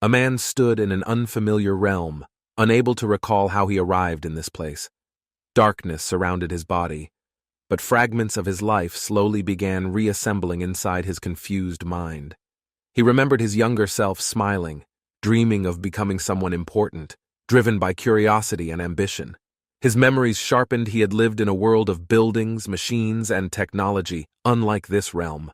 A man stood in an unfamiliar realm, unable to recall how he arrived in this place. Darkness surrounded his body, but fragments of his life slowly began reassembling inside his confused mind. He remembered his younger self smiling, dreaming of becoming someone important, driven by curiosity and ambition. His memories sharpened. He had lived in a world of buildings, machines, and technology, unlike this realm.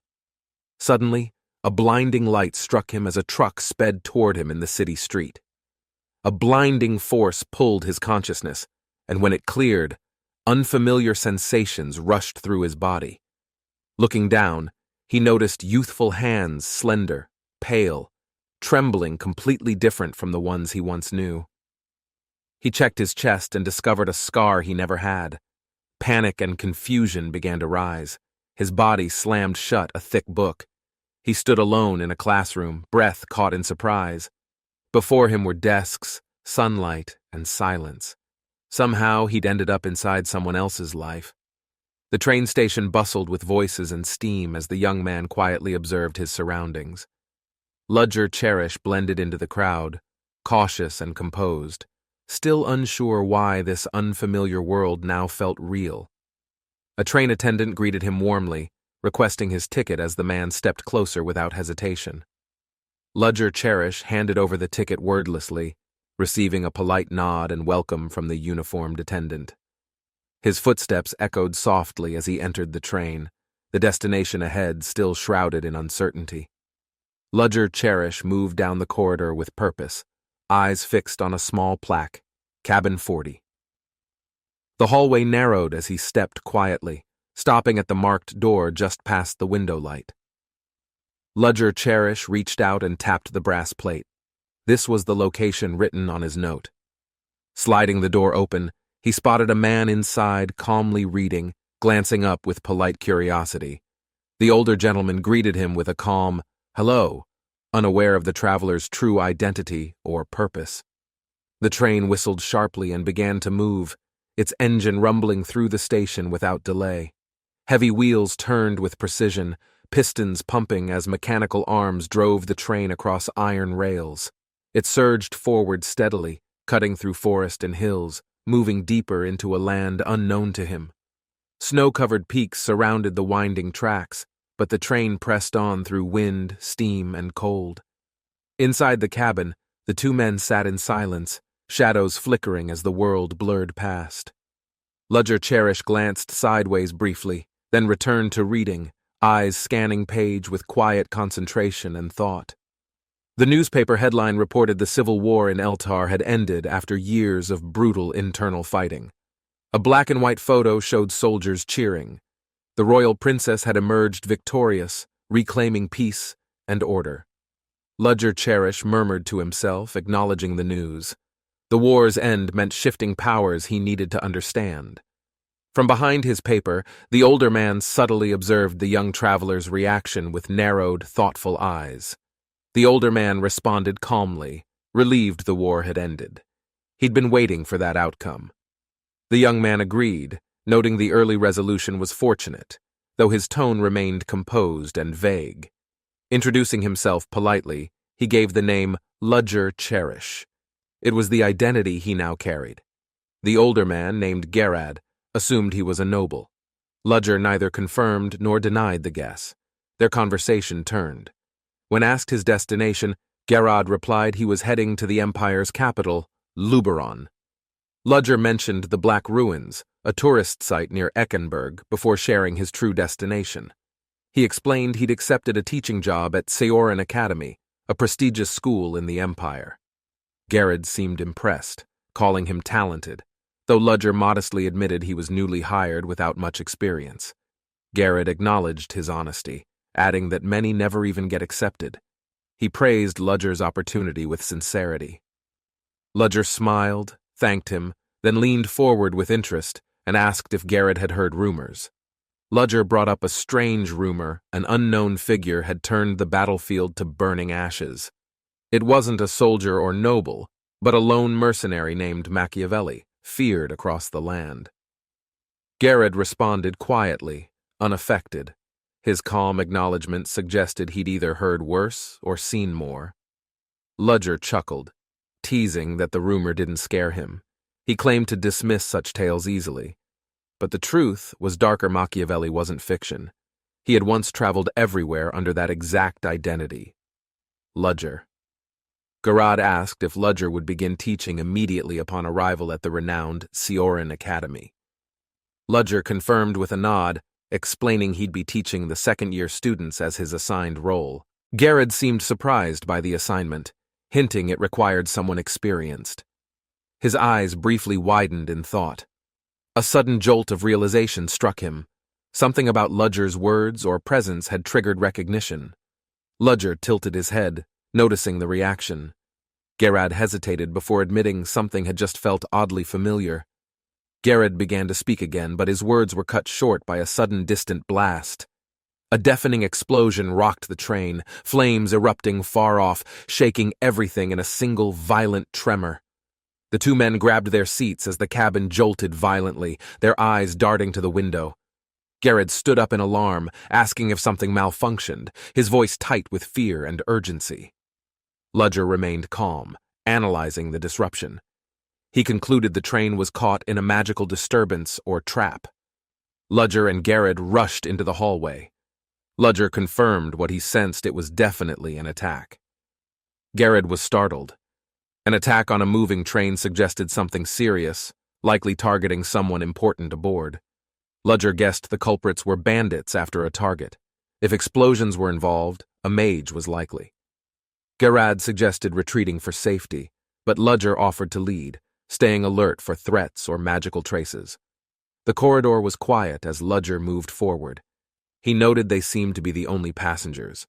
Suddenly, a blinding light struck him as a truck sped toward him in the city street. A blinding force pulled his consciousness, and when it cleared, unfamiliar sensations rushed through his body. Looking down, he noticed youthful hands, slender, pale, trembling, completely different from the ones he once knew. He checked his chest and discovered a scar he never had. Panic and confusion began to rise. His body slammed shut a thick book. He stood alone in a classroom, breath caught in surprise. Before him were desks, sunlight, and silence. Somehow he'd ended up inside someone else's life. The train station bustled with voices and steam as the young man quietly observed his surroundings. Ludger Cherish blended into the crowd, cautious and composed, still unsure why this unfamiliar world now felt real. A train attendant greeted him warmly, requesting his ticket as the man stepped closer without hesitation. Ludger Cherish handed over the ticket wordlessly, receiving a polite nod and welcome from the uniformed attendant. His footsteps echoed softly as he entered the train, the destination ahead still shrouded in uncertainty. Ludger Cherish moved down the corridor with purpose, eyes fixed on a small plaque, Cabin 40. The hallway narrowed as he stepped quietly, stopping at the marked door just past the window light. Ludger Cherish reached out and tapped the brass plate. This was the location written on his note. Sliding the door open, he spotted a man inside calmly reading, glancing up with polite curiosity. The older gentleman greeted him with a calm, "Hello," unaware of the traveler's true identity or purpose. The train whistled sharply and began to move, its engine rumbling through the station without delay. Heavy wheels turned with precision, pistons pumping as mechanical arms drove the train across iron rails. It surged forward steadily, cutting through forest and hills, moving deeper into a land unknown to him. Snow-covered peaks surrounded the winding tracks, but the train pressed on through wind, steam, and cold. Inside the cabin, the two men sat in silence, shadows flickering as the world blurred past. Ludger Cherish glanced sideways briefly, then returned to reading, eyes scanning page with quiet concentration and thought. The newspaper headline reported the civil war in Eltar had ended after years of brutal internal fighting. A black and white photo showed soldiers cheering. The royal princess had emerged victorious, reclaiming peace and order. Ludger Cherish murmured to himself, acknowledging the news. The war's end meant shifting powers he needed to understand. From behind his paper, the older man subtly observed the young traveler's reaction with narrowed, thoughtful eyes. The older man responded calmly, relieved the war had ended. He'd been waiting for that outcome. The young man agreed, noting the early resolution was fortunate, though his tone remained composed and vague. Introducing himself politely, he gave the name Ludger Cherish. It was the identity he now carried. The older man, named Gerad, assumed he was a noble. Ludger neither confirmed nor denied the guess. Their conversation turned. When asked his destination, Gerad replied he was heading to the empire's capital, Luberon. Ludger mentioned the Black Ruins, a tourist site near Eckenberg, before sharing his true destination. He explained he'd accepted a teaching job at Seoran Academy, a prestigious school in the empire. Gerad seemed impressed, calling him talented, though Ludger modestly admitted he was newly hired without much experience. Gerad acknowledged his honesty, adding that many never even get accepted. He praised Ludger's opportunity with sincerity. Ludger smiled, thanked him, then leaned forward with interest and asked if Gerad had heard rumors. Ludger brought up a strange rumor an unknown figure had turned the battlefield to burning ashes. It wasn't a soldier or noble, but a lone mercenary named Machiavelli, feared across the land. Gerad responded quietly, unaffected. His calm acknowledgement suggested he'd either heard worse or seen more. Ludger chuckled, teasing that the rumor didn't scare him. He claimed to dismiss such tales easily. But the truth was Darker Machiavelli wasn't fiction. He had once traveled everywhere under that exact identity. Ludger. Garad asked if Ludger would begin teaching immediately upon arrival at the renowned Sioran Academy. Ludger confirmed with a nod, explaining he'd be teaching the second-year students as his assigned role. Garad seemed surprised by the assignment, hinting it required someone experienced. His eyes briefly widened in thought. A sudden jolt of realization struck him. Something about Ludger's words or presence had triggered recognition. Ludger tilted his head, noticing the reaction. Garad hesitated before admitting something had just felt oddly familiar. Garad began to speak again, but his words were cut short by a sudden distant blast. A deafening explosion rocked the train, flames erupting far off, shaking everything in a single violent tremor. The two men grabbed their seats as the cabin jolted violently, their eyes darting to the window. Garad stood up in alarm, asking if something malfunctioned, his voice tight with fear and urgency. Ludger remained calm, analyzing the disruption. He concluded the train was caught in a magical disturbance or trap. Ludger and Garad rushed into the hallway. Ludger confirmed what he sensed: it was definitely an attack. Garad was startled. An attack on a moving train suggested something serious, likely targeting someone important aboard. Ludger guessed the culprits were bandits after a target. If explosions were involved, a mage was likely. Garad suggested retreating for safety, but Ludger offered to lead, staying alert for threats or magical traces. The corridor was quiet as Ludger moved forward. He noted they seemed to be the only passengers.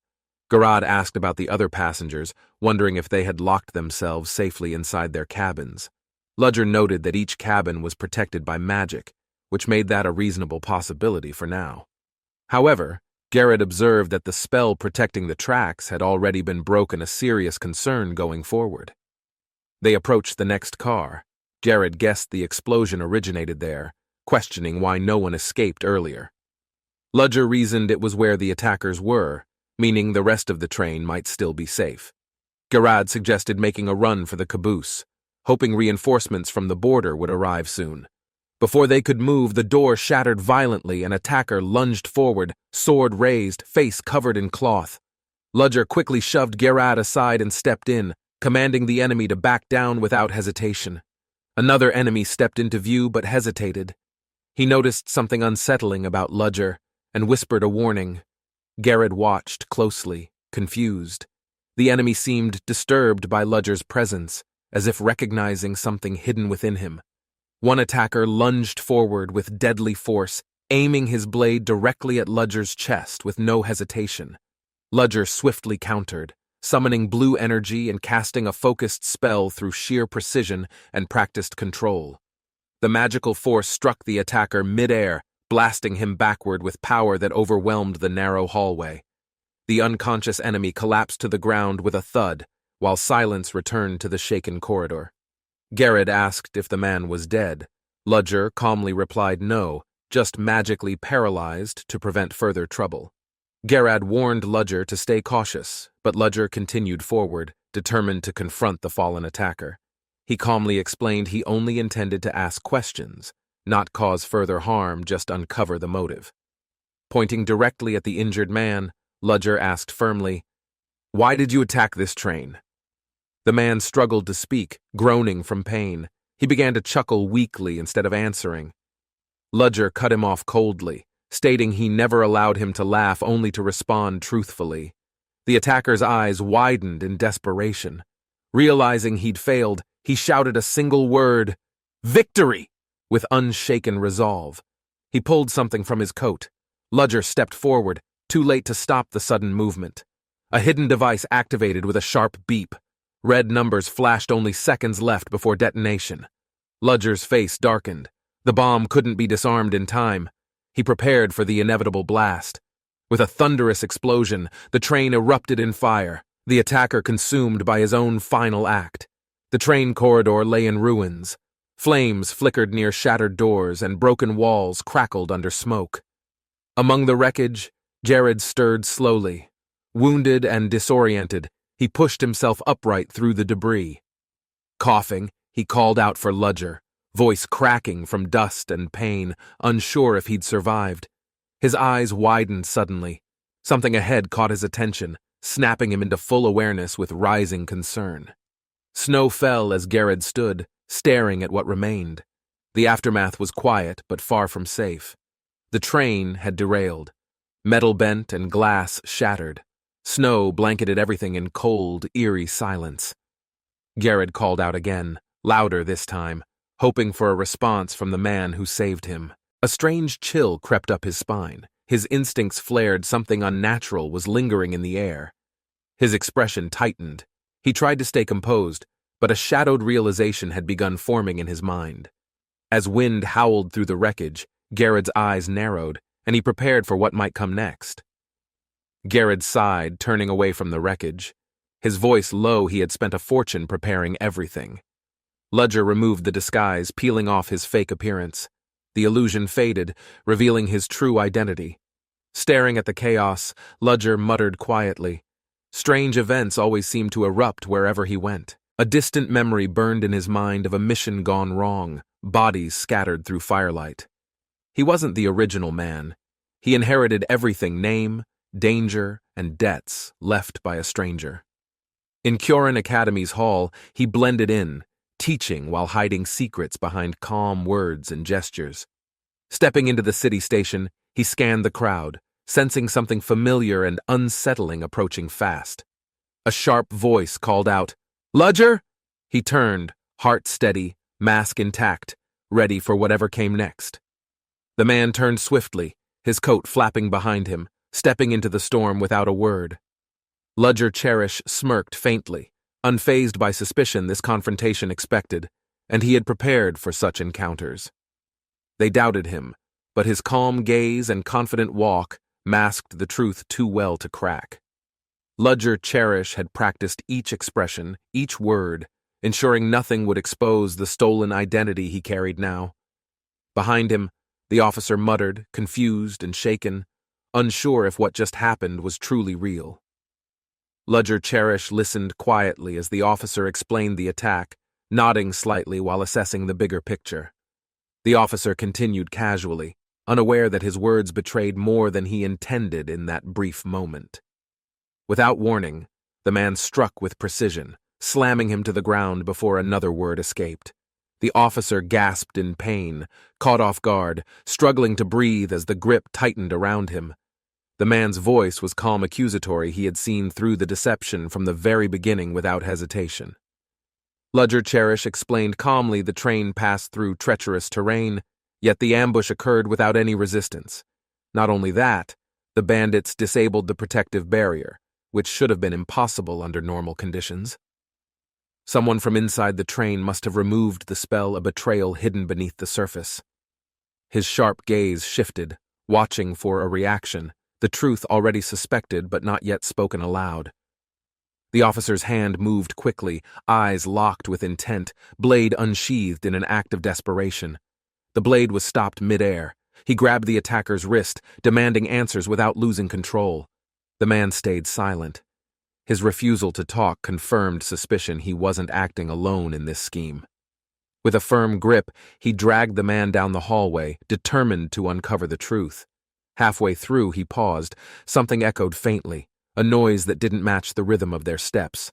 Garad asked about the other passengers, wondering if they had locked themselves safely inside their cabins. Ludger noted that each cabin was protected by magic, which made that a reasonable possibility for now. However, Garad observed that the spell protecting the tracks had already been broken, a serious concern going forward. They approached the next car. Garad guessed the explosion originated there, questioning why no one escaped earlier. Ludger reasoned it was where the attackers were, meaning the rest of the train might still be safe. Garad suggested making a run for the caboose, hoping reinforcements from the border would arrive soon. Before they could move, the door shattered violently. An attacker lunged forward, sword raised, face covered in cloth. Ludger quickly shoved Garad aside and stepped in, commanding the enemy to back down without hesitation. Another enemy stepped into view but hesitated. He noticed something unsettling about Ludger and whispered a warning. Garad watched closely, confused. The enemy seemed disturbed by Ludger's presence, as if recognizing something hidden within him. One attacker lunged forward with deadly force, aiming his blade directly at Ludger's chest with no hesitation. Ludger swiftly countered, summoning blue energy and casting a focused spell through sheer precision and practiced control. The magical force struck the attacker mid-air, blasting him backward with power that overwhelmed the narrow hallway. The unconscious enemy collapsed to the ground with a thud, while silence returned to the shaken corridor. Garad asked if the man was dead. Ludger calmly replied no, just magically paralyzed to prevent further trouble. Garad warned Ludger to stay cautious, but Ludger continued forward, determined to confront the fallen attacker. He calmly explained he only intended to ask questions, not cause further harm, just uncover the motive. Pointing directly at the injured man, Ludger asked firmly, "Why did you attack this train?" The man struggled to speak, groaning from pain. He began to chuckle weakly instead of answering. Ludger cut him off coldly, stating he never allowed him to laugh, only to respond truthfully. The attacker's eyes widened in desperation. Realizing he'd failed, he shouted a single word, "Victory!" with unshaken resolve. He pulled something from his coat. Ludger stepped forward, too late to stop the sudden movement. A hidden device activated with a sharp beep. Red numbers flashed, only seconds left before detonation. Ludger's face darkened. The bomb couldn't be disarmed in time. He prepared for the inevitable blast. With a thunderous explosion, the train erupted in fire, the attacker consumed by his own final act. The train corridor lay in ruins. Flames flickered near shattered doors, and broken walls crackled under smoke. Among the wreckage, Garad stirred slowly. Wounded and disoriented, He pushed himself upright through the debris. Coughing, he called out for Ludger, voice cracking from dust and pain, unsure if he'd survived. His eyes widened suddenly. Something ahead caught his attention, snapping him into full awareness with rising concern. Snow fell as Garrett stood, staring at what remained. The aftermath was quiet, but far from safe. The train had derailed. Metal bent and glass shattered. Snow blanketed everything in cold, eerie silence. Garrett called out again, louder this time, hoping for a response from the man who saved him. A strange chill crept up his spine. His instincts flared something unnatural was lingering in the air. His expression tightened. He tried to stay composed, but a shadowed realization had begun forming in his mind. As wind howled through the wreckage, Garrett's eyes narrowed, and he prepared for what might come next. Garrett sighed, turning away from the wreckage. His voice low, he had spent a fortune preparing everything. Ludger removed the disguise, peeling off his fake appearance. The illusion faded, revealing his true identity. Staring at the chaos, Ludger muttered quietly. Strange events always seemed to erupt wherever he went. A distant memory burned in his mind of a mission gone wrong, bodies scattered through firelight. He wasn't the original man. He inherited everything: name, danger, and debts left by a stranger. In Kyorin Academy's hall, he blended in, teaching while hiding secrets behind calm words and gestures. Stepping into the city station, he scanned the crowd, sensing something familiar and unsettling approaching fast. A sharp voice called out, "Ludger!" He turned, heart steady, mask intact, ready for whatever came next. The man turned swiftly, his coat flapping behind him, stepping into the storm without a word. Ludger Cherish smirked faintly, unfazed by suspicion this confrontation expected, and he had prepared for such encounters. They doubted him, but his calm gaze and confident walk masked the truth too well to crack. Ludger Cherish had practiced each expression, each word, ensuring nothing would expose the stolen identity he carried now. Behind him, the officer muttered, confused and shaken, unsure if what just happened was truly real. Ludger Cherish listened quietly as the officer explained the attack, nodding slightly while assessing the bigger picture. The officer continued casually, unaware that his words betrayed more than he intended in that brief moment. Without warning, the man struck with precision, slamming him to the ground before another word escaped. The officer gasped in pain, caught off guard, struggling to breathe as the grip tightened around him. The man's voice was calm accusatory. He had seen through the deception from the very beginning without hesitation. Ludger Cherish explained calmly the train passed through treacherous terrain, yet the ambush occurred without any resistance. Not only that, the bandits disabled the protective barrier, which should have been impossible under normal conditions. Someone from inside the train must have removed the spell of betrayal hidden beneath the surface. His sharp gaze shifted, watching for a reaction, the truth already suspected but not yet spoken aloud. The officer's hand moved quickly, eyes locked with intent, blade unsheathed in an act of desperation. The blade was stopped mid-air. He grabbed the attacker's wrist, demanding answers without losing control. The man stayed silent. His refusal to talk confirmed suspicion he wasn't acting alone in this scheme. With a firm grip, he dragged the man down the hallway, determined to uncover the truth. Halfway through, he paused. Something echoed faintly, a noise that didn't match the rhythm of their steps.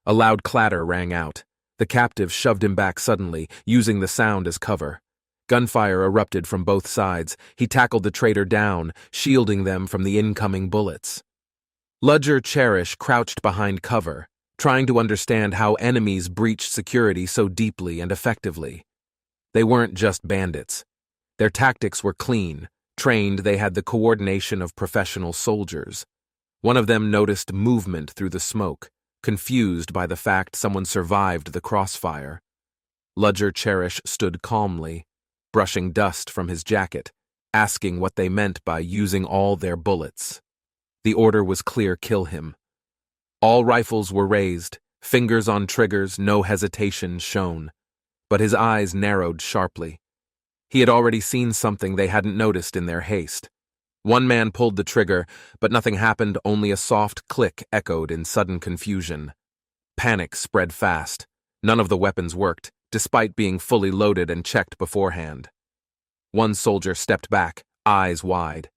A loud clatter rang out. The captive shoved him back suddenly, using the sound as cover. Gunfire erupted from both sides. He tackled the traitor down, shielding them from the incoming bullets. Ludger Cherish crouched behind cover, trying to understand how enemies breached security so deeply and effectively. They weren't just bandits. Their tactics were clean. Trained, they had the coordination of professional soldiers. One of them noticed movement through the smoke, confused by the fact someone survived the crossfire. Ludger Cherish stood calmly, brushing dust from his jacket, asking what they meant by using all their bullets. The order was clear: kill him. All rifles were raised, fingers on triggers, no hesitation shown. But his eyes narrowed sharply. He had already seen something they hadn't noticed in their haste. One man pulled the trigger, but nothing happened, only a soft click echoed in sudden confusion. Panic spread fast. None of the weapons worked, despite being fully loaded and checked beforehand. One soldier stepped back, eyes wide.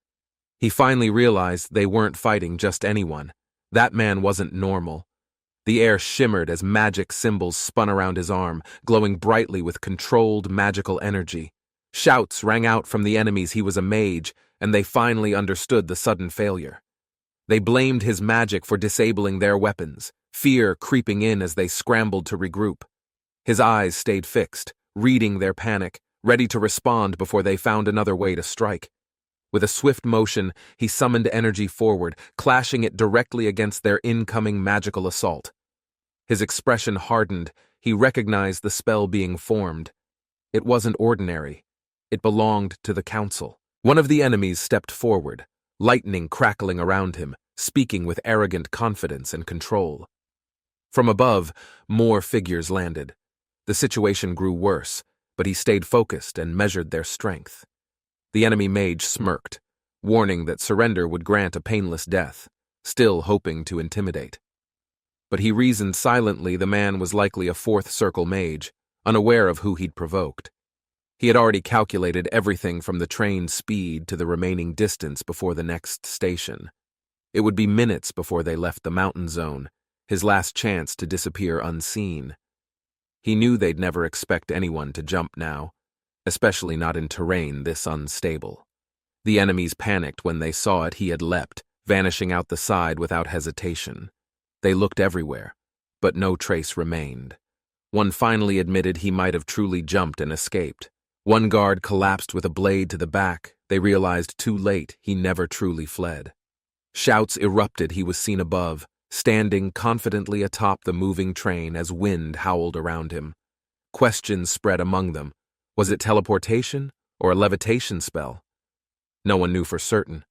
He finally realized they weren't fighting just anyone. That man wasn't normal. The air shimmered as magic symbols spun around his arm, glowing brightly with controlled magical energy. Shouts rang out from the enemies he was a mage, and they finally understood the sudden failure. They blamed his magic for disabling their weapons, fear creeping in as they scrambled to regroup. His eyes stayed fixed, reading their panic, ready to respond before they found another way to strike. With a swift motion, he summoned energy forward, clashing it directly against their incoming magical assault. His expression hardened. He recognized the spell being formed. It wasn't ordinary. It belonged to the council. One of the enemies stepped forward, lightning crackling around him, speaking with arrogant confidence and control. From above, more figures landed. The situation grew worse, but he stayed focused and measured their strength. The enemy mage smirked, warning that surrender would grant a painless death, still hoping to intimidate. But he reasoned silently the man was likely a fourth circle mage, unaware of who he'd provoked. He had already calculated everything from the train's speed to the remaining distance before the next station. It would be minutes before they left the mountain zone, his last chance to disappear unseen. He knew they'd never expect anyone to jump now, especially not in terrain this unstable. The enemies panicked when they saw it. He had leapt, vanishing out the side without hesitation. They looked everywhere, but no trace remained. One finally admitted he might have truly jumped and escaped. One guard collapsed with a blade to the back. They realized too late he never truly fled. Shouts erupted. He was seen above, standing confidently atop the moving train as wind howled around him. Questions spread among them. Was it teleportation or a levitation spell? No one knew for certain.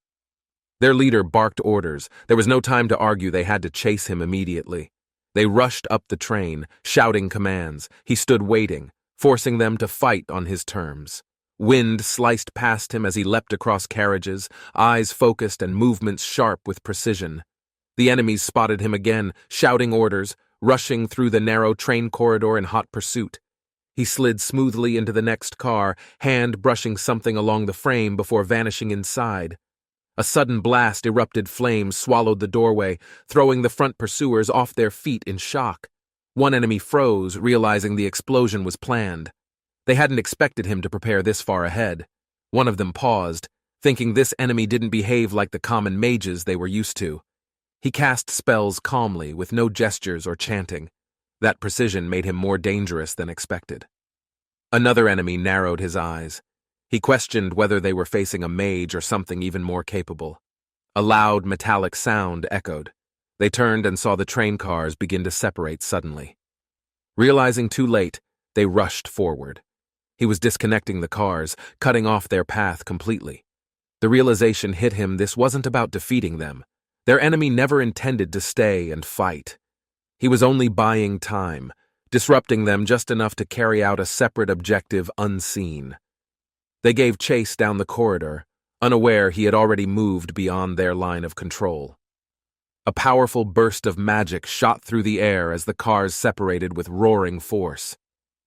Their leader barked orders. There was no time to argue. They had to chase him immediately. They rushed up the train, shouting commands. He stood waiting, forcing them to fight on his terms. Wind sliced past him as he leapt across carriages, eyes focused and movements sharp with precision. The enemies spotted him again, shouting orders, rushing through the narrow train corridor in hot pursuit. He slid smoothly into the next car, hand brushing something along the frame before vanishing inside. A sudden blast erupted flames swallowed the doorway, throwing the front pursuers off their feet in shock. One enemy froze, realizing the explosion was planned. They hadn't expected him to prepare this far ahead. One of them paused, thinking this enemy didn't behave like the common mages they were used to. He cast spells calmly, with no gestures or chanting. That precision made him more dangerous than expected. Another enemy narrowed his eyes. He questioned whether they were facing a mage or something even more capable. A loud, metallic sound echoed. They turned and saw the train cars begin to separate suddenly. Realizing too late, they rushed forward. He was disconnecting the cars, cutting off their path completely. The realization hit him this wasn't about defeating them. Their enemy never intended to stay and fight. He was only buying time, disrupting them just enough to carry out a separate objective unseen. They gave chase down the corridor, unaware he had already moved beyond their line of control. A powerful burst of magic shot through the air as the cars separated with roaring force.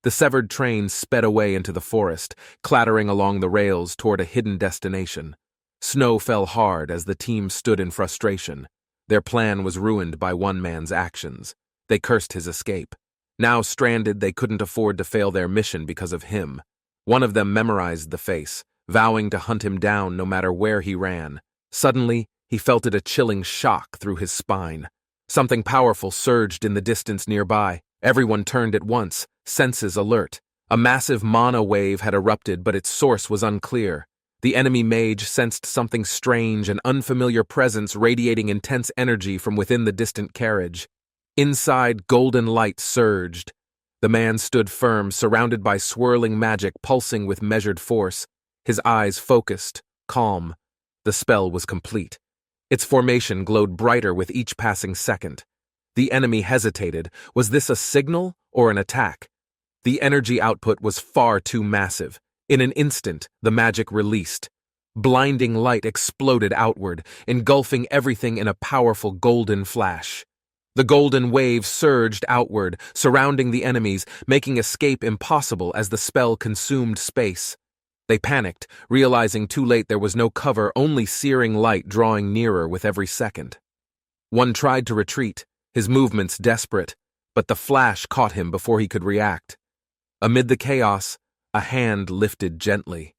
The severed train sped away into the forest, clattering along the rails toward a hidden destination. Snow fell hard as the team stood in frustration. Their plan was ruined by one man's actions. They cursed his escape. Now stranded, they couldn't afford to fail their mission because of him. One of them memorized the face, vowing to hunt him down no matter where he ran. Suddenly, he felt a chilling shock through his spine. Something powerful surged in the distance nearby. Everyone turned at once, senses alert. A massive mana wave had erupted, but its source was unclear. The enemy mage sensed something strange, an unfamiliar presence radiating intense energy from within the distant carriage. Inside, golden light surged. The man stood firm, surrounded by swirling magic pulsing with measured force, his eyes focused, calm. The spell was complete. Its formation glowed brighter with each passing second. The enemy hesitated. Was this a signal or an attack? The energy output was far too massive. In an instant, the magic released. Blinding light exploded outward, engulfing everything in a powerful golden flash. The golden wave surged outward, surrounding the enemies, making escape impossible as the spell consumed space. They panicked, realizing too late there was no cover, only searing light drawing nearer with every second. One tried to retreat, his movements desperate, but the flash caught him before he could react. Amid the chaos, a hand lifted gently.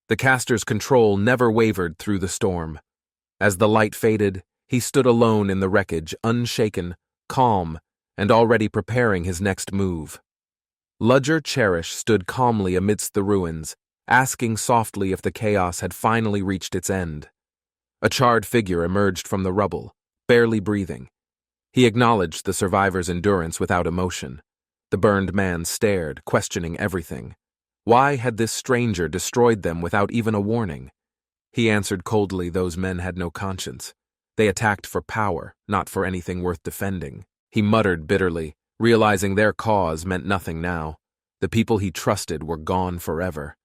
The caster's control never wavered through the storm. As the light faded, he stood alone in the wreckage, unshaken, calm, and already preparing his next move. Ludger Cherish stood calmly amidst the ruins, asking softly if the chaos had finally reached its end. A charred figure emerged from the rubble, barely breathing. He acknowledged the survivor's endurance without emotion. The burned man stared, questioning everything. Why had this stranger destroyed them without even a warning? He answered coldly those men had no conscience. They attacked for power, not for anything worth defending. He muttered bitterly, realizing their cause meant nothing now. The people he trusted were gone forever.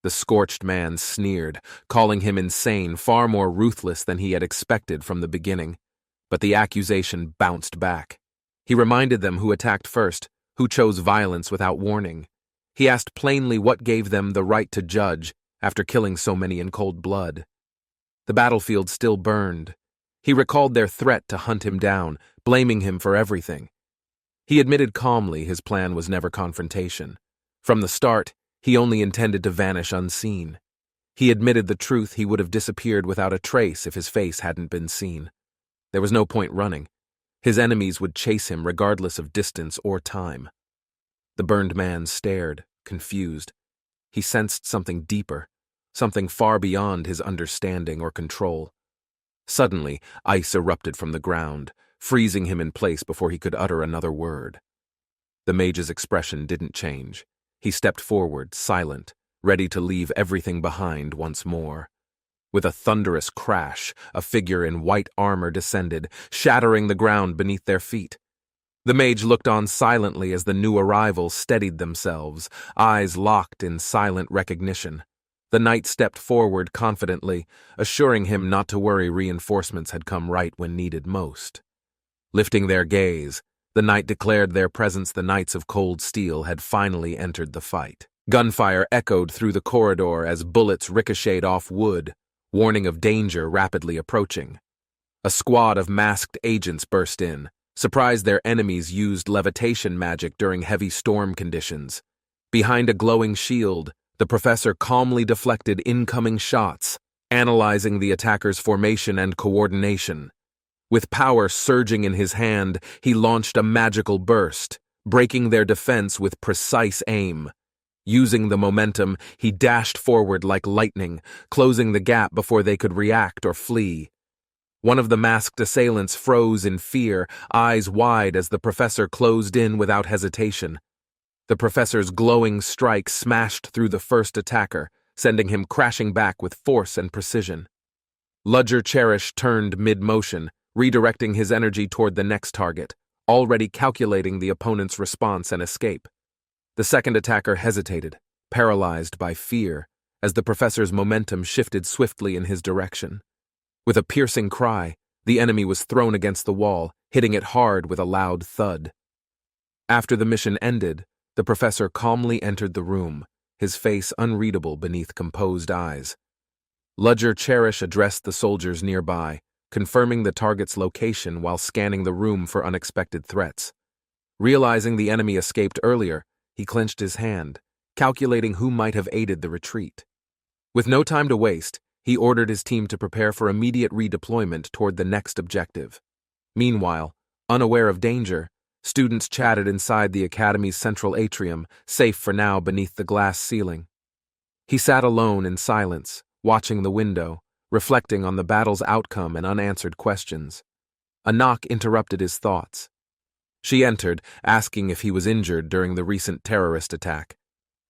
The scorched man sneered, calling him insane, far more ruthless than he had expected from the beginning. But the accusation bounced back. He reminded them who attacked first, who chose violence without warning. He asked plainly what gave them the right to judge after killing so many in cold blood. The battlefield still burned. He recalled their threat to hunt him down, blaming him for everything. He admitted calmly his plan was never confrontation. From the start, he only intended to vanish unseen. He admitted the truth: he would have disappeared without a trace if his face hadn't been seen. There was no point running. His enemies would chase him regardless of distance or time. The burned man stared, confused. He sensed something deeper, something far beyond his understanding or control. Suddenly, ice erupted from the ground, freezing him in place before he could utter another word. The mage's expression didn't change. He stepped forward, silent, ready to leave everything behind once more. With a thunderous crash, a figure in white armor descended, shattering the ground beneath their feet. The mage looked on silently as the new arrivals steadied themselves, eyes locked in silent recognition. The knight stepped forward confidently, assuring him not to worry, reinforcements had come right when needed most. Lifting their gaze, the knight declared their presence: the Knights of Cold Steel had finally entered the fight. Gunfire echoed through the corridor as bullets ricocheted off wood, warning of danger rapidly approaching. A squad of masked agents burst in, surprised their enemies used levitation magic during heavy storm conditions. Behind a glowing shield, the professor calmly deflected incoming shots, analyzing the attackers' formation and coordination. With power surging in his hand, he launched a magical burst, breaking their defense with precise aim. Using the momentum, he dashed forward like lightning, closing the gap before they could react or flee. One of the masked assailants froze in fear, eyes wide as the professor closed in without hesitation. The professor's glowing strike smashed through the first attacker, sending him crashing back with force and precision. Ludger Cherish turned mid-motion, redirecting his energy toward the next target, already calculating the opponent's response and escape. The second attacker hesitated, paralyzed by fear, as the professor's momentum shifted swiftly in his direction. With a piercing cry, the enemy was thrown against the wall, hitting it hard with a loud thud. After the mission ended, the professor calmly entered the room, his face unreadable beneath composed eyes. Ludger Cherish addressed the soldiers nearby, confirming the target's location while scanning the room for unexpected threats. Realizing the enemy escaped earlier, he clenched his hand, calculating who might have aided the retreat. With no time to waste, he ordered his team to prepare for immediate redeployment toward the next objective. Meanwhile, unaware of danger, students chatted inside the academy's central atrium, safe for now beneath the glass ceiling. He sat alone in silence, watching the window, reflecting on the battle's outcome and unanswered questions. A knock interrupted his thoughts. She entered, asking if he was injured during the recent terrorist attack.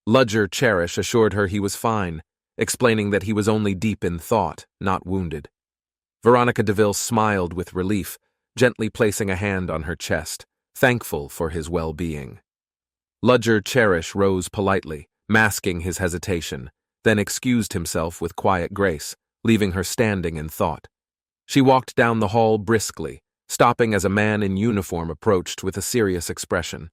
Ludger Cherish assured her he was fine, explaining that he was only deep in thought, not wounded. Veronica DeVille smiled with relief, gently placing a hand on her chest, thankful for his well-being. Ludger Cherish rose politely, masking his hesitation, then excused himself with quiet grace, leaving her standing in thought. She walked down the hall briskly, stopping as a man in uniform approached with a serious expression.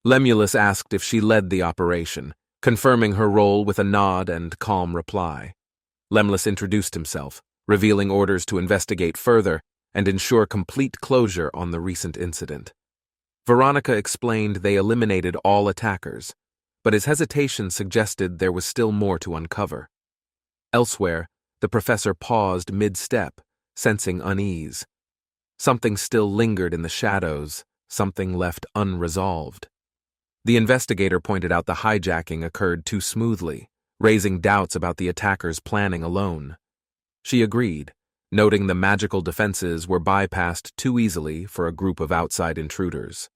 Lemulus asked if she led the operation, confirming her role with a nod and calm reply. Lemulus introduced himself, revealing orders to investigate further and ensure complete closure on the recent incident. Veronica explained they eliminated all attackers, but his hesitation suggested there was still more to uncover. Elsewhere, the professor paused mid-step, sensing unease. Something still lingered in the shadows, something left unresolved. The investigator pointed out the hijacking occurred too smoothly, raising doubts about the attacker's planning alone. She agreed, noting the magical defenses were bypassed too easily for a group of outside intruders.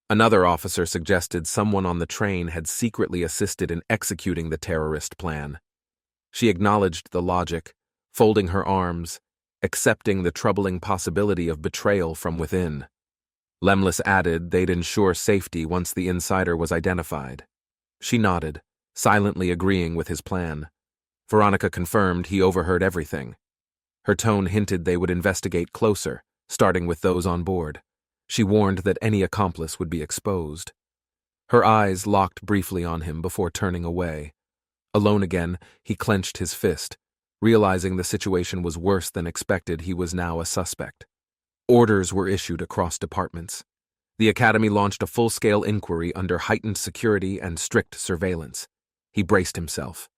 Another officer suggested someone on the train had secretly assisted in executing the terrorist plan. She acknowledged the logic, folding her arms, accepting the troubling possibility of betrayal from within. Lemulus added they'd ensure safety once the insider was identified. She nodded, silently agreeing with his plan. Veronica confirmed he overheard everything. Her tone hinted they would investigate closer, starting with those on board. She warned that any accomplice would be exposed. Her eyes locked briefly on him before turning away. Alone again, he clenched his fist. Realizing the situation was worse than expected, he was now a suspect. Orders were issued across departments. The Academy launched a full-scale inquiry under heightened security and strict surveillance. He braced himself.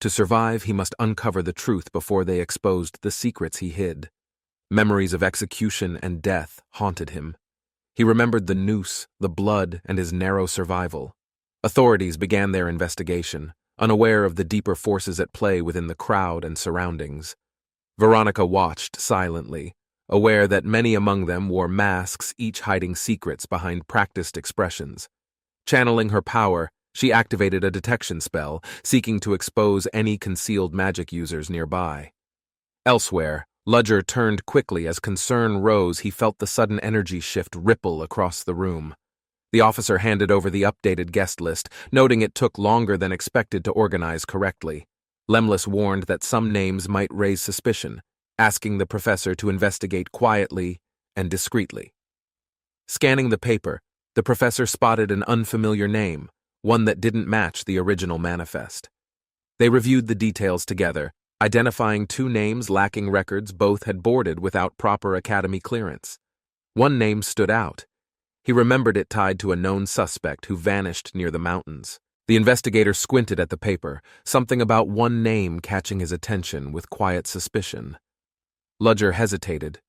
To survive, he must uncover the truth before they exposed the secrets he hid. Memories of execution and death haunted him. He remembered the noose, the blood, and his narrow survival. Authorities began their investigation, unaware of the deeper forces at play within the crowd and surroundings. Veronica watched silently, aware that many among them wore masks, each hiding secrets behind practiced expressions. Channeling her power, she activated a detection spell, seeking to expose any concealed magic users nearby. Elsewhere, Ludger turned quickly as concern rose. He felt the sudden energy shift ripple across the room. The officer handed over the updated guest list, noting it took longer than expected to organize correctly. Lemulus warned that some names might raise suspicion, asking the professor to investigate quietly and discreetly. Scanning the paper, the professor spotted an unfamiliar name, one that didn't match the original manifest. They reviewed the details together, identifying two names lacking records. Both had boarded without proper academy clearance. One name stood out. He remembered it tied to a known suspect who vanished near the mountains. The investigator squinted at the paper, something about one name catching his attention with quiet suspicion. Ludger hesitated,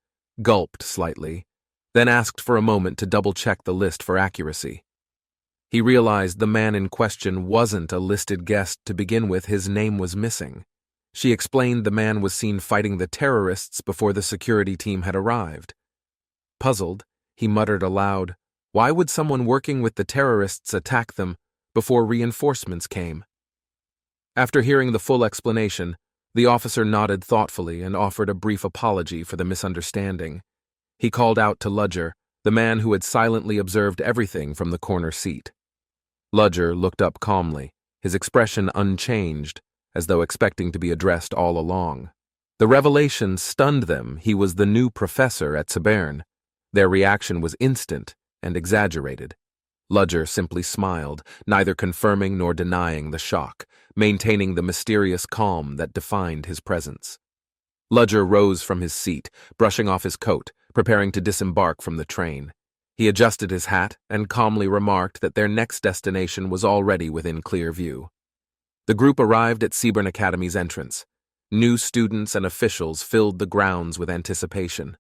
gulped slightly, then asked for a moment to double-check the list for accuracy. He realized the man in question wasn't a listed guest to begin with. His name was missing. She explained the man was seen fighting the terrorists before the security team had arrived. Puzzled, he muttered aloud, "Why would someone working with the terrorists attack them before reinforcements came?" After hearing the full explanation, the officer nodded thoughtfully and offered a brief apology for the misunderstanding. He called out to Ludger, the man who had silently observed everything from the corner seat. Ludger looked up calmly, his expression unchanged, as though expecting to be addressed all along. The revelation stunned them. He was the new professor at Sabern. Their reaction was instant and exaggerated. Ludger simply smiled, neither confirming nor denying the shock, maintaining the mysterious calm that defined his presence. Ludger rose from his seat, brushing off his coat, preparing to disembark from the train. He adjusted his hat and calmly remarked that their next destination was already within clear view. The group arrived at Sebern Academy's entrance. New students and officials filled the grounds with anticipation.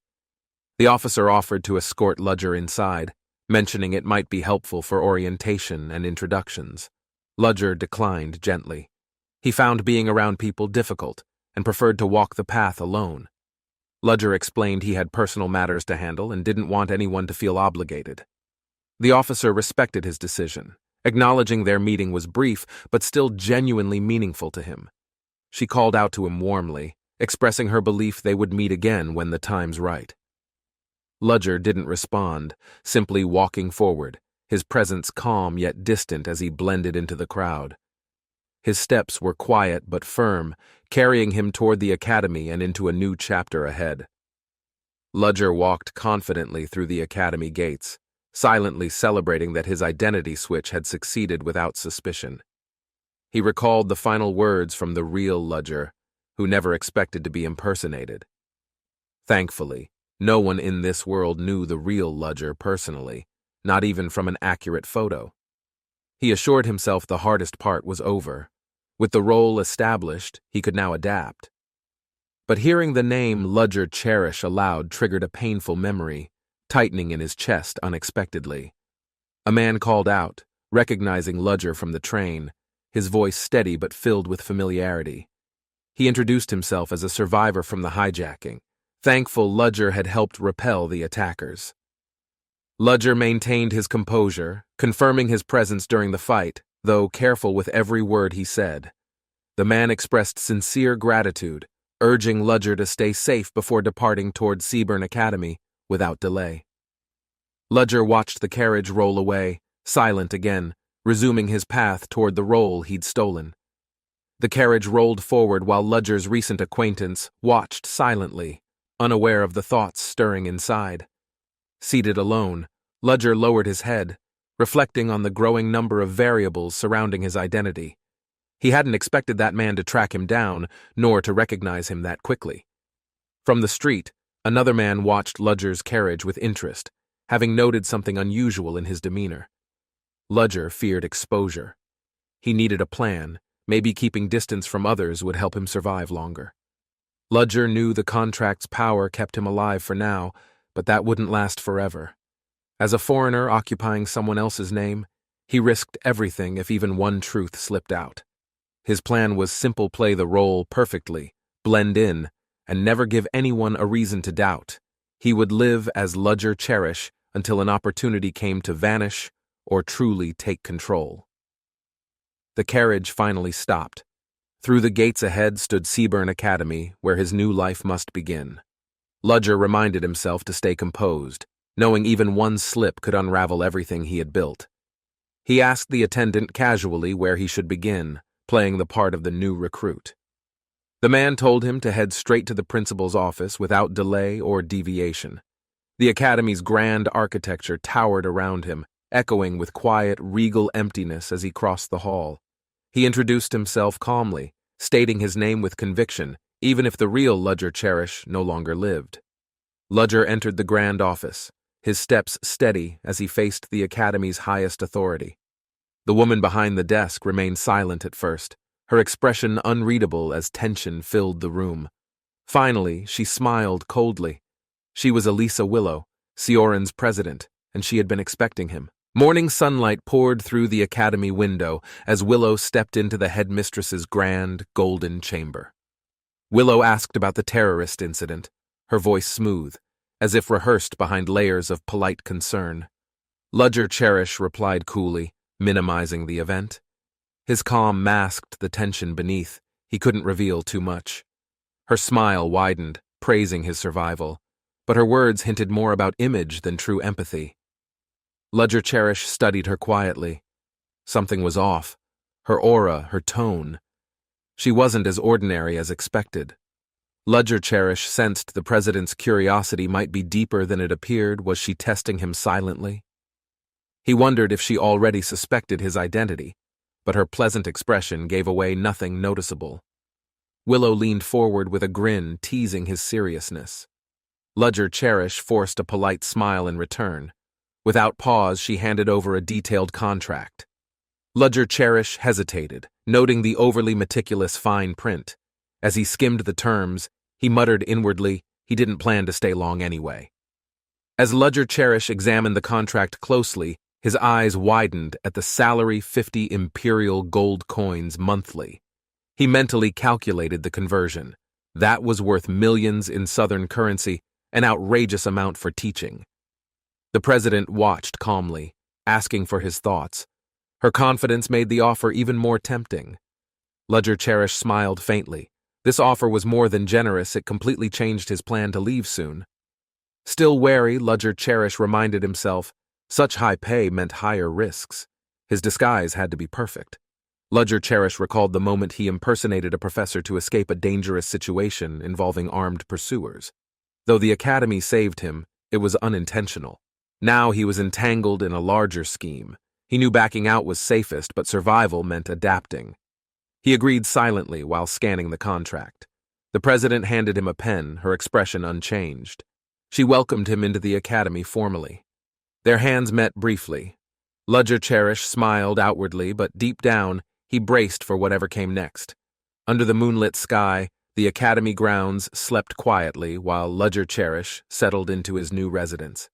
The officer offered to escort Ludger inside, mentioning it might be helpful for orientation and introductions. Ludger declined gently. He found being around people difficult and preferred to walk the path alone. Ludger explained he had personal matters to handle and didn't want anyone to feel obligated. The officer respected his decision, acknowledging their meeting was brief but still genuinely meaningful to him. She called out to him warmly, expressing her belief they would meet again when the time's right. Ludger didn't respond, simply walking forward, his presence calm yet distant as he blended into the crowd. His steps were quiet but firm, carrying him toward the academy and into a new chapter ahead. Ludger walked confidently through the academy gates, silently celebrating that his identity switch had succeeded without suspicion. He recalled the final words from the real Ludger, who never expected to be impersonated. Thankfully, no one in this world knew the real Ludger personally, not even from an accurate photo. He assured himself the hardest part was over. With the role established, he could now adapt. But hearing the name Ludger Cherish aloud triggered a painful memory, tightening in his chest unexpectedly. A man called out, recognizing Ludger from the train, his voice steady but filled with familiarity. He introduced himself as a survivor from the hijacking, thankful Ludger had helped repel the attackers. Ludger maintained his composure, confirming his presence during the fight, though careful with every word he said. The man expressed sincere gratitude, urging Ludger to stay safe before departing toward Seaburn Academy without delay. Ludger watched the carriage roll away, silent again, resuming his path toward the role he'd stolen. The carriage rolled forward while Ludger's recent acquaintance watched silently, unaware of the thoughts stirring inside. Seated alone, Ludger lowered his head, reflecting on the growing number of variables surrounding his identity. He hadn't expected that man to track him down, nor to recognize him that quickly. From the street, another man watched Ludger's carriage with interest, having noted something unusual in his demeanor. Ludger feared exposure. He needed a plan. Maybe keeping distance from others would help him survive longer. Ludger knew the contract's power kept him alive for now, but that wouldn't last forever. As a foreigner occupying someone else's name, he risked everything if even one truth slipped out. His plan was simple: play the role perfectly, blend in, and never give anyone a reason to doubt. He would live as Ludger Cherish until an opportunity came to vanish or truly take control. The carriage finally stopped. Through the gates ahead stood Seaburn Academy, where his new life must begin. Ludger reminded himself to stay composed, knowing even one slip could unravel everything he had built. He asked the attendant casually where he should begin, playing the part of the new recruit. The man told him to head straight to the principal's office without delay or deviation. The academy's grand architecture towered around him, echoing with quiet, regal emptiness as he crossed the hall. He introduced himself calmly, stating his name with conviction, even if the real Ludger Cherish no longer lived. Ludger entered the grand office, his steps steady as he faced the academy's highest authority. The woman behind the desk remained silent at first, her expression unreadable as tension filled the room. Finally, she smiled coldly. She was Elisa Willow, Sioran's president, and she had been expecting him. Morning sunlight poured through the academy window as Willow stepped into the headmistress's grand, golden chamber. Willow asked about the terrorist incident, her voice smooth, as if rehearsed behind layers of polite concern. Ludger Cherish replied coolly, minimizing the event. His calm masked the tension beneath. He couldn't reveal too much. Her smile widened, praising his survival, but her words hinted more about image than true empathy. Ludger Cherish studied her quietly. Something was off. Her aura, her tone. She wasn't as ordinary as expected. Ludger Cherish sensed the president's curiosity might be deeper than it appeared. Was she testing him silently? He wondered if she already suspected his identity, but her pleasant expression gave away nothing noticeable. Willow leaned forward with a grin, teasing his seriousness. Ludger Cherish forced a polite smile in return. Without pause, she handed over a detailed contract. Ludger Cherish hesitated, noting the overly meticulous fine print. As he skimmed the terms, he muttered inwardly he didn't plan to stay long anyway. As Ludger Cherish examined the contract closely, his eyes widened at the salary 50 imperial gold coins monthly. He mentally calculated the conversion. That was worth millions in southern currency, an outrageous amount for teaching. The president watched calmly, asking for his thoughts. Her confidence made the offer even more tempting. Ludger Cherish smiled faintly. This offer was more than generous. It completely changed his plan to leave soon. Still wary, Ludger Cherish reminded himself, such high pay meant higher risks. His disguise had to be perfect. Ludger Cherish recalled the moment he impersonated a professor to escape a dangerous situation involving armed pursuers. Though the academy saved him, it was unintentional. Now he was entangled in a larger scheme. He knew backing out was safest, but survival meant adapting. He agreed silently while scanning the contract. The president handed him a pen, her expression unchanged. She welcomed him into the academy formally. Their hands met briefly. Ludger Cherish smiled outwardly, but deep down, he braced for whatever came next. Under the moonlit sky, the academy grounds slept quietly while Ludger Cherish settled into his new residence.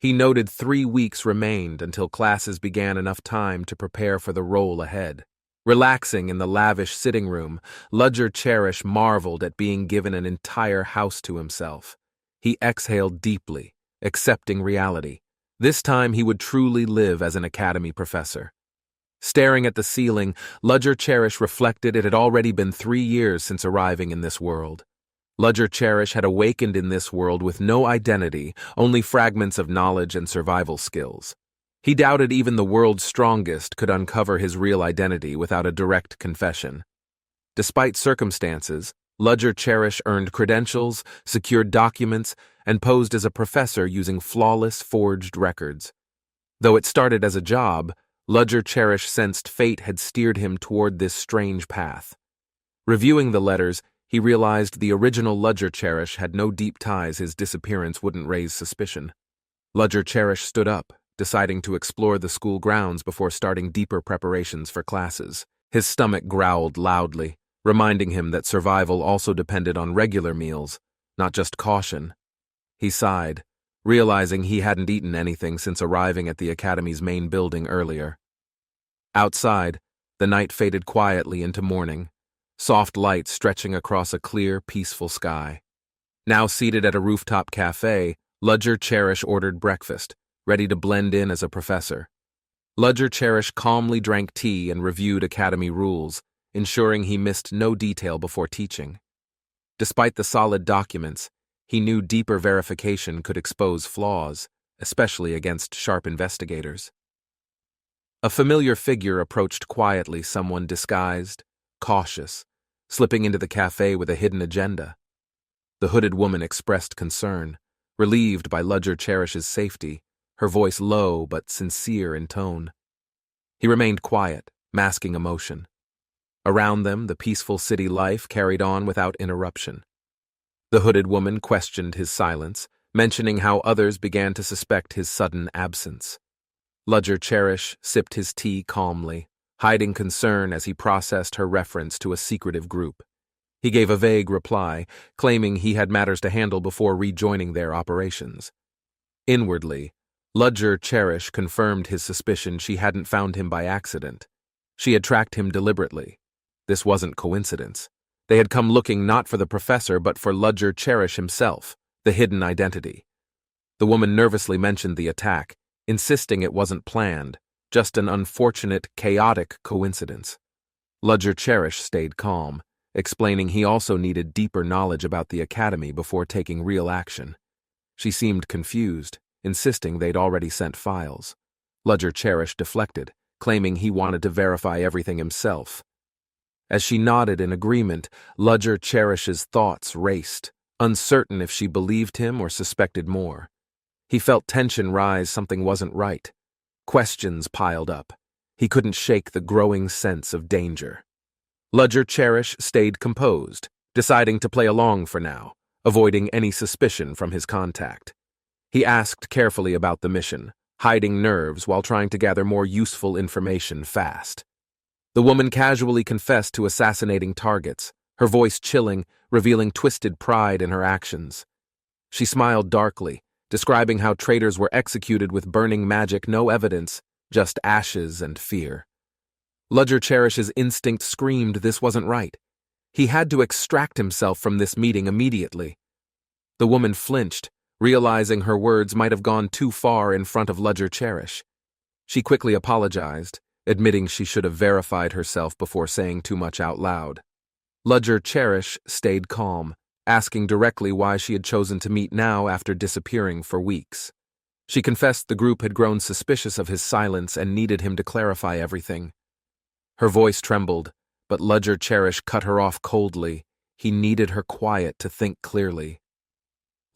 He noted 3 weeks remained until classes began, enough time to prepare for the role ahead. Relaxing in the lavish sitting room, Ludger Cherish marveled at being given an entire house to himself. He exhaled deeply, accepting reality. This time he would truly live as an academy professor. Staring at the ceiling, Ludger Cherish reflected it had already been 3 years since arriving in this world. Ludger Cherish had awakened in this world with no identity, only fragments of knowledge and survival skills. He doubted even the world's strongest could uncover his real identity without a direct confession. Despite circumstances, Ludger Cherish earned credentials, secured documents, and posed as a professor using flawless forged records. Though it started as a job, Ludger Cherish sensed fate had steered him toward this strange path. Reviewing the letters, he realized the original Ludger Cherish had no deep ties. His disappearance wouldn't raise suspicion. Ludger Cherish stood up, deciding to explore the school grounds before starting deeper preparations for classes. His stomach growled loudly, reminding him that survival also depended on regular meals, not just caution. He sighed, realizing he hadn't eaten anything since arriving at the academy's main building earlier. Outside, the night faded quietly into morning, soft light stretching across a clear, peaceful sky. Now seated at a rooftop cafe, Ludger Cherish ordered breakfast, ready to blend in as a professor. Ludger Cherish calmly drank tea and reviewed academy rules, ensuring he missed no detail before teaching. Despite the solid documents, he knew deeper verification could expose flaws, especially against sharp investigators. A familiar figure approached quietly, someone disguised, cautious, slipping into the cafe with a hidden agenda. The hooded woman expressed concern, relieved by Ludger Cherish's safety, her voice low but sincere in tone. He remained quiet, masking emotion. Around them, the peaceful city life carried on without interruption. The hooded woman questioned his silence, mentioning how others began to suspect his sudden absence. Ludger Cherish sipped his tea calmly, hiding concern as he processed her reference to a secretive group. He gave a vague reply, claiming he had matters to handle before rejoining their operations. Inwardly, Ludger Cherish confirmed his suspicion she hadn't found him by accident. She had tracked him deliberately. This wasn't coincidence. They had come looking not for the professor but for Ludger Cherish himself, the hidden identity. The woman nervously mentioned the attack, insisting it wasn't planned, just an unfortunate, chaotic coincidence. Ludger Cherish stayed calm, explaining he also needed deeper knowledge about the academy before taking real action. She seemed confused, insisting they'd already sent files. Ludger Cherish deflected, claiming he wanted to verify everything himself. As she nodded in agreement, Ludger Cherish's thoughts raced, uncertain if she believed him or suspected more. He felt tension rise, something wasn't right. Questions piled up. He couldn't shake the growing sense of danger. Ludger Cherish stayed composed, deciding to play along for now, avoiding any suspicion from his contact. He asked carefully about the mission, hiding nerves while trying to gather more useful information fast. The woman casually confessed to assassinating targets, her voice chilling, revealing twisted pride in her actions. She smiled darkly, describing how traitors were executed with burning magic, no evidence, just ashes and fear. Ludger Cherish's instinct screamed this wasn't right. He had to extract himself from this meeting immediately. The woman flinched, realizing her words might have gone too far in front of Ludger Cherish. She quickly apologized, admitting she should have verified herself before saying too much out loud. Ludger Cherish stayed calm, asking directly why she had chosen to meet now after disappearing for weeks. She confessed the group had grown suspicious of his silence and needed him to clarify everything. Her voice trembled, but Ludger Cherish cut her off coldly. He needed her quiet to think clearly.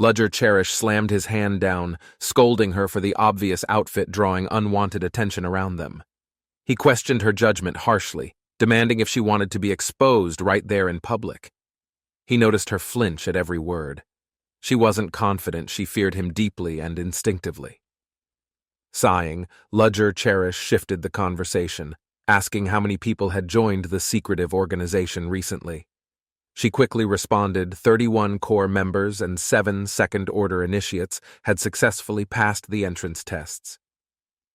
Ludger Cherish slammed his hand down, scolding her for the obvious outfit drawing unwanted attention around them. He questioned her judgment harshly, demanding if she wanted to be exposed right there in public. He noticed her flinch at every word. She wasn't confident, she feared him deeply and instinctively. Sighing, Ludger Cherish shifted the conversation, asking how many people had joined the secretive organization recently. She quickly responded 31 core members and 7 second-order initiates had successfully passed the entrance tests.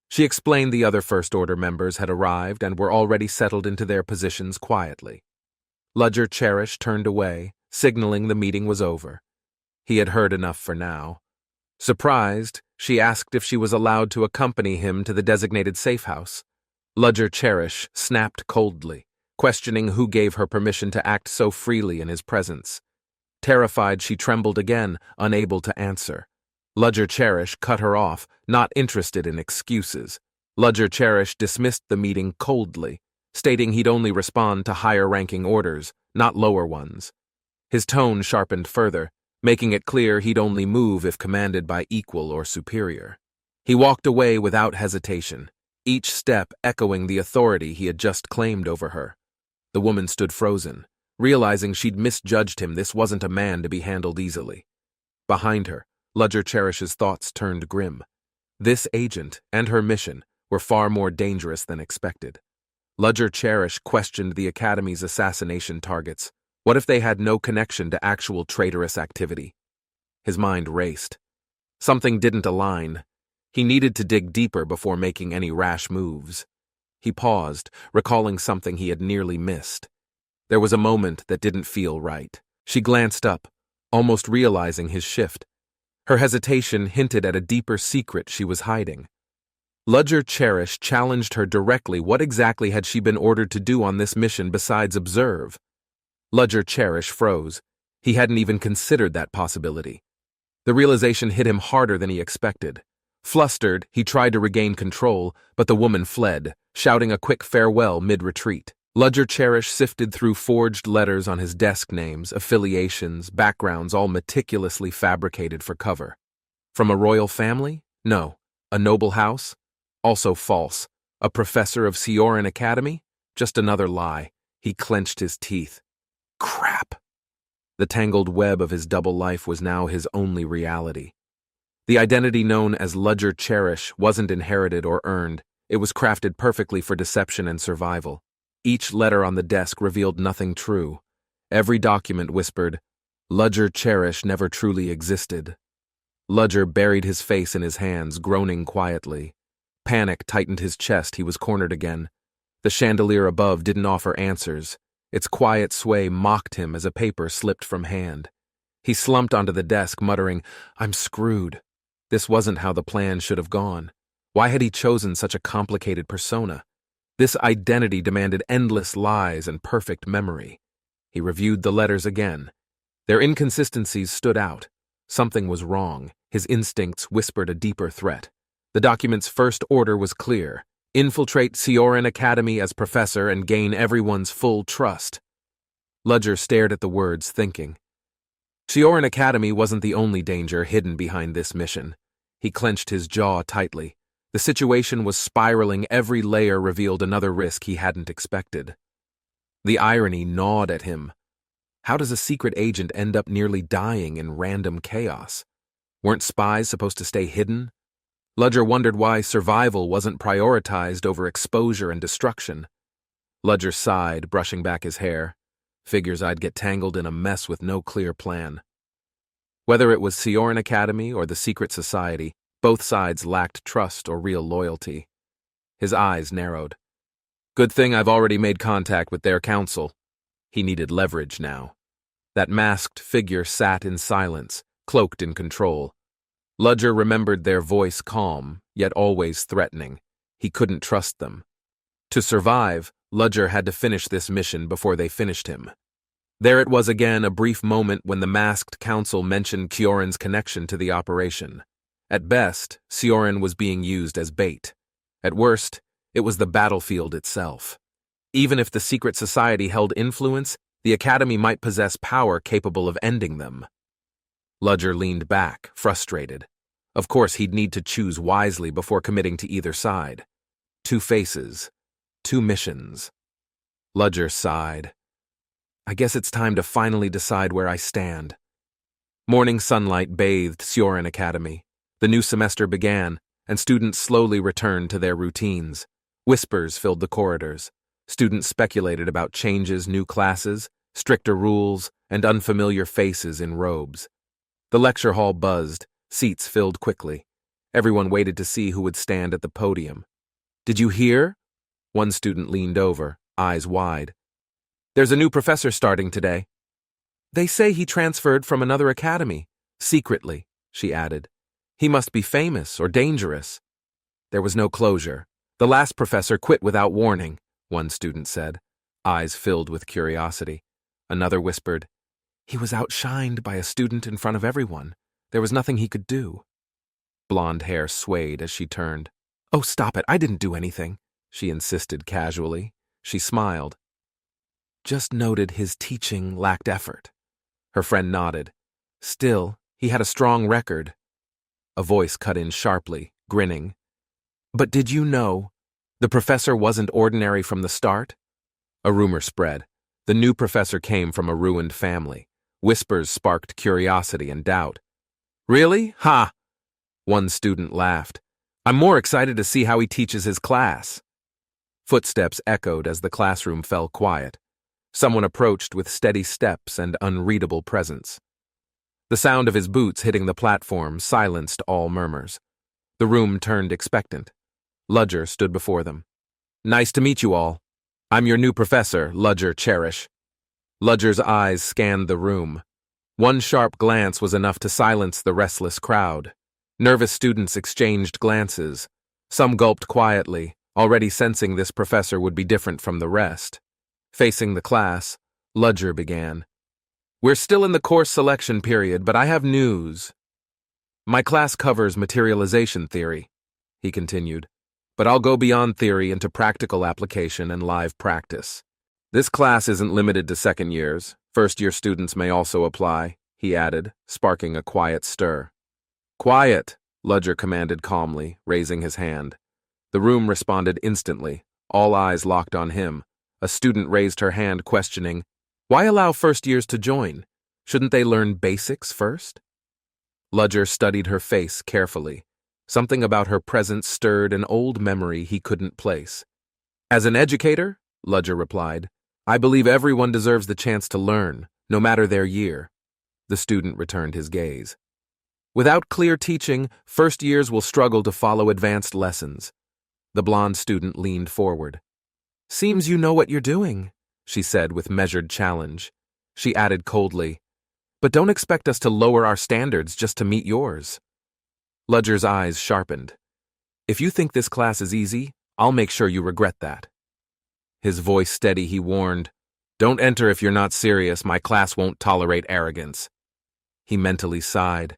She explained the other first-order members had arrived and were already settled into their positions quietly. Ludger Cherish turned away, signaling the meeting was over. He had heard enough for now. Surprised, she asked if she was allowed to accompany him to the designated safe house. Ludger Cherish snapped coldly, questioning who gave her permission to act so freely in his presence. Terrified, she trembled again, unable to answer. Ludger Cherish cut her off, not interested in excuses. Ludger Cherish dismissed the meeting coldly, stating he'd only respond to higher-ranking orders, not lower ones. His tone sharpened further, making it clear he'd only move if commanded by equal or superior. He walked away without hesitation, each step echoing the authority he had just claimed over her. The woman stood frozen, realizing she'd misjudged him. This wasn't a man to be handled easily. Behind her, Ludger Cherish's thoughts turned grim. This agent and her mission were far more dangerous than expected. Ludger Cherish questioned the Academy's assassination targets. What if they had no connection to actual traitorous activity? His mind raced. Something didn't align. He needed to dig deeper before making any rash moves. He paused, recalling something he had nearly missed. There was a moment that didn't feel right. She glanced up, almost realizing his shift. Her hesitation hinted at a deeper secret she was hiding. Ludger Cherish challenged her directly. What exactly had she been ordered to do on this mission besides observe? Ludger Cherish froze. He hadn't even considered that possibility. The realization hit him harder than he expected. Flustered, he tried to regain control, but the woman fled, shouting a quick farewell mid-retreat. Ludger Cherish sifted through forged letters on his desk, names, affiliations, backgrounds, all meticulously fabricated for cover. From a royal family? No. A noble house? Also false. A professor of Sioran Academy? Just another lie. He clenched his teeth. Crap! The tangled web of his double life was now his only reality. The identity known as Ludger Cherish wasn't inherited or earned. It was crafted perfectly for deception and survival. Each letter on the desk revealed nothing true. Every document whispered, Ludger Cherish never truly existed. Ludger buried his face in his hands, groaning quietly. Panic tightened his chest. He was cornered again. The chandelier above didn't offer answers. Its quiet sway mocked him as a paper slipped from hand. He slumped onto the desk, muttering, I'm screwed. This wasn't how the plan should have gone. Why had he chosen such a complicated persona? This identity demanded endless lies and perfect memory. He reviewed the letters again. Their inconsistencies stood out. Something was wrong. His instincts whispered a deeper threat. The document's first order was clear. Infiltrate Sioran Academy as professor and gain everyone's full trust. Ludger stared at the words, thinking. Sioran Academy wasn't the only danger hidden behind this mission. He clenched his jaw tightly. The situation was spiraling. Every layer revealed another risk he hadn't expected. The irony gnawed at him. How does a secret agent end up nearly dying in random chaos? Weren't spies supposed to stay hidden? Ludger wondered why survival wasn't prioritized over exposure and destruction. Ludger sighed, brushing back his hair. Figures I'd get tangled in a mess with no clear plan. Whether it was Sioran Academy or the secret society, both sides lacked trust or real loyalty. His eyes narrowed. Good thing I've already made contact with their council. He needed leverage now. That masked figure sat in silence, cloaked in control. Ludger remembered their voice calm, yet always threatening. He couldn't trust them. To survive, Ludger had to finish this mission before they finished him. There it was again, a brief moment when the masked council mentioned Kioran's connection to the operation. At best, Sioran was being used as bait. At worst, it was the battlefield itself. Even if the secret society held influence, the academy might possess power capable of ending them. Ludger leaned back, frustrated. Of course, he'd need to choose wisely before committing to either side. 2 faces, 2 missions. Ludger sighed. I guess it's time to finally decide where I stand. Morning sunlight bathed Sioran Academy. The new semester began, and students slowly returned to their routines. Whispers filled the corridors. Students speculated about changes, new classes, stricter rules, and unfamiliar faces in robes. The lecture hall buzzed, seats filled quickly. Everyone waited to see who would stand at the podium. Did you hear? One student leaned over, eyes wide. There's a new professor starting today. They say he transferred from another academy. Secretly, she added. He must be famous or dangerous. There was no closure. The last professor quit without warning, one student said, eyes filled with curiosity. Another whispered, he was outshined by a student in front of everyone. There was nothing he could do. Blonde hair swayed as she turned. Oh, stop it, I didn't do anything, she insisted casually. She smiled. Just noted his teaching lacked effort. Her friend nodded. Still, he had a strong record. A voice cut in sharply, grinning. But did you know the professor wasn't ordinary from the start? A rumor spread. The new professor came from a ruined family. Whispers sparked curiosity and doubt. Really? Ha! One student laughed. I'm more excited to see how he teaches his class. Footsteps echoed as the classroom fell quiet. Someone approached with steady steps and unreadable presence. The sound of his boots hitting the platform silenced all murmurs. The room turned expectant. Ludger stood before them. Nice to meet you all. I'm your new professor, Ludger Cherish. Ludger's eyes scanned the room. One sharp glance was enough to silence the restless crowd. Nervous students exchanged glances. Some gulped quietly, already sensing this professor would be different from the rest. Facing the class, Ludger began. We're still in the course selection period, but I have news. My class covers materialization theory, he continued, but I'll go beyond theory into practical application and live practice. This class isn't limited to second years. First-year students may also apply, he added, sparking a quiet stir. Quiet, Ludger commanded calmly, raising his hand. The room responded instantly, all eyes locked on him. A student raised her hand, questioning, why allow first years to join? Shouldn't they learn basics first? Ludger studied her face carefully. Something about her presence stirred an old memory he couldn't place. As an educator, Ludger replied, I believe everyone deserves the chance to learn, no matter their year. The student returned his gaze. Without clear teaching, first years will struggle to follow advanced lessons. The blonde student leaned forward. Seems you know what you're doing, she said with measured challenge. She added coldly, but don't expect us to lower our standards just to meet yours. Ludger's eyes sharpened. If you think this class is easy, I'll make sure you regret that. His voice steady, he warned, don't enter if you're not serious, my class won't tolerate arrogance. He mentally sighed.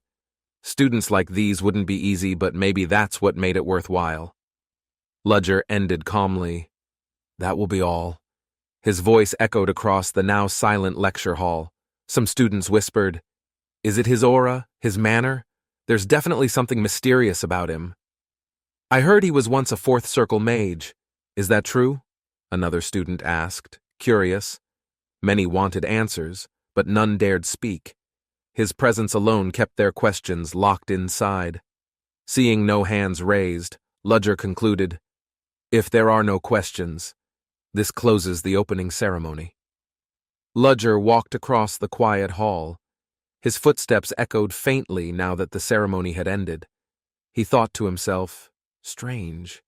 Students like these wouldn't be easy, but maybe that's what made it worthwhile. Ludger ended calmly. That will be all. His voice echoed across the now silent lecture hall. Some students whispered, is it his aura, his manner? There's definitely something mysterious about him. I heard he was once a fourth circle mage. Is that true? Another student asked, curious. Many wanted answers, but none dared speak. His presence alone kept their questions locked inside. Seeing no hands raised, Ludger concluded, if there are no questions, this closes the opening ceremony. Ludger walked across the quiet hall. His footsteps echoed faintly now that the ceremony had ended. He thought to himself, strange.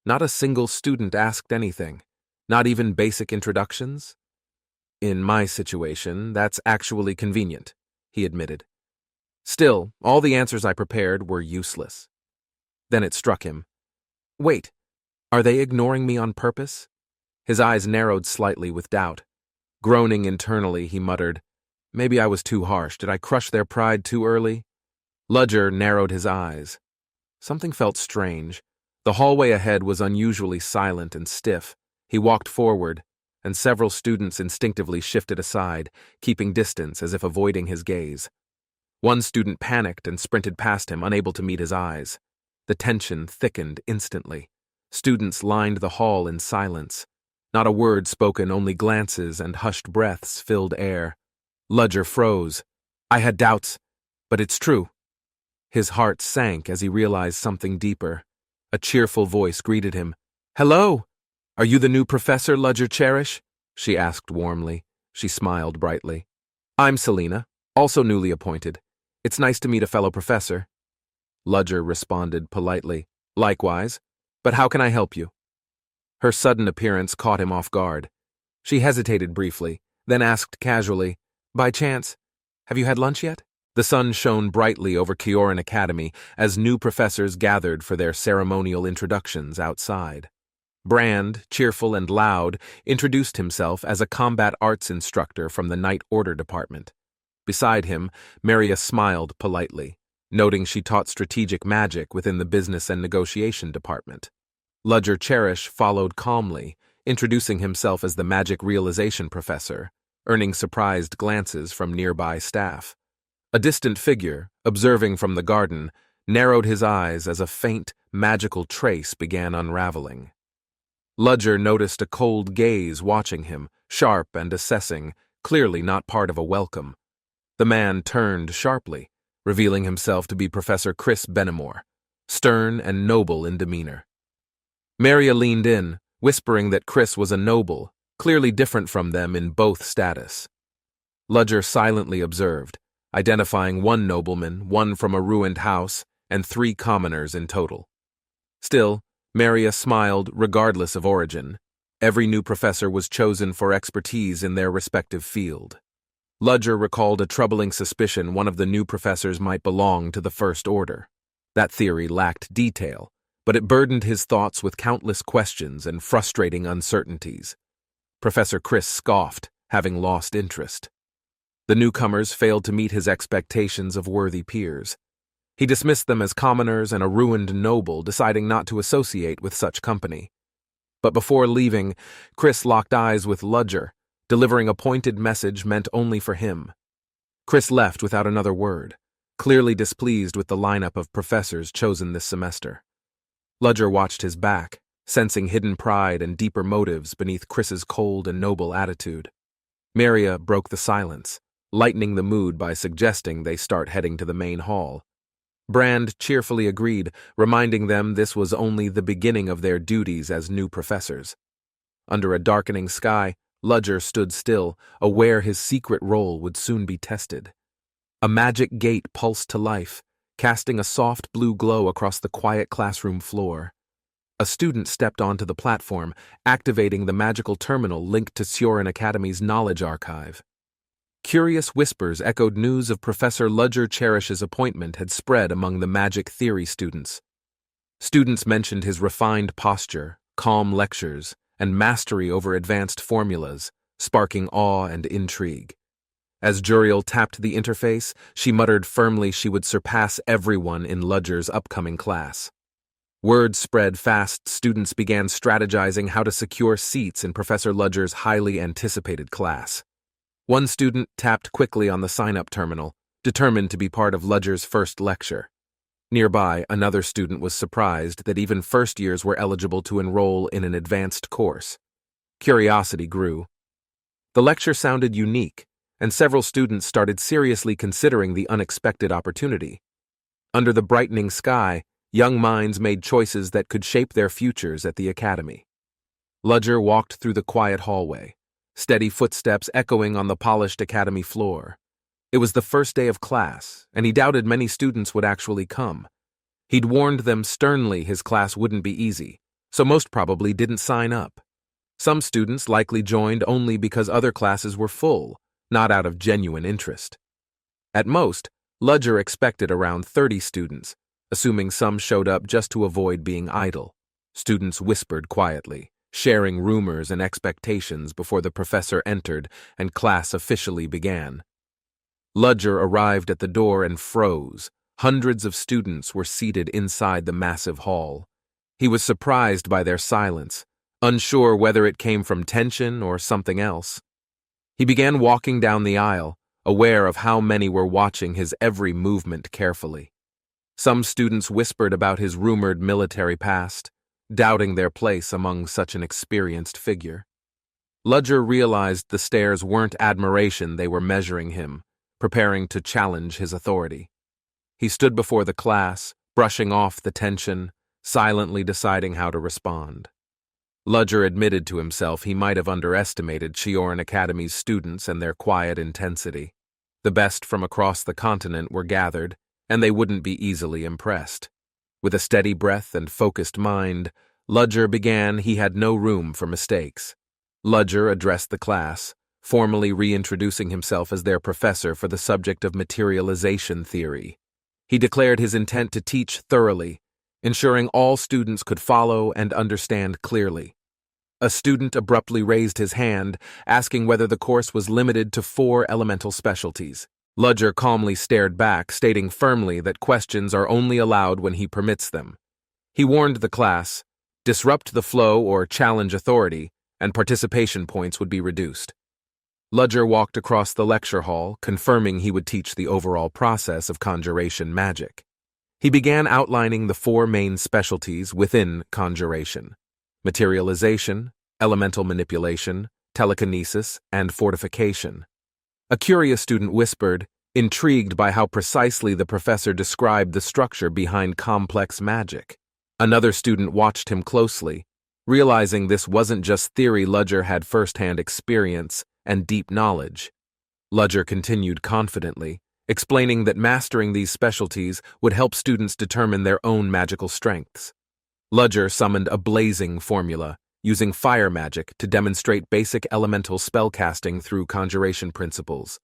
Not a single student asked anything, not even basic introductions. In my situation, that's actually convenient, he admitted. Still, all the answers I prepared were useless. Then it struck him. Wait, are they ignoring me on purpose? His eyes narrowed slightly with doubt. Groaning internally, he muttered, maybe I was too harsh. Did I crush their pride too early? Ludger narrowed his eyes. Something felt strange. The hallway ahead was unusually silent and stiff. He walked forward, and several students instinctively shifted aside, keeping distance as if avoiding his gaze. One student panicked and sprinted past him, unable to meet his eyes. The tension thickened instantly. Students lined the hall in silence. Not a word spoken, only glances and hushed breaths filled air. Ludger froze. I had doubts, but it's true. His heart sank as he realized something deeper. A cheerful voice greeted him. Hello! Are you the new professor Ludger Cherish? She asked warmly. She smiled brightly. I'm Selena, also newly appointed. It's nice to meet a fellow professor. Ludger responded politely. Likewise, but how can I help you? Her sudden appearance caught him off guard. She hesitated briefly, then asked casually, By chance, have you had lunch yet? The sun shone brightly over Kyoran Academy as new professors gathered for their ceremonial introductions outside. Brand, cheerful and loud, introduced himself as a combat arts instructor from the Night Order Department. Beside him, Maria smiled politely, noting she taught strategic magic within the Business and Negotiation Department. Ludger Cherish followed calmly, introducing himself as the Magic Realization Professor, earning surprised glances from nearby staff. A distant figure, observing from the garden, narrowed his eyes as a faint, magical trace began unraveling. Ludger noticed a cold gaze watching him, sharp and assessing, clearly not part of a welcome. The man turned sharply, revealing himself to be Professor Chris Benamore, stern and noble in demeanor. Maria leaned in, whispering that Chris was a noble, clearly different from them in both status. Ludger silently observed, identifying one nobleman, one from a ruined house, and 3 commoners in total. Still, Maria smiled regardless of origin. Every new professor was chosen for expertise in their respective field. Ludger recalled a troubling suspicion one of the new professors might belong to the First Order. That theory lacked detail, but it burdened his thoughts with countless questions and frustrating uncertainties. Professor Chris scoffed, having lost interest. The newcomers failed to meet his expectations of worthy peers. He dismissed them as commoners and a ruined noble, deciding not to associate with such company. But before leaving, Chris locked eyes with Ludger, delivering a pointed message meant only for him. Chris left without another word, clearly displeased with the lineup of professors chosen this semester. Ludger watched his back, sensing hidden pride and deeper motives beneath Chris's cold and noble attitude. Maria broke the silence, lightening the mood by suggesting they start heading to the main hall. Brand cheerfully agreed, reminding them this was only the beginning of their duties as new professors. Under a darkening sky, Ludger stood still, aware his secret role would soon be tested. A magic gate pulsed to life, casting a soft blue glow across the quiet classroom floor. A student stepped onto the platform, activating the magical terminal linked to Kyoran Academy's knowledge archive. Curious whispers echoed news of Professor Ludger Cherish's appointment had spread among the magic theory students. Students mentioned his refined posture, calm lectures, and mastery over advanced formulas, sparking awe and intrigue. As Juriel tapped the interface, she muttered firmly she would surpass everyone in Ludger's upcoming class. Word spread fast, students began strategizing how to secure seats in Professor Ludger's highly anticipated class. One student tapped quickly on the sign-up terminal, determined to be part of Ludger's first lecture. Nearby, another student was surprised that even first years were eligible to enroll in an advanced course. Curiosity grew. The lecture sounded unique, and several students started seriously considering the unexpected opportunity. Under the brightening sky, young minds made choices that could shape their futures at the academy. Ludger walked through the quiet hallway, steady footsteps echoing on the polished academy floor. It was the first day of class, and he doubted many students would actually come. He'd warned them sternly his class wouldn't be easy, so most probably didn't sign up. Some students likely joined only because other classes were full, not out of genuine interest. At most, Ludger expected around 30 students, assuming some showed up just to avoid being idle. Students whispered quietly, sharing rumors and expectations before the professor entered and class officially began. Ludger arrived at the door and froze. Hundreds of students were seated inside the massive hall. He was surprised by their silence, unsure whether it came from tension or something else. He began walking down the aisle, aware of how many were watching his every movement carefully. Some students whispered about his rumored military past, doubting their place among such an experienced figure. Ludger realized the stares weren't admiration they were measuring him, preparing to challenge his authority. He stood before the class, brushing off the tension, silently deciding how to respond. Ludger admitted to himself he might have underestimated Shioran Academy's students and their quiet intensity. The best from across the continent were gathered, and they wouldn't be easily impressed. With a steady breath and focused mind, Ludger began he had no room for mistakes. Ludger addressed the class, formally reintroducing himself as their professor for the subject of materialization theory. He declared his intent to teach thoroughly, ensuring all students could follow and understand clearly. A student abruptly raised his hand, asking whether the course was limited to 4 elemental specialties. Ludger calmly stared back, stating firmly that questions are only allowed when he permits them. He warned the class, disrupt the flow or challenge authority, and participation points would be reduced. Ludger walked across the lecture hall, confirming he would teach the overall process of conjuration magic. He began outlining the 4 main specialties within conjuration: materialization, elemental manipulation, telekinesis, and fortification. A curious student whispered, intrigued by how precisely the professor described the structure behind complex magic. Another student watched him closely, realizing this wasn't just theory. Ludger had first-hand experience and deep knowledge. Ludger continued confidently, explaining that mastering these specialties would help students determine their own magical strengths. Ludger summoned a blazing formula, using fire magic to demonstrate basic elemental spellcasting through conjuration principles.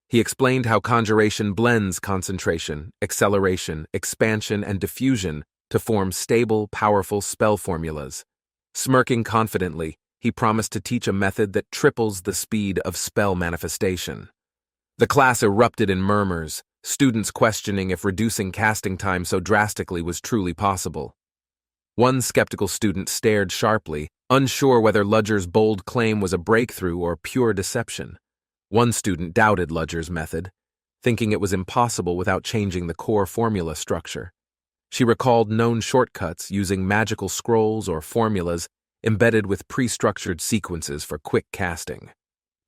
He explained how conjuration blends concentration, acceleration, expansion, and diffusion to form stable, powerful spell formulas. Smirking confidently, he promised to teach a method that triples the speed of spell manifestation. The class erupted in murmurs, students questioning if reducing casting time so drastically was truly possible. One skeptical student stared sharply, unsure whether Ludger's bold claim was a breakthrough or pure deception. One student doubted Ludger's method, thinking it was impossible without changing the core formula structure. She recalled known shortcuts using magical scrolls or formulas embedded with pre-structured sequences for quick casting.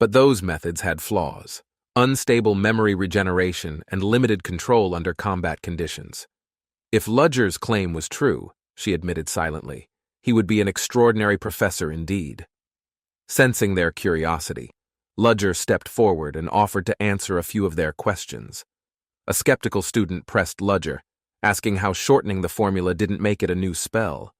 But those methods had flaws: unstable memory regeneration and limited control under combat conditions. If Ludger's claim was true, she admitted silently, he would be an extraordinary professor indeed. Sensing their curiosity, Ludger stepped forward and offered to answer a few of their questions. A skeptical student pressed Ludger, asking how shortening the formula didn't make it a new spell.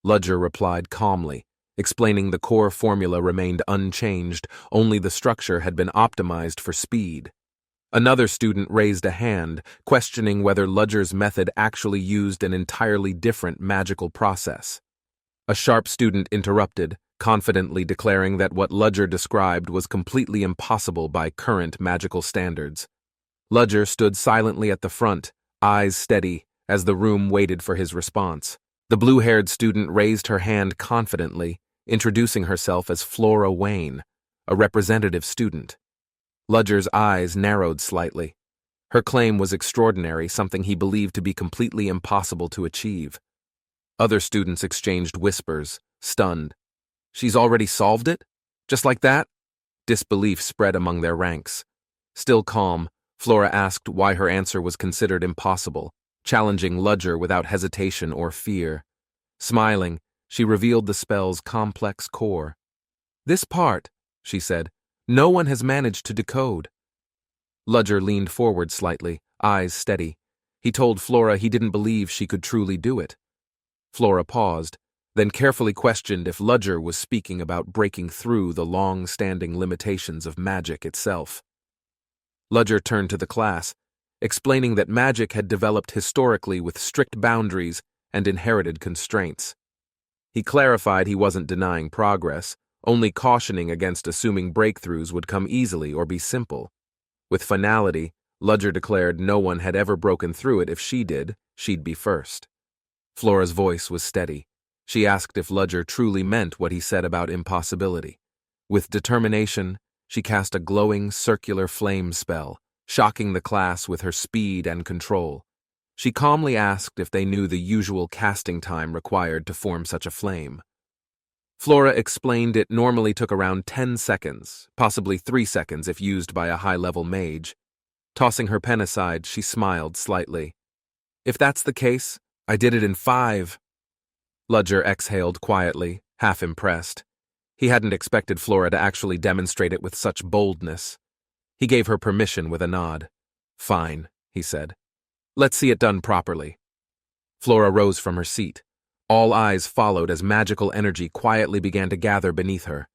Ludger replied calmly, explaining the core formula remained unchanged, only the structure had been optimized for speed. Another student raised a hand, questioning whether Ludger's method actually used an entirely different magical process. A sharp student interrupted, confidently declaring that what Ludger described was completely impossible by current magical standards. Ludger stood silently at the front, eyes steady, as the room waited for his response. The blue-haired student raised her hand confidently, introducing herself as Flora Wayne, a representative student. Ludger's eyes narrowed slightly. Her claim was extraordinary, something he believed to be completely impossible to achieve. Other students exchanged whispers, stunned. "She's already solved it? Just like that?" Disbelief spread among their ranks. Still calm, Flora asked why her answer was considered impossible, challenging Ludger without hesitation or fear. Smiling, she revealed the spell's complex core. "This part," she said, "no one has managed to decode." Ludger leaned forward slightly, eyes steady. He told Flora he didn't believe she could truly do it. Flora paused, then carefully questioned if Ludger was speaking about breaking through the long-standing limitations of magic itself. Ludger turned to the class, explaining that magic had developed historically with strict boundaries and inherited constraints. He clarified he wasn't denying progress, only cautioning against assuming breakthroughs would come easily or be simple. With finality, Ludger declared no one had ever broken through it. If she did, she'd be first. Flora's voice was steady. She asked if Ludger truly meant what he said about impossibility. With determination, she cast a glowing circular flame spell, shocking the class with her speed and control. She calmly asked if they knew the usual casting time required to form such a flame. Flora explained it normally took around 10 seconds, possibly 3 seconds if used by a high-level mage. Tossing her pen aside, she smiled slightly. If that's the case, I did it in 5. Ludger exhaled quietly, half impressed. He hadn't expected Flora to actually demonstrate it with such boldness. He gave her permission with a nod. Fine, he said. Let's see it done properly. Flora rose from her seat. All eyes followed as magical energy quietly began to gather beneath her.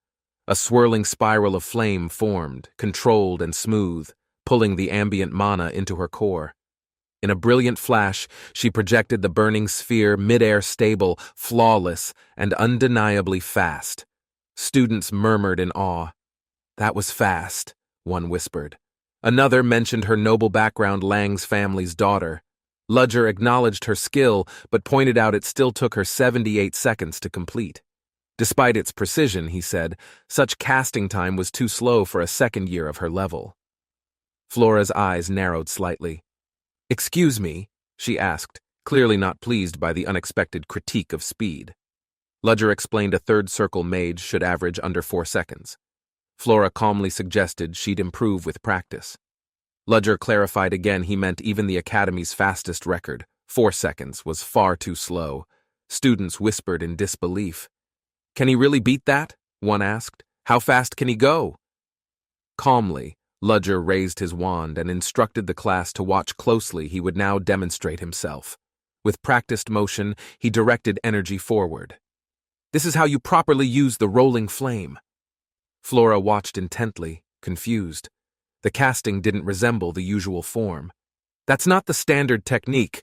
A swirling spiral of flame formed, controlled and smooth, pulling the ambient mana into her core. In a brilliant flash, she projected the burning sphere mid-air stable, flawless, and undeniably fast. Students murmured in awe. That was fast, one whispered. Another mentioned her noble background, Lang's family's daughter. Ludger acknowledged her skill, but pointed out it still took her 78 seconds to complete. Despite its precision, he said, such casting time was too slow for a second year of her level. Flora's eyes narrowed slightly. Excuse me, she asked, clearly not pleased by the unexpected critique of speed. Ludger explained a third circle mage should average under 4 seconds. Flora calmly suggested she'd improve with practice. Ludger clarified again he meant even the Academy's fastest record, 4 seconds, was far too slow. Students whispered in disbelief. Can he really beat that? One asked. How fast can he go? Calmly, Ludger raised his wand and instructed the class to watch closely. He would now demonstrate himself. With practiced motion, he directed energy forward. This is how you properly use the rolling flame. Flora watched intently, confused. The casting didn't resemble the usual form. That's not the standard technique.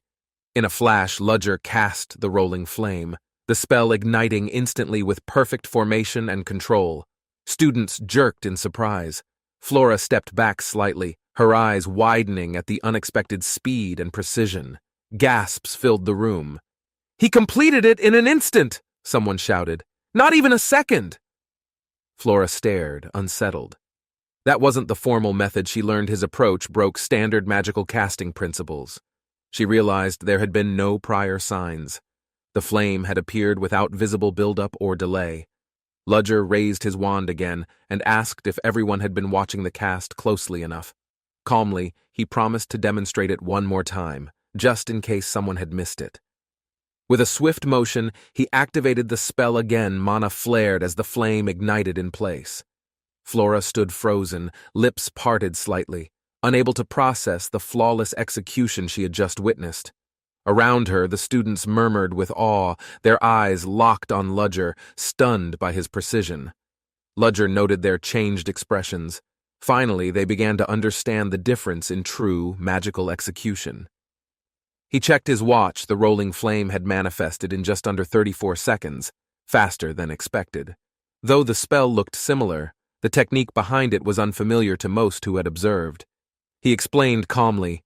In a flash, Ludger cast the rolling flame, the spell igniting instantly with perfect formation and control. Students jerked in surprise. Flora stepped back slightly, her eyes widening at the unexpected speed and precision. Gasps filled the room. He completed it in an instant, someone shouted. Not even a second. Flora stared, unsettled. That wasn't the formal method she learned. His approach broke standard magical casting principles. She realized there had been no prior signs. The flame had appeared without visible buildup or delay. Ludger raised his wand again and asked if everyone had been watching the cast closely enough. Calmly, he promised to demonstrate it one more time, just in case someone had missed it. With a swift motion, he activated the spell again. Mana flared as the flame ignited in place. Flora stood frozen, lips parted slightly, unable to process the flawless execution she had just witnessed. Around her, the students murmured with awe, their eyes locked on Ludger, stunned by his precision. Ludger noted their changed expressions. Finally, they began to understand the difference in true, magical execution. He checked his watch. The rolling flame had manifested in just under 34 seconds, faster than expected. Though the spell looked similar, the technique behind it was unfamiliar to most who had observed. He explained calmly,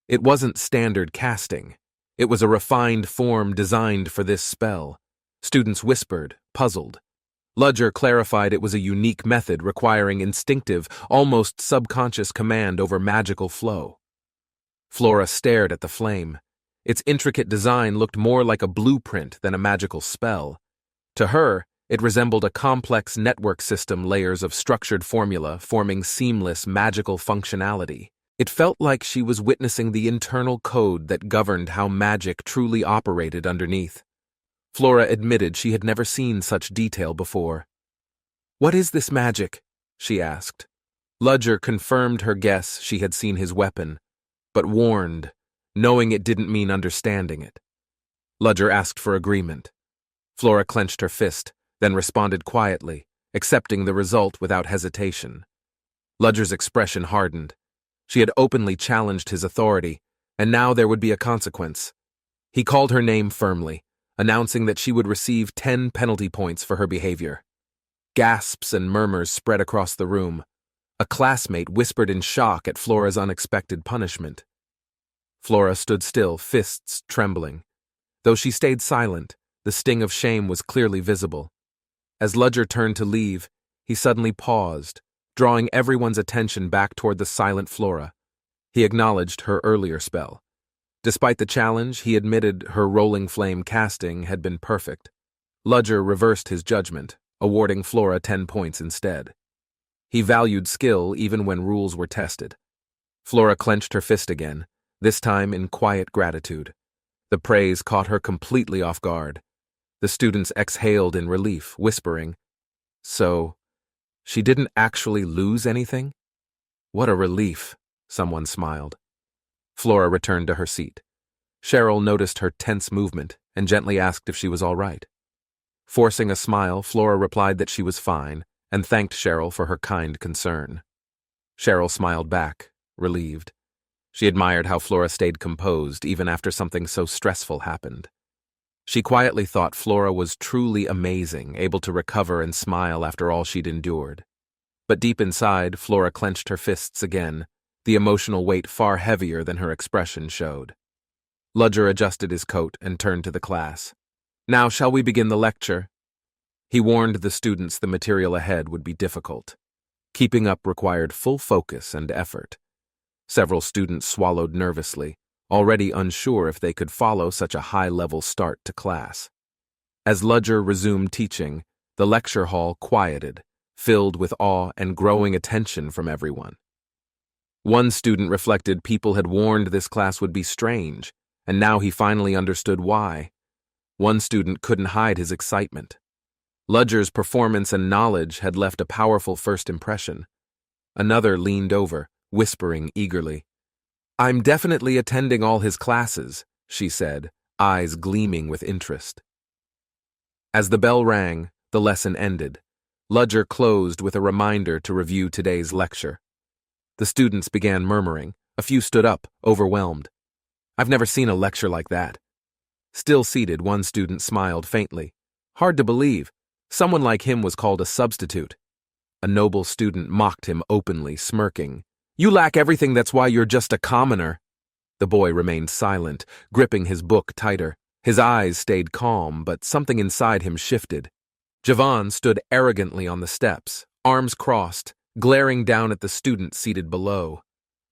it wasn't standard casting. It was a refined form designed for this spell. Students whispered, puzzled. Ludger clarified it was a unique method requiring instinctive, almost subconscious command over magical flow. Flora stared at the flame. Its intricate design looked more like a blueprint than a magical spell. To her, it resembled a complex network system, layers of structured formula forming seamless magical functionality. It felt like she was witnessing the internal code that governed how magic truly operated underneath. Flora admitted she had never seen such detail before. "What is this magic?" she asked. Ludger confirmed her guess. She had seen his weapon, but warned, knowing it didn't mean understanding it. Ludger asked for agreement. Flora clenched her fist, then responded quietly, accepting the result without hesitation. Ludger's expression hardened. She had openly challenged his authority, and now there would be a consequence. He called her name firmly, announcing that she would receive 10 penalty points for her behavior. Gasps and murmurs spread across the room. A classmate whispered in shock at Flora's unexpected punishment. Flora stood still, fists trembling. Though she stayed silent, The sting of shame was clearly visible. As Ludger turned to leave, he suddenly paused, drawing everyone's attention back toward the silent Flora. He acknowledged her earlier spell. Despite the challenge, he admitted her rolling flame casting had been perfect. Ludger reversed his judgment, awarding Flora 10 points instead. He valued skill even when rules were tested. Flora clenched her fist again, this time in quiet gratitude. The praise caught her completely off guard. The students exhaled in relief, whispering, "So, she didn't actually lose anything?" "What a relief," someone smiled. Flora returned to her seat. Cheryl noticed her tense movement and gently asked if she was all right. Forcing a smile, Flora replied that she was fine and thanked Cheryl for her kind concern. Cheryl smiled back, relieved. She admired how Flora stayed composed even after something so stressful happened. She quietly thought Flora was truly amazing, able to recover and smile after all she'd endured. But deep inside, Flora clenched her fists again, the emotional weight far heavier than her expression showed. Ludger adjusted his coat and turned to the class. "Now shall we begin the lecture?" He warned the students the material ahead would be difficult. Keeping up required full focus and effort. Several students swallowed nervously, already unsure if they could follow such a high-level start to class. As Ludger resumed teaching, the lecture hall quieted, filled with awe and growing attention from everyone. One student reflected people had warned this class would be strange, and now he finally understood why. One student couldn't hide his excitement. Ludger's performance and knowledge had left a powerful first impression. Another leaned over, whispering eagerly. "I'm definitely attending all his classes," she said, eyes gleaming with interest. As the bell rang, the lesson ended. Ludger closed with a reminder to review today's lecture. The students began murmuring. A few stood up, overwhelmed. "I've never seen a lecture like that." Still seated, one student smiled faintly. Hard to believe. Someone like him was called a substitute. A noble student mocked him openly, smirking. "You lack everything, that's why you're just a commoner." The boy remained silent, gripping his book tighter. His eyes stayed calm, but something inside him shifted. Javon stood arrogantly on the steps, arms crossed, glaring down at the student seated below.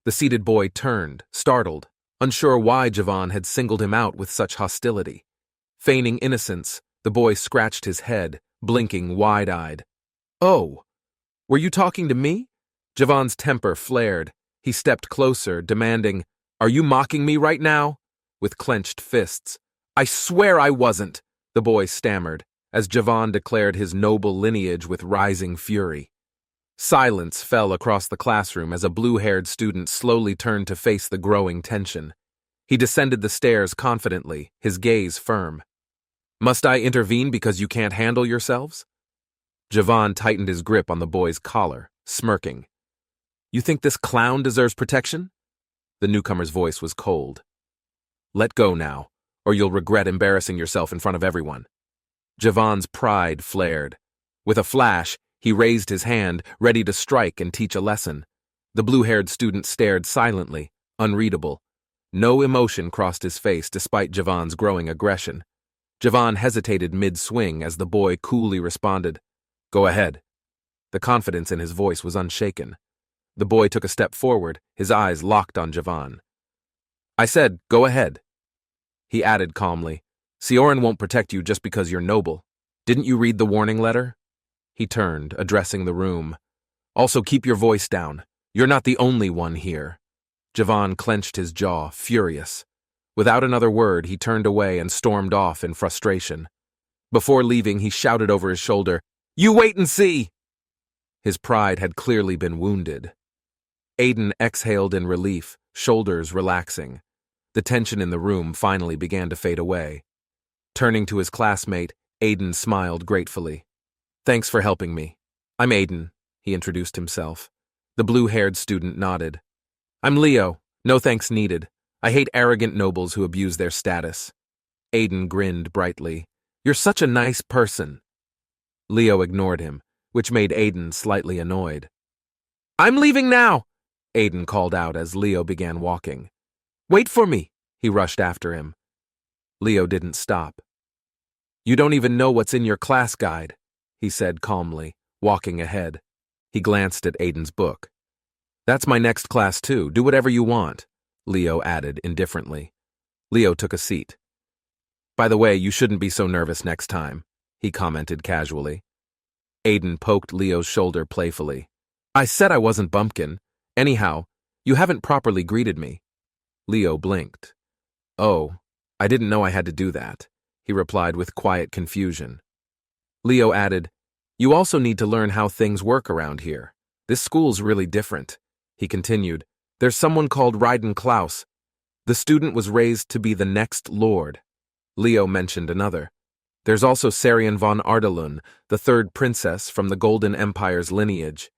The seated boy turned, startled, unsure why Javon had singled him out with such hostility. Feigning innocence, the boy scratched his head, blinking wide-eyed. "Oh, were you talking to me?" Javon's temper flared. He stepped closer, demanding, "Are you mocking me right now?" With clenched fists. "I swear I wasn't," the boy stammered, as Javon declared his noble lineage with rising fury. Silence fell across the classroom as a blue-haired student slowly turned to face the growing tension. He descended the stairs confidently, his gaze firm. "Must I intervene because you can't handle yourselves?" Javon tightened his grip on the boy's collar, smirking. "You think this clown deserves protection?" The newcomer's voice was cold. "Let go now, or you'll regret embarrassing yourself in front of everyone." Javon's pride flared. With a flash, he raised his hand, ready to strike and teach a lesson. The blue-haired student stared silently, unreadable. No emotion crossed his face despite Javon's growing aggression. Javon hesitated mid-swing as the boy coolly responded, "Go ahead." The confidence in his voice was unshaken. The boy took a step forward, his eyes locked on Javon. "I said, go ahead." He added calmly, "Sioran won't protect you just because you're noble. Didn't you read the warning letter?" He turned, addressing the room. "Also keep your voice down. You're not the only one here." Javon clenched his jaw, furious. Without another word, he turned away and stormed off in frustration. Before leaving, he shouted over his shoulder, "You wait and see!" His pride had clearly been wounded. Aiden exhaled in relief, shoulders relaxing. The tension in the room finally began to fade away. Turning to his classmate, Aiden smiled gratefully. "Thanks for helping me. I'm Aiden," he introduced himself. The blue-haired student nodded. "I'm Leo. No thanks needed. I hate arrogant nobles who abuse their status." Aiden grinned brightly. "You're such a nice person." Leo ignored him, which made Aiden slightly annoyed. "I'm leaving now," Aiden called out as Leo began walking. "Wait for me," he rushed after him. Leo didn't stop. You don't even know what's in your class guide, he said calmly, walking ahead. He glanced at Aiden's book. That's my next class too, do whatever you want, Leo added indifferently. Leo took a seat. By the way, you shouldn't be so nervous next time, he commented casually. Aiden poked Leo's shoulder playfully. I said I wasn't bumpkin. Anyhow, you haven't properly greeted me. Leo blinked. Oh, I didn't know I had to do that, he replied with quiet confusion. Leo added, You also need to learn how things work around here. This school's really different. He continued, There's someone called Ryden Klaus. The student was raised to be the next lord. Leo mentioned another. There's also Sarian von Ardelun, the third princess from the Golden Empire's lineage.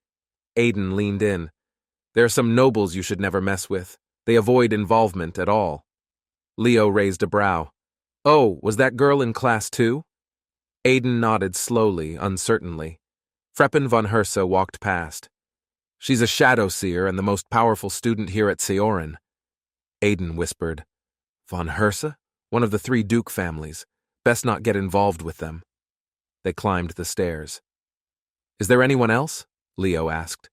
Aiden leaned in. There are some nobles you should never mess with. They avoid involvement at all. Leo raised a brow. Oh, was that girl in class too? Aiden nodded slowly, uncertainly. Freppen von Herse walked past. She's a shadow seer and the most powerful student here at Seorin. Aiden whispered. Von Herse? One of the 3 Duke families. Best not get involved with them. They climbed the stairs. Is there anyone else? Leo asked.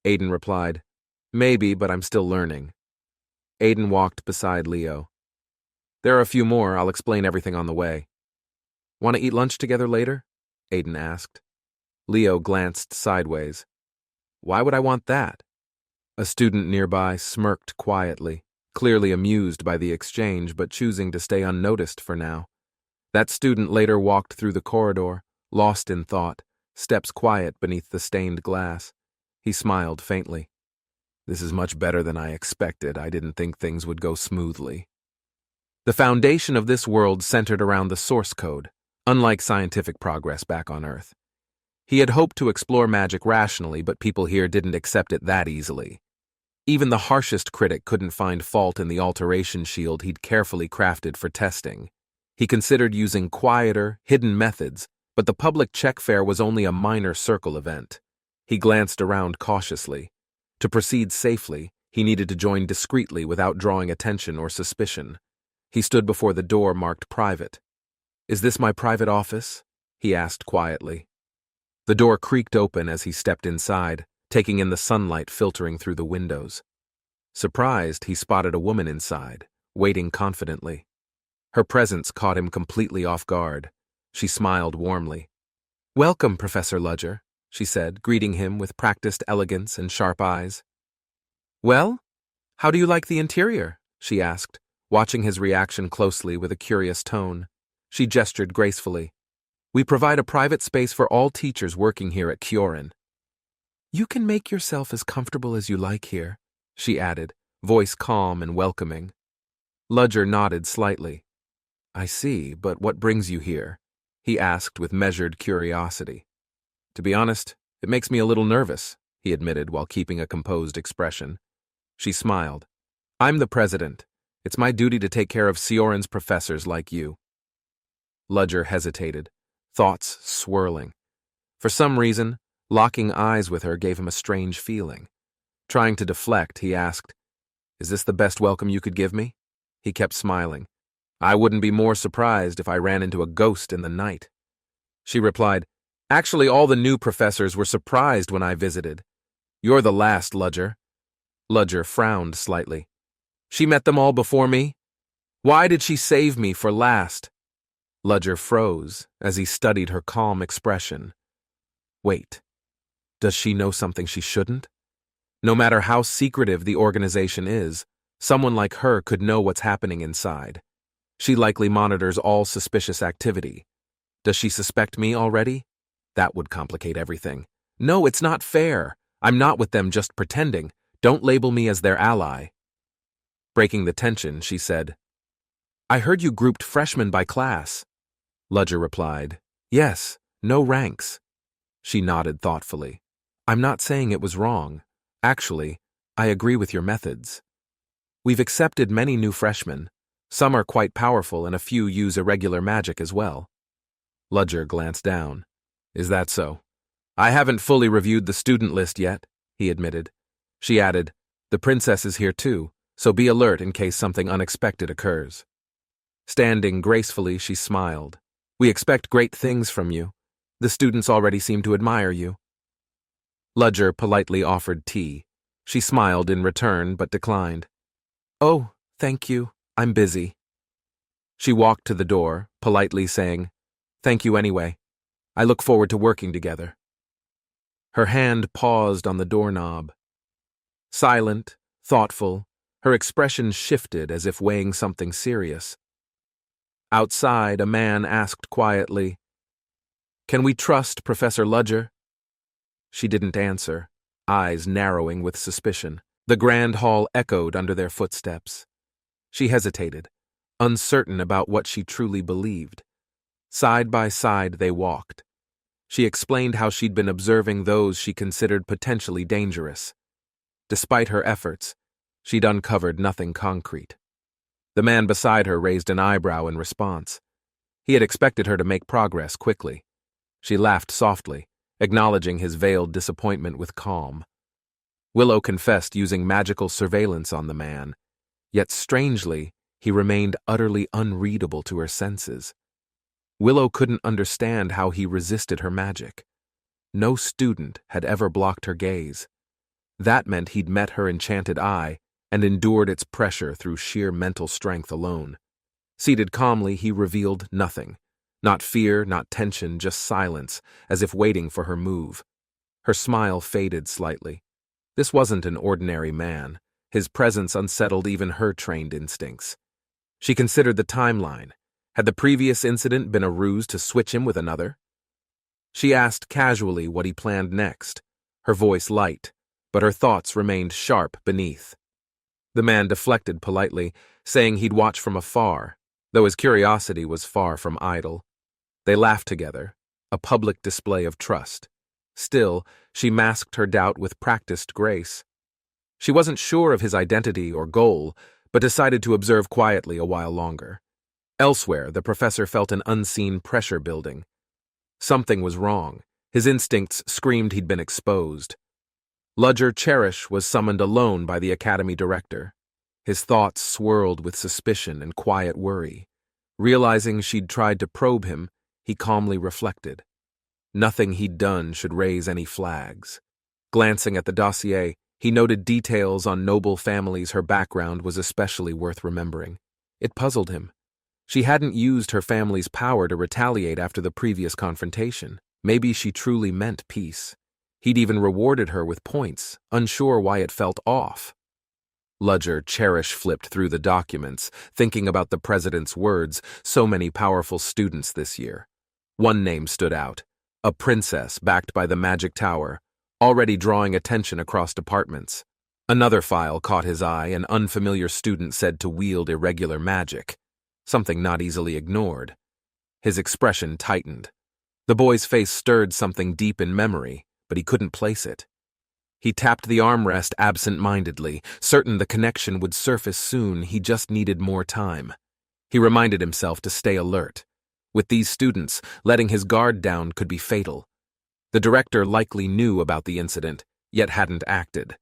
Aiden replied, Maybe, but I'm still learning. Aiden walked beside Leo. There are a few more, I'll explain everything on the way. Want to eat lunch together later? Aiden asked. Leo glanced sideways. Why would I want that? A student nearby smirked quietly, clearly amused by the exchange but choosing to stay unnoticed for now. That student later walked through the corridor, lost in thought, steps quiet beneath the stained glass. He smiled faintly. This is much better than I expected. I didn't think things would go smoothly. The foundation of this world centered around the source code, unlike scientific progress back on Earth. He had hoped to explore magic rationally, but people here didn't accept it that easily. Even the harshest critic couldn't find fault in the alteration shield he'd carefully crafted for testing. He considered using quieter, hidden methods, but the public check fair was only a minor circle event. He glanced around cautiously. To proceed safely, he needed to join discreetly without drawing attention or suspicion. He stood before the door marked private. Is this my private office? He asked quietly. The door creaked open as he stepped inside, taking in the sunlight filtering through the windows. Surprised, he spotted a woman inside, waiting confidently. Her presence caught him completely off guard. She smiled warmly. Welcome, Professor Ludger, she said, greeting him with practiced elegance and sharp eyes. Well, how do you like the interior? She asked, watching his reaction closely with a curious tone. She gestured gracefully. We provide a private space for all teachers working here at Kyorin. You can make yourself as comfortable as you like here, she added, voice calm and welcoming. Ludger nodded slightly. I see, but what brings you here? He asked with measured curiosity. To be honest, it makes me a little nervous, he admitted while keeping a composed expression. She smiled. I'm the president. It's my duty to take care of Seorin's professors like you. Ludger hesitated, thoughts swirling. For some reason, locking eyes with her gave him a strange feeling. Trying to deflect, he asked, Is this the best welcome you could give me? He kept smiling. I wouldn't be more surprised if I ran into a ghost in the night. She replied, Actually, all the new professors were surprised when I visited. You're the last, Ludger. Ludger frowned slightly. She met them all before me? Why did she save me for last? Ludger froze as he studied her calm expression. Wait, does she know something she shouldn't? No matter how secretive the organization is, someone like her could know what's happening inside. She likely monitors all suspicious activity. Does she suspect me already? That would complicate everything. No, it's not fair. I'm not with them just pretending. Don't label me as their ally. Breaking the tension, she said, I heard you grouped freshmen by class. Ludger replied, Yes, no ranks. She nodded thoughtfully. I'm not saying it was wrong. Actually, I agree with your methods. We've accepted many new freshmen. Some are quite powerful and a few use irregular magic as well. Ludger glanced down. Is that so? I haven't fully reviewed the student list yet, he admitted. She added, The princess is here too, so be alert in case something unexpected occurs. Standing gracefully, she smiled. We expect great things from you. The students already seem to admire you. Ludger politely offered tea. She smiled in return but declined. Oh, thank you. I'm busy. She walked to the door, politely saying, Thank you anyway. I look forward to working together. Her hand paused on the doorknob. Silent, thoughtful, her expression shifted as if weighing something serious. Outside, a man asked quietly, Can we trust Professor Ludger? She didn't answer, eyes narrowing with suspicion. The grand hall echoed under their footsteps. She hesitated, uncertain about what she truly believed. Side by side they walked. She explained how she'd been observing those she considered potentially dangerous. Despite her efforts, she'd uncovered nothing concrete. The man beside her raised an eyebrow in response. He had expected her to make progress quickly. She laughed softly, acknowledging his veiled disappointment with calm. Willow confessed using magical surveillance on the man, yet strangely, he remained utterly unreadable to her senses. Willow couldn't understand how he resisted her magic. No student had ever blocked her gaze. That meant he'd met her enchanted eye and endured its pressure through sheer mental strength alone. Seated calmly, he revealed nothing. Not fear, not tension, just silence, as if waiting for her move. Her smile faded slightly. This wasn't an ordinary man. His presence unsettled even her trained instincts. She considered the timeline. Had the previous incident been a ruse to switch him with another? She asked casually what he planned next, her voice light, but her thoughts remained sharp beneath. The man deflected politely, saying he'd watch from afar, though his curiosity was far from idle. They laughed together, a public display of trust. Still, she masked her doubt with practiced grace. She wasn't sure of his identity or goal, but decided to observe quietly a while longer. Elsewhere, the professor felt an unseen pressure building. Something was wrong. His instincts screamed he'd been exposed. Ludger Cherish was summoned alone by the academy director. His thoughts swirled with suspicion and quiet worry. Realizing she'd tried to probe him, he calmly reflected. Nothing he'd done should raise any flags. Glancing at the dossier, he noted details on noble families her background was especially worth remembering. It puzzled him. She hadn't used her family's power to retaliate after the previous confrontation. Maybe she truly meant peace. He'd even rewarded her with points, unsure why it felt off. Ludger Cherish flipped through the documents, thinking about the president's words, so many powerful students this year. One name stood out, a princess backed by the magic tower, already drawing attention across departments. Another file caught his eye, an unfamiliar student said to wield irregular magic, something not easily ignored. His expression tightened. The boy's face stirred something deep in memory, but he couldn't place it. He tapped the armrest absent-mindedly, certain the connection would surface soon. He just needed more time. He reminded himself to stay alert. With these students, letting his guard down could be fatal. The director likely knew about the incident, yet hadn't acted.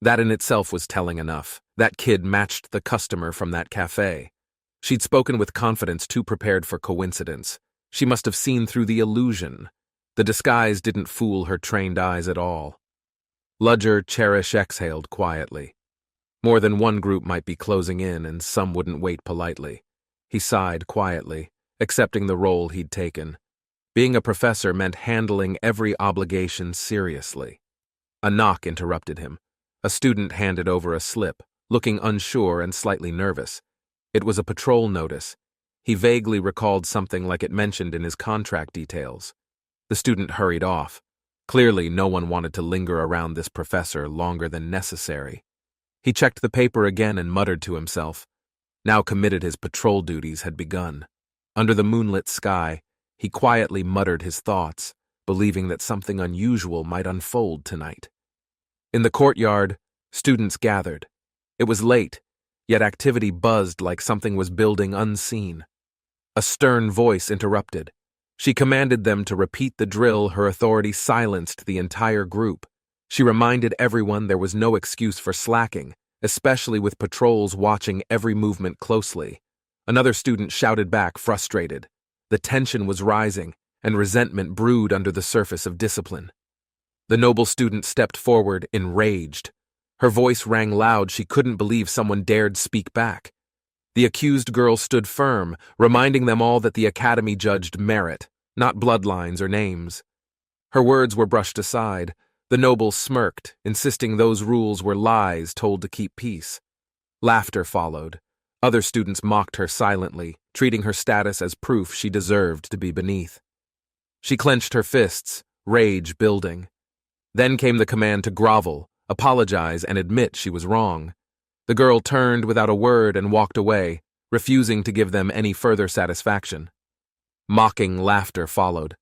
That in itself was telling enough. That kid matched the customer from that cafe. She'd spoken with confidence, too prepared for coincidence. She must have seen through the illusion. The disguise didn't fool her trained eyes at all. Ludger Cherish exhaled quietly. More than one group might be closing in, and some wouldn't wait politely. He sighed quietly, accepting the role he'd taken. Being a professor meant handling every obligation seriously. A knock interrupted him. A student handed over a slip, looking unsure and slightly nervous. It was a patrol notice. He vaguely recalled something like it mentioned in his contract details. The student hurried off. Clearly, no one wanted to linger around this professor longer than necessary. He checked the paper again and muttered to himself. Now committed, his patrol duties had begun. Under the moonlit sky, he quietly muttered his thoughts, believing that something unusual might unfold tonight. In the courtyard, students gathered. It was late, yet activity buzzed like something was building unseen. A stern voice interrupted. She commanded them to repeat the drill. Her authority silenced the entire group. She reminded everyone there was no excuse for slacking, especially with patrols watching every movement closely. Another student shouted back, frustrated. The tension was rising, and resentment brewed under the surface of discipline. The noble student stepped forward, enraged. Her voice rang loud. She couldn't believe someone dared speak back. The accused girl stood firm, reminding them all that the academy judged merit, not bloodlines or names. Her words were brushed aside. The noble smirked, insisting those rules were lies told to keep peace. Laughter followed. Other students mocked her silently, treating her status as proof she deserved to be beneath. She clenched her fists, rage building. Then came the command to grovel, apologize, and admit she was wrong. The girl turned without a word and walked away, refusing to give them any further satisfaction. Mocking laughter followed.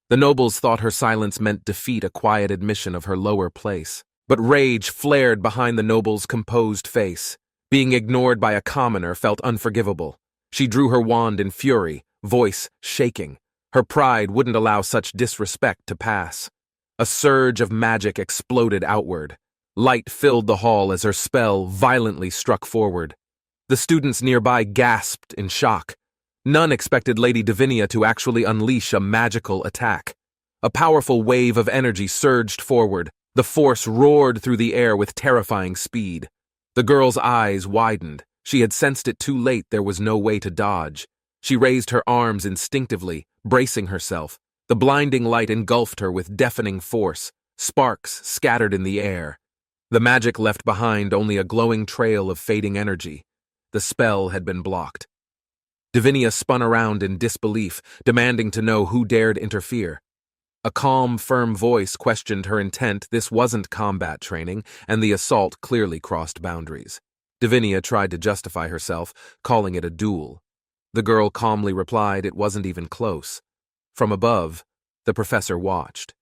The nobles thought her silence meant defeat, a quiet admission of her lower place. But rage flared behind the noble's composed face. Being ignored by a commoner felt unforgivable. She drew her wand in fury, voice shaking. Her pride wouldn't allow such disrespect to pass. A surge of magic exploded outward. Light filled the hall as her spell violently struck forward. The students nearby gasped in shock. None expected Lady Divinia to actually unleash a magical attack. A powerful wave of energy surged forward. The force roared through the air with terrifying speed. The girl's eyes widened. She had sensed it too late. There was no way to dodge. She raised her arms instinctively, bracing herself. The blinding light engulfed her with deafening force. Sparks scattered in the air. The magic left behind only a glowing trail of fading energy. The spell had been blocked. Divinia spun around in disbelief, demanding to know who dared interfere. A calm, firm voice questioned her intent. This wasn't combat training, and the assault clearly crossed boundaries. Divinia tried to justify herself, calling it a duel. The girl calmly replied it wasn't even close. From above, the professor watched.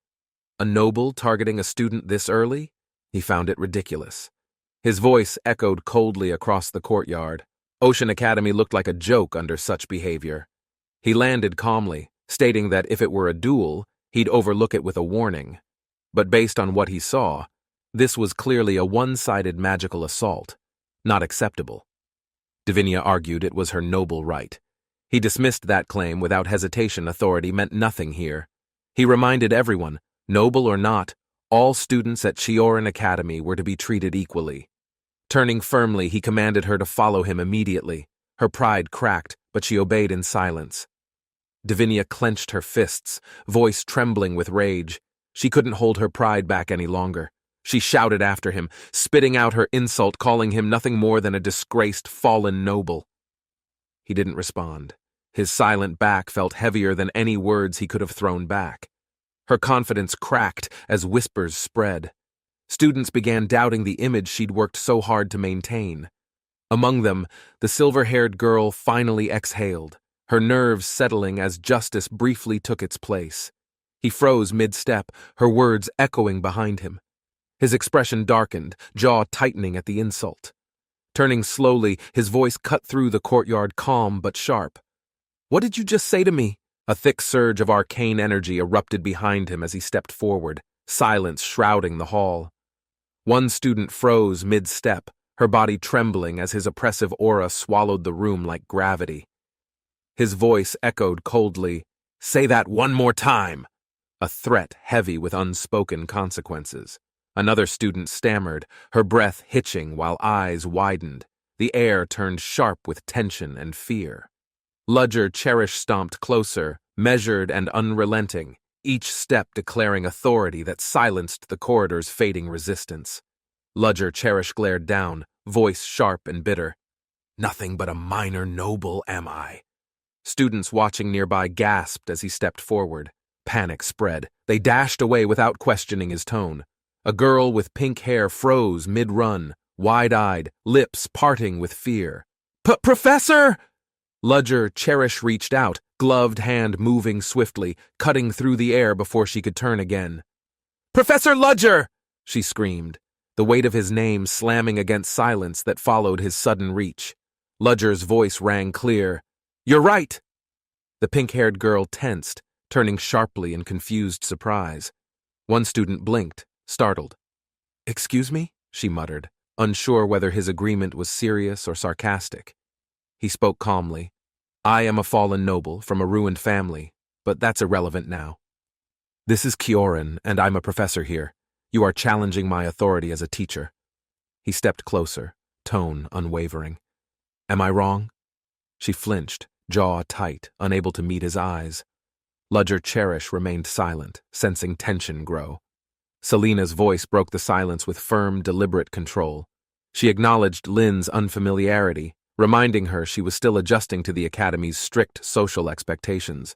A noble targeting a student this early? He found it ridiculous. His voice echoed coldly across the courtyard. Ocean Academy looked like a joke under such behavior. He landed calmly, stating that if it were a duel, he'd overlook it with a warning. But based on what he saw, this was clearly a one-sided magical assault. Not acceptable. Divinia argued it was her noble right. He dismissed that claim without hesitation. Authority meant nothing here. He reminded everyone, noble or not, all students at Chioran Academy were to be treated equally. Turning firmly, he commanded her to follow him immediately. Her pride cracked, but she obeyed in silence. Divinia clenched her fists, voice trembling with rage. She couldn't hold her pride back any longer. She shouted after him, spitting out her insult, calling him nothing more than a disgraced, fallen noble. He didn't respond. His silent back felt heavier than any words he could have thrown back. Her confidence cracked as whispers spread. Students began doubting the image she'd worked so hard to maintain. Among them, the silver-haired girl finally exhaled, her nerves settling as justice briefly took its place. He froze mid-step, her words echoing behind him. His expression darkened, jaw tightening at the insult. Turning slowly, his voice cut through the courtyard, calm but sharp. "What did you just say to me?" A thick surge of arcane energy erupted behind him as he stepped forward, silence shrouding the hall. One student froze mid-step, her body trembling as his oppressive aura swallowed the room like gravity. His voice echoed coldly, "Say that one more time!" A threat heavy with unspoken consequences. Another student stammered, her breath hitching while eyes widened. The air turned sharp with tension and fear. Ludger Cherish stomped closer, measured and unrelenting, each step declaring authority that silenced the corridor's fading resistance. Ludger Cherish glared down, voice sharp and bitter. "Nothing but a minor noble am I." Students watching nearby gasped as he stepped forward. Panic spread. They dashed away without questioning his tone. A girl with pink hair froze mid-run, wide-eyed, lips parting with fear. "Professor!" Ludger Cherish reached out, gloved hand moving swiftly, cutting through the air before she could turn again. "Professor Ludger!" she screamed, the weight of his name slamming against silence that followed his sudden reach. Ludger's voice rang clear. "You're right!" The pink-haired girl tensed, turning sharply in confused surprise. One student blinked, startled. "Excuse me?" she muttered, unsure whether his agreement was serious or sarcastic. He spoke calmly. I am a fallen noble from a ruined family, but that's irrelevant now. This is Kyoran, and I'm a professor here. You are challenging my authority as a teacher. He stepped closer, tone unwavering. Am I wrong? She flinched, jaw tight, unable to meet his eyes. Ludger Cherish remained silent, sensing tension grow. Selena's voice broke the silence with firm, deliberate control. She acknowledged Lin's unfamiliarity, reminding her she was still adjusting to the Academy's strict social expectations.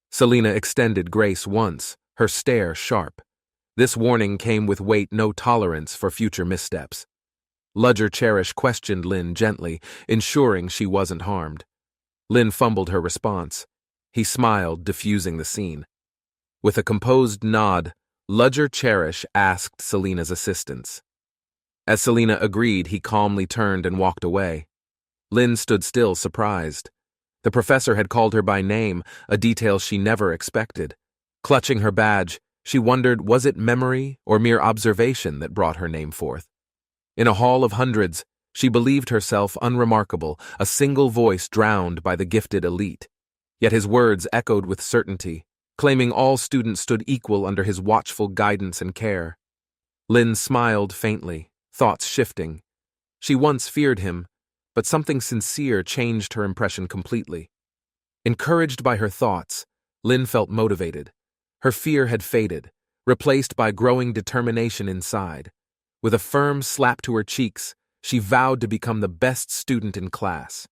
Selena extended grace once, her stare sharp. This warning came with weight, no tolerance for future missteps. Ludger Cherish questioned Lin gently, ensuring she wasn't harmed. Lin fumbled her response. He smiled, diffusing the scene. With a composed nod, Ludger Cherish asked Selena's assistance. As Selena agreed, he calmly turned and walked away. Lin stood still, surprised. The professor had called her by name, a detail she never expected. Clutching her badge, she wondered, was it memory or mere observation that brought her name forth? In a hall of hundreds, she believed herself unremarkable, a single voice drowned by the gifted elite. Yet his words echoed with certainty, claiming all students stood equal under his watchful guidance and care. Lin smiled faintly, thoughts shifting. She once feared him, but something sincere changed her impression completely. Encouraged by her thoughts, Lin felt motivated. Her fear had faded, replaced by growing determination inside. With a firm slap to her cheeks, she vowed to become the best student in class.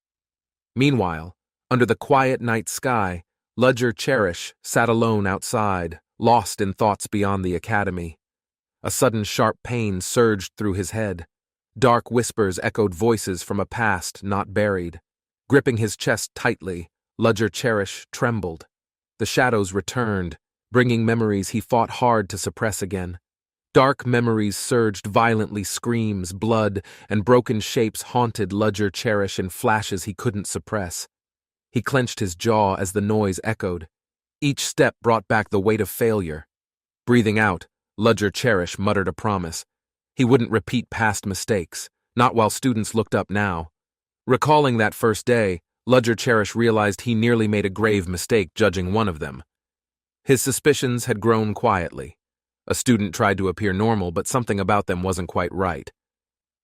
Meanwhile, under the quiet night sky, Ludger Cherish sat alone outside, lost in thoughts beyond the academy. A sudden sharp pain surged through his head. Dark whispers echoed voices from a past not buried. Gripping his chest tightly, Ludger Cherish trembled. The shadows returned, bringing memories he fought hard to suppress again. Dark memories surged violently, screams, blood, and broken shapes haunted Ludger Cherish in flashes he couldn't suppress. He clenched his jaw as the noise echoed. Each step brought back the weight of failure. Breathing out, Ludger Cherish muttered a promise. He wouldn't repeat past mistakes, not while students looked up now. Recalling that first day, Ludger Cherish realized he nearly made a grave mistake judging one of them. His suspicions had grown quietly. A student tried to appear normal, but something about them wasn't quite right.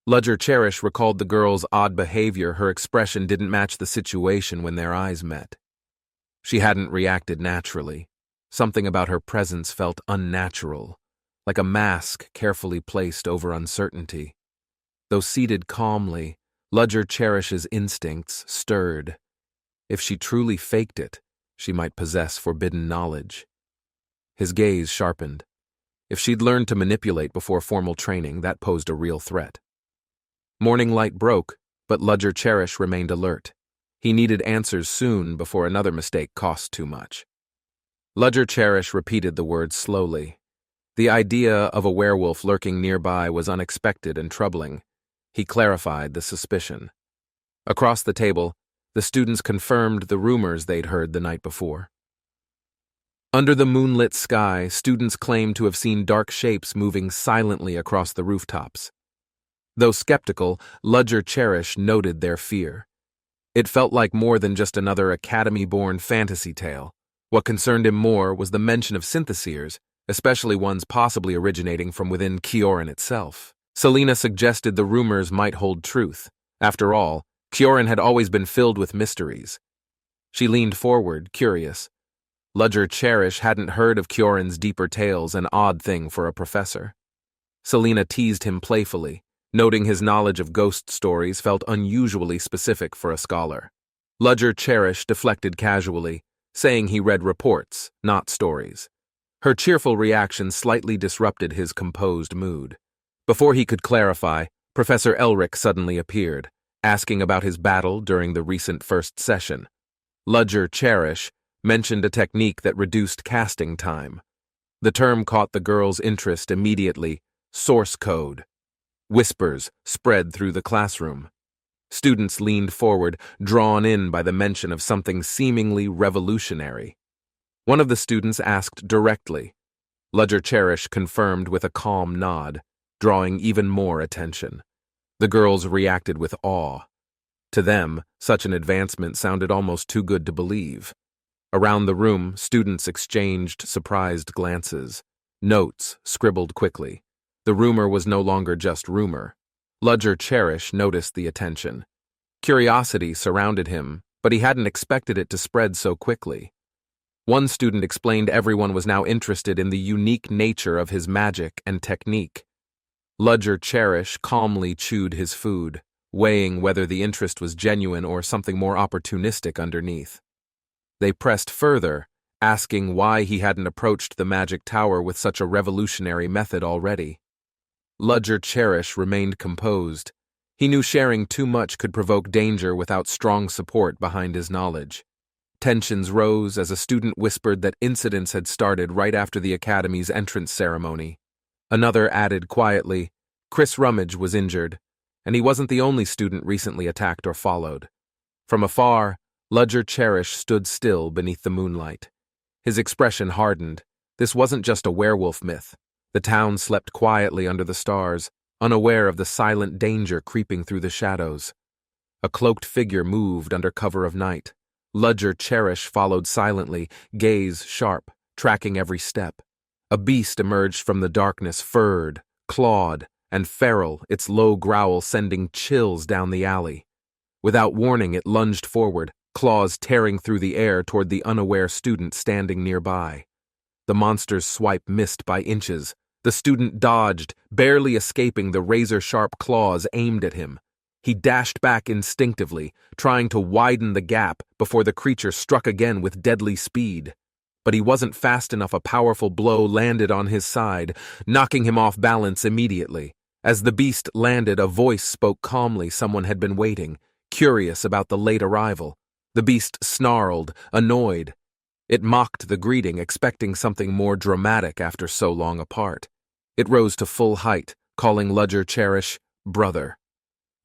Ludger Cherish recalled the girl's odd behavior. Her expression didn't match the situation when their eyes met. She hadn't reacted naturally. Something about her presence felt unnatural, like a mask carefully placed over uncertainty. Though seated calmly, Ludger Cherish's instincts stirred. If she truly faked it, she might possess forbidden knowledge. His gaze sharpened. If she'd learned to manipulate before formal training, that posed a real threat. Morning light broke, but Ludger Cherish remained alert. He needed answers soon before another mistake cost too much. Ludger Cherish repeated the words slowly. The idea of a werewolf lurking nearby was unexpected and troubling. He clarified the suspicion. Across the table, the students confirmed the rumors they'd heard the night before. Under the moonlit sky, students claimed to have seen dark shapes moving silently across the rooftops. Though skeptical, Ludger Cherish noted their fear. It felt like more than just another academy-born fantasy tale. What concerned him more was the mention of syntheseers, especially ones possibly originating from within Kyoran itself. Selena suggested the rumors might hold truth. After all, Kyoran had always been filled with mysteries. She leaned forward, curious. Ludger Cherish hadn't heard of Kyoran's deeper tales, an odd thing for a professor. Selena teased him playfully, noting his knowledge of ghost stories felt unusually specific for a scholar. Ludger Cherish deflected casually, saying he read reports, not stories. Her cheerful reaction slightly disrupted his composed mood. Before he could clarify, Professor Elric suddenly appeared, asking about his battle during the recent first session. Ludger Cherish mentioned a technique that reduced casting time. The term caught the girl's interest immediately: source code. Whispers spread through the classroom. Students leaned forward, drawn in by the mention of something seemingly revolutionary. One of the students asked directly. Ludger Cherish confirmed with a calm nod, drawing even more attention. The girls reacted with awe. To them, such an advancement sounded almost too good to believe. Around the room, students exchanged surprised glances. Notes scribbled quickly. The rumor was no longer just rumor. Ludger Cherish noticed the attention. Curiosity surrounded him, but he hadn't expected it to spread so quickly. One student explained everyone was now interested in the unique nature of his magic and technique. Ludger Cherish calmly chewed his food, weighing whether the interest was genuine or something more opportunistic underneath. They pressed further, asking why he hadn't approached the magic tower with such a revolutionary method already. Ludger Cherish remained composed. He knew sharing too much could provoke danger without strong support behind his knowledge. Tensions rose as a student whispered that incidents had started right after the academy's entrance ceremony. Another added quietly, Chris Rummage was injured, and he wasn't the only student recently attacked or followed. From afar, Ludger Cherish stood still beneath the moonlight. His expression hardened. This wasn't just a werewolf myth. The town slept quietly under the stars, unaware of the silent danger creeping through the shadows. A cloaked figure moved under cover of night. Ludger Cherish followed silently, gaze sharp, tracking every step. A beast emerged from the darkness, furred, clawed, and feral, its low growl sending chills down the alley. Without warning, it lunged forward, claws tearing through the air toward the unaware student standing nearby. The monster's swipe missed by inches. The student dodged, barely escaping the razor-sharp claws aimed at him. He dashed back instinctively, trying to widen the gap before the creature struck again with deadly speed. But he wasn't fast enough. A powerful blow landed on his side, knocking him off balance immediately. As the beast landed, a voice spoke calmly. Someone had been waiting, curious about the late arrival. The beast snarled, annoyed. It mocked the greeting, expecting something more dramatic after so long apart. It rose to full height, calling Ludger Cherish brother.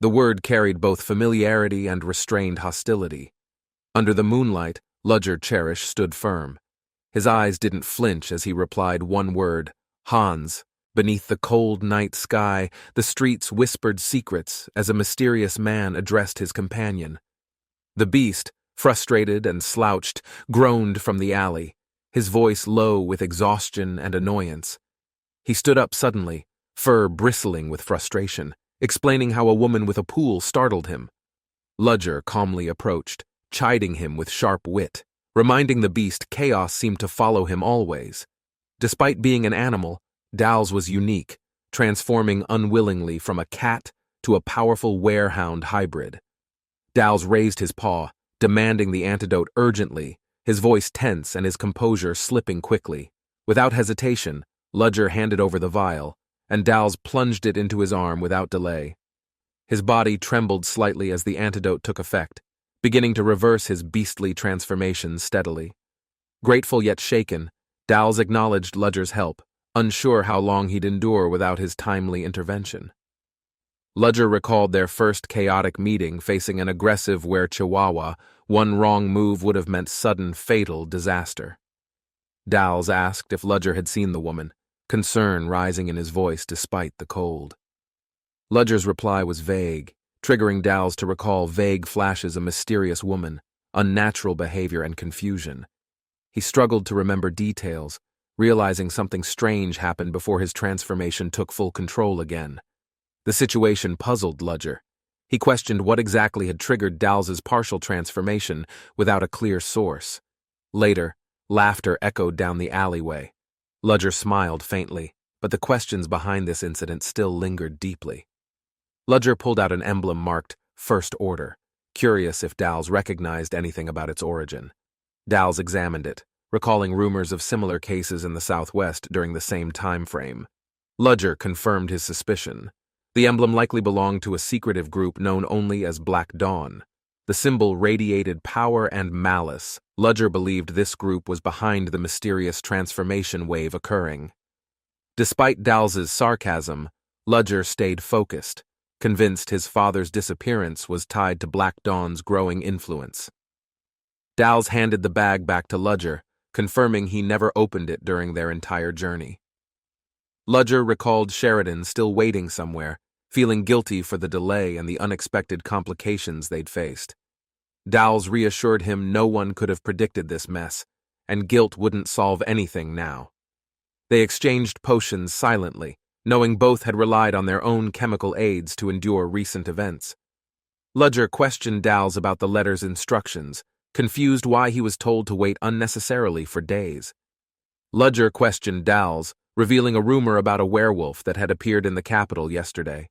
The word carried both familiarity and restrained hostility. Under the moonlight, Ludger Cherish stood firm. His eyes didn't flinch as he replied one word, Hans. Beneath the cold night sky, the streets whispered secrets as a mysterious man addressed his companion. The beast, frustrated and slouched, groaned from the alley, his voice low with exhaustion and annoyance. He stood up suddenly, fur bristling with frustration, explaining how a woman with a pool startled him. Ludger calmly approached, chiding him with sharp wit, reminding the beast chaos seemed to follow him always. Despite being an animal, Dals was unique, transforming unwillingly from a cat to a powerful werehound hybrid. Dals raised his paw, demanding the antidote urgently, his voice tense and his composure slipping quickly. Without hesitation, Ludger handed over the vial, and Dals plunged it into his arm without delay. His body trembled slightly as the antidote took effect, beginning to reverse his beastly transformation steadily. Grateful yet shaken, Dals acknowledged Ludger's help, unsure how long he'd endure without his timely intervention. Ludger recalled their first chaotic meeting facing an aggressive were-chihuahua. One wrong move would have meant sudden, fatal disaster. Dals asked if Ludger had seen the woman, concern rising in his voice despite the cold. Ludger's reply was vague, triggering Dals to recall vague flashes of mysterious woman, unnatural behavior, and confusion. He struggled to remember details, realizing something strange happened before his transformation took full control again. The situation puzzled Ludger. He questioned what exactly had triggered Dals's partial transformation without a clear source. Later, laughter echoed down the alleyway. Ludger smiled faintly, but the questions behind this incident still lingered deeply. Ludger pulled out an emblem marked First Order, curious if Dals recognized anything about its origin. Dals examined it, recalling rumors of similar cases in the Southwest during the same time frame. Ludger confirmed his suspicion. The emblem likely belonged to a secretive group known only as Black Dawn. The symbol radiated power and malice. Ludger believed this group was behind the mysterious transformation wave occurring. Despite Dals's sarcasm, Ludger stayed focused, convinced his father's disappearance was tied to Black Dawn's growing influence. Dals handed the bag back to Ludger, confirming he never opened it during their entire journey. Ludger recalled Sheridan still waiting somewhere, feeling guilty for the delay and the unexpected complications they'd faced. Dowles reassured him no one could have predicted this mess, and guilt wouldn't solve anything now. They exchanged potions silently, knowing both had relied on their own chemical aids to endure recent events. Ludger questioned Dowles about the letter's instructions, confused why he was told to wait unnecessarily for days. Ludger questioned Dowles, revealing a rumor about a werewolf that had appeared in the capital yesterday.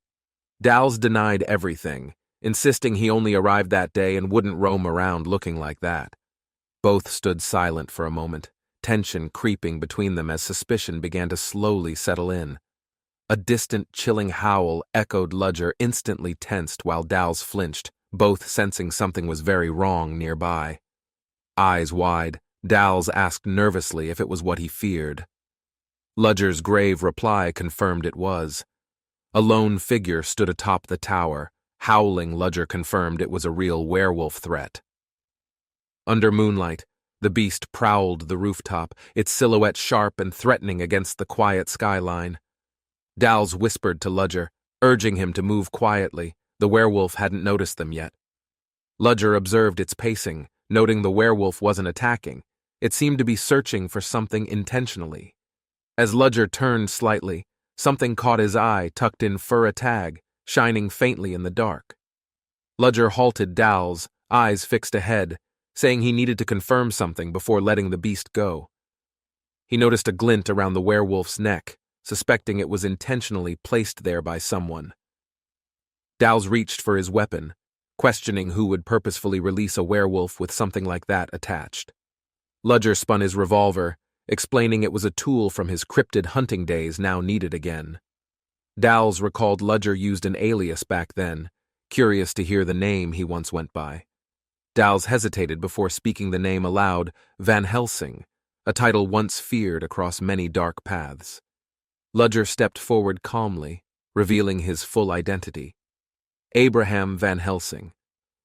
Dowles denied everything, insisting he only arrived that day and wouldn't roam around looking like that. Both stood silent for a moment, tension creeping between them as suspicion began to slowly settle in. A distant, chilling howl echoed. Ludger instantly tensed while Dowles flinched, both sensing something was very wrong nearby. Eyes wide, Dowles asked nervously if it was what he feared. Ludger's grave reply confirmed it was. A lone figure stood atop the tower. Howling, Ludger confirmed it was a real werewolf threat. Under moonlight, the beast prowled the rooftop, its silhouette sharp and threatening against the quiet skyline. Dowles whispered to Ludger, urging him to move quietly. The werewolf hadn't noticed them yet. Ludger observed its pacing, noting the werewolf wasn't attacking. It seemed to be searching for something intentionally. As Ludger turned slightly, something caught his eye tucked in fur, a tag, shining faintly in the dark. Ludger halted Dowles, eyes fixed ahead, saying he needed to confirm something before letting the beast go. He noticed a glint around the werewolf's neck, suspecting it was intentionally placed there by someone. Dowles reached for his weapon, questioning who would purposefully release a werewolf with something like that attached. Ludger spun his revolver, explaining it was a tool from his cryptid hunting days now needed again. Dowles recalled Ludger used an alias back then, curious to hear the name he once went by. Dowles hesitated before speaking the name aloud, Van Helsing, a title once feared across many dark paths. Ludger stepped forward calmly, revealing his full identity. Abraham Van Helsing,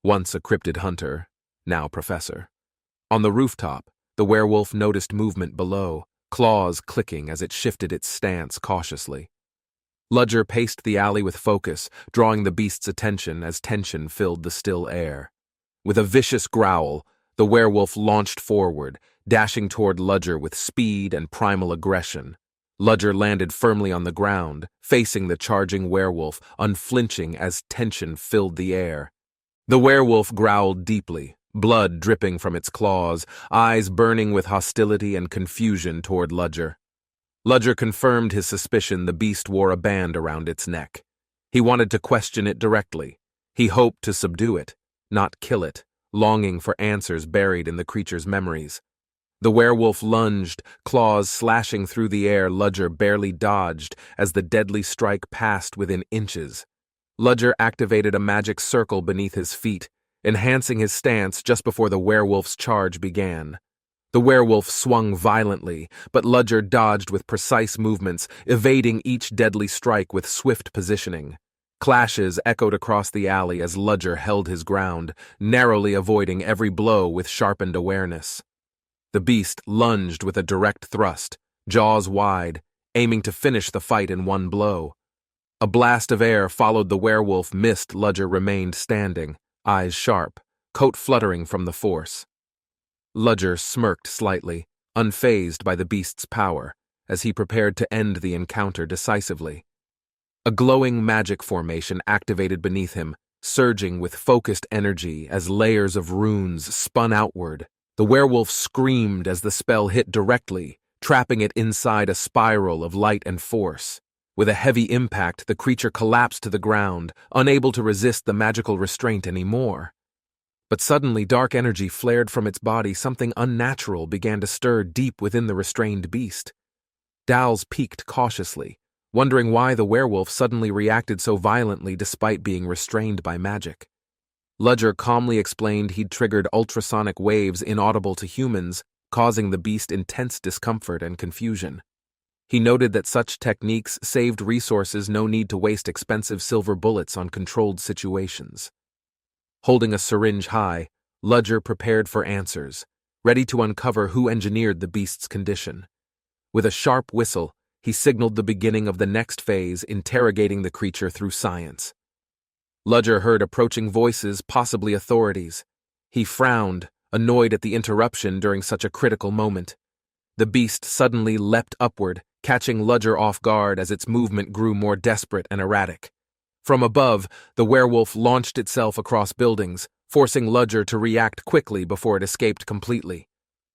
once a cryptid hunter, now professor. On the rooftop, the werewolf noticed movement below, claws clicking as it shifted its stance cautiously. Ludger paced the alley with focus, drawing the beast's attention as tension filled the still air. With a vicious growl, the werewolf launched forward, dashing toward Ludger with speed and primal aggression. Ludger landed firmly on the ground, facing the charging werewolf, unflinching as tension filled the air. The werewolf growled deeply, blood dripping from its claws, eyes burning with hostility and confusion toward Ludger. Ludger confirmed his suspicion the beast wore a band around its neck. He wanted to question it directly. He hoped to subdue it, not kill it, longing for answers buried in the creature's memories. The werewolf lunged, claws slashing through the air. Ludger barely dodged as the deadly strike passed within inches. Ludger activated a magic circle beneath his feet, enhancing his stance just before the werewolf's charge began. The werewolf swung violently, but Ludger dodged with precise movements, evading each deadly strike with swift positioning. Clashes echoed across the alley as Ludger held his ground, narrowly avoiding every blow with sharpened awareness. The beast lunged with a direct thrust, jaws wide, aiming to finish the fight in one blow. A blast of air followed the werewolf missed. Ludger remained standing, eyes sharp, coat fluttering from the force. Ludger smirked slightly, unfazed by the beast's power, as he prepared to end the encounter decisively. A glowing magic formation activated beneath him, surging with focused energy as layers of runes spun outward. The werewolf screamed as the spell hit directly, trapping it inside a spiral of light and force. With a heavy impact, the creature collapsed to the ground, unable to resist the magical restraint anymore. But suddenly dark energy flared from its body. Something unnatural began to stir deep within the restrained beast. Dowles peeked cautiously, wondering why the werewolf suddenly reacted so violently despite being restrained by magic. Ludger calmly explained he'd triggered ultrasonic waves inaudible to humans, causing the beast intense discomfort and confusion. He noted that such techniques saved resources, no need to waste expensive silver bullets on controlled situations. Holding a syringe high, Ludger prepared for answers, ready to uncover who engineered the beast's condition. With a sharp whistle, he signaled the beginning of the next phase, interrogating the creature through science. Ludger heard approaching voices, possibly authorities. He frowned, annoyed at the interruption during such a critical moment. The beast suddenly leapt upward, catching Ludger off guard as its movement grew more desperate and erratic. From above, the werewolf launched itself across buildings, forcing Ludger to react quickly before it escaped completely.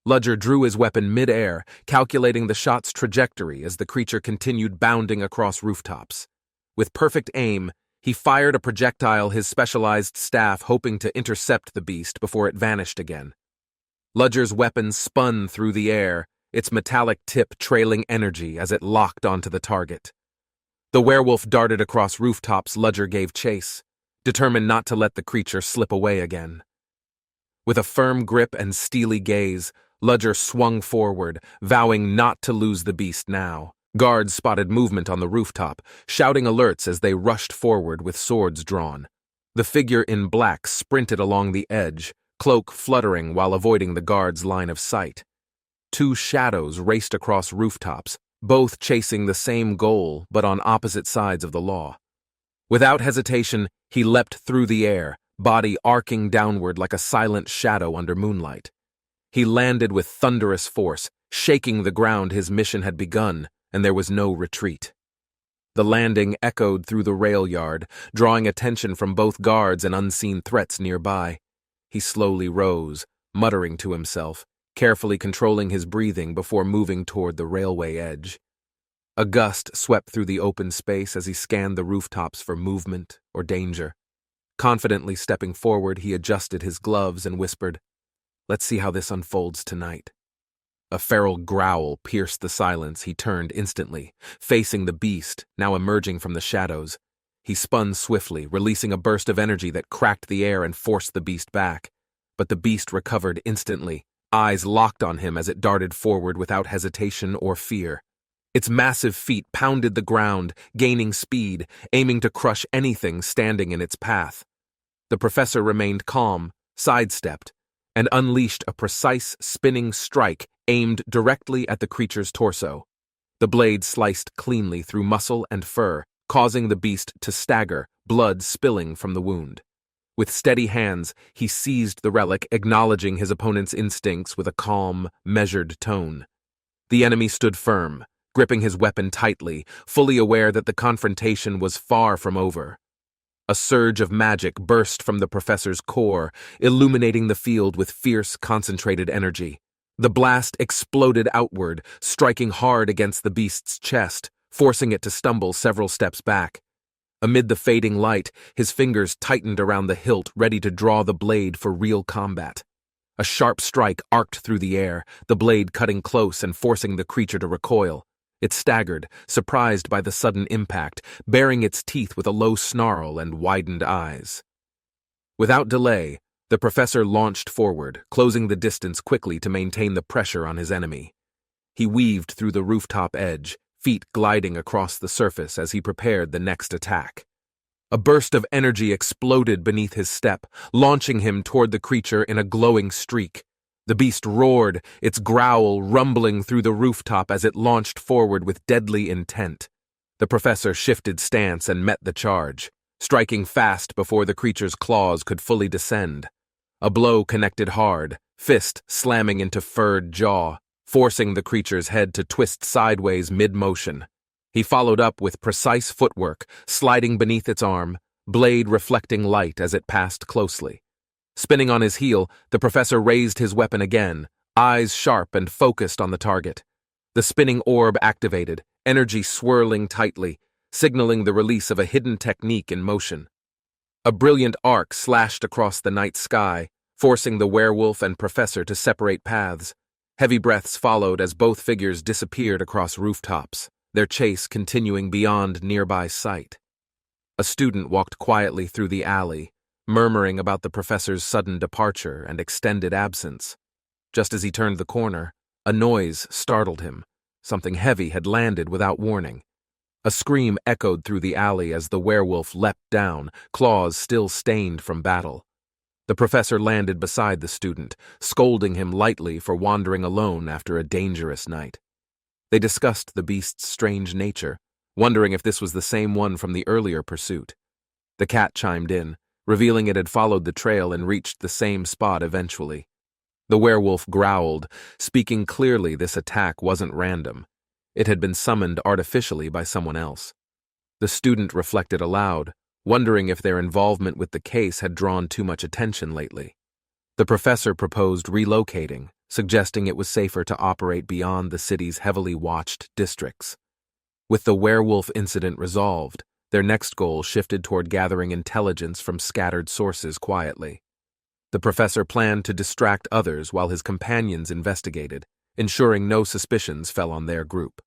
Ludger drew his weapon mid-air, calculating the shot's trajectory as the creature continued bounding across rooftops. With perfect aim, he fired a projectile his specialized staff hoping to intercept the beast before it vanished again. Ludger's weapon spun through the air, its metallic tip trailing energy as it locked onto the target. The werewolf darted across rooftops. Ludger gave chase, determined not to let the creature slip away again. With a firm grip and steely gaze, Ludger swung forward, vowing not to lose the beast now. Guards spotted movement on the rooftop, shouting alerts as they rushed forward with swords drawn. The figure in black sprinted along the edge, cloak fluttering while avoiding the guards' line of sight. Two shadows raced across rooftops, both chasing the same goal but on opposite sides of the law. Without hesitation, he leapt through the air, body arcing downward like a silent shadow under moonlight. He landed with thunderous force, shaking the ground his mission had begun, and there was no retreat. The landing echoed through the rail yard, drawing attention from both guards and unseen threats nearby. He slowly rose, muttering to himself, carefully controlling his breathing before moving toward the railway edge. A gust swept through the open space as he scanned the rooftops for movement or danger. Confidently stepping forward, he adjusted his gloves and whispered, "Let's see how this unfolds tonight." A feral growl pierced the silence. He turned instantly, facing the beast, now emerging from the shadows. He spun swiftly, releasing a burst of energy that cracked the air and forced the beast back. But the beast recovered instantly, eyes locked on him as it darted forward without hesitation or fear. Its massive feet pounded the ground, gaining speed, aiming to crush anything standing in its path. The professor remained calm, sidestepped, and unleashed a precise spinning strike aimed directly at the creature's torso. The blade sliced cleanly through muscle and fur, causing the beast to stagger, blood spilling from the wound. With steady hands, he seized the relic, acknowledging his opponent's instincts with a calm, measured tone. The enemy stood firm, gripping his weapon tightly, fully aware that the confrontation was far from over. A surge of magic burst from the professor's core, illuminating the field with fierce, concentrated energy. The blast exploded outward, striking hard against the beast's chest, forcing it to stumble several steps back. Amid the fading light, his fingers tightened around the hilt, ready to draw the blade for real combat. A sharp strike arced through the air, the blade cutting close and forcing the creature to recoil. It staggered, surprised by the sudden impact, baring its teeth with a low snarl and widened eyes. Without delay, the professor launched forward, closing the distance quickly to maintain the pressure on his enemy. He weaved through the rooftop edge, feet gliding across the surface as he prepared the next attack. A burst of energy exploded beneath his step, launching him toward the creature in a glowing streak. The beast roared, its growl rumbling through the rooftop as it launched forward with deadly intent. The professor shifted stance and met the charge, striking fast before the creature's claws could fully descend. A blow connected hard, fist slamming into furred jaw, forcing the creature's head to twist sideways mid-motion. He followed up with precise footwork, sliding beneath its arm, blade reflecting light as it passed closely. Spinning on his heel, the professor raised his weapon again, eyes sharp and focused on the target. The spinning orb activated, energy swirling tightly, signaling the release of a hidden technique in motion. A brilliant arc slashed across the night sky, forcing the werewolf and professor to separate paths. Heavy breaths followed as both figures disappeared across rooftops, their chase continuing beyond nearby sight. A student walked quietly through the alley, murmuring about the professor's sudden departure and extended absence. Just as he turned the corner, a noise startled him. Something heavy had landed without warning. A scream echoed through the alley as the werewolf leapt down, claws still stained from battle. The professor landed beside the student, scolding him lightly for wandering alone after a dangerous night. They discussed the beast's strange nature, wondering if this was the same one from the earlier pursuit. The cat chimed in, revealing it had followed the trail and reached the same spot eventually. The werewolf growled, speaking clearly this attack wasn't random. It had been summoned artificially by someone else. The student reflected aloud, wondering if their involvement with the case had drawn too much attention lately. The professor proposed relocating, suggesting it was safer to operate beyond the city's heavily watched districts. With the werewolf incident resolved, their next goal shifted toward gathering intelligence from scattered sources quietly. The professor planned to distract others while his companions investigated, ensuring no suspicions fell on their group.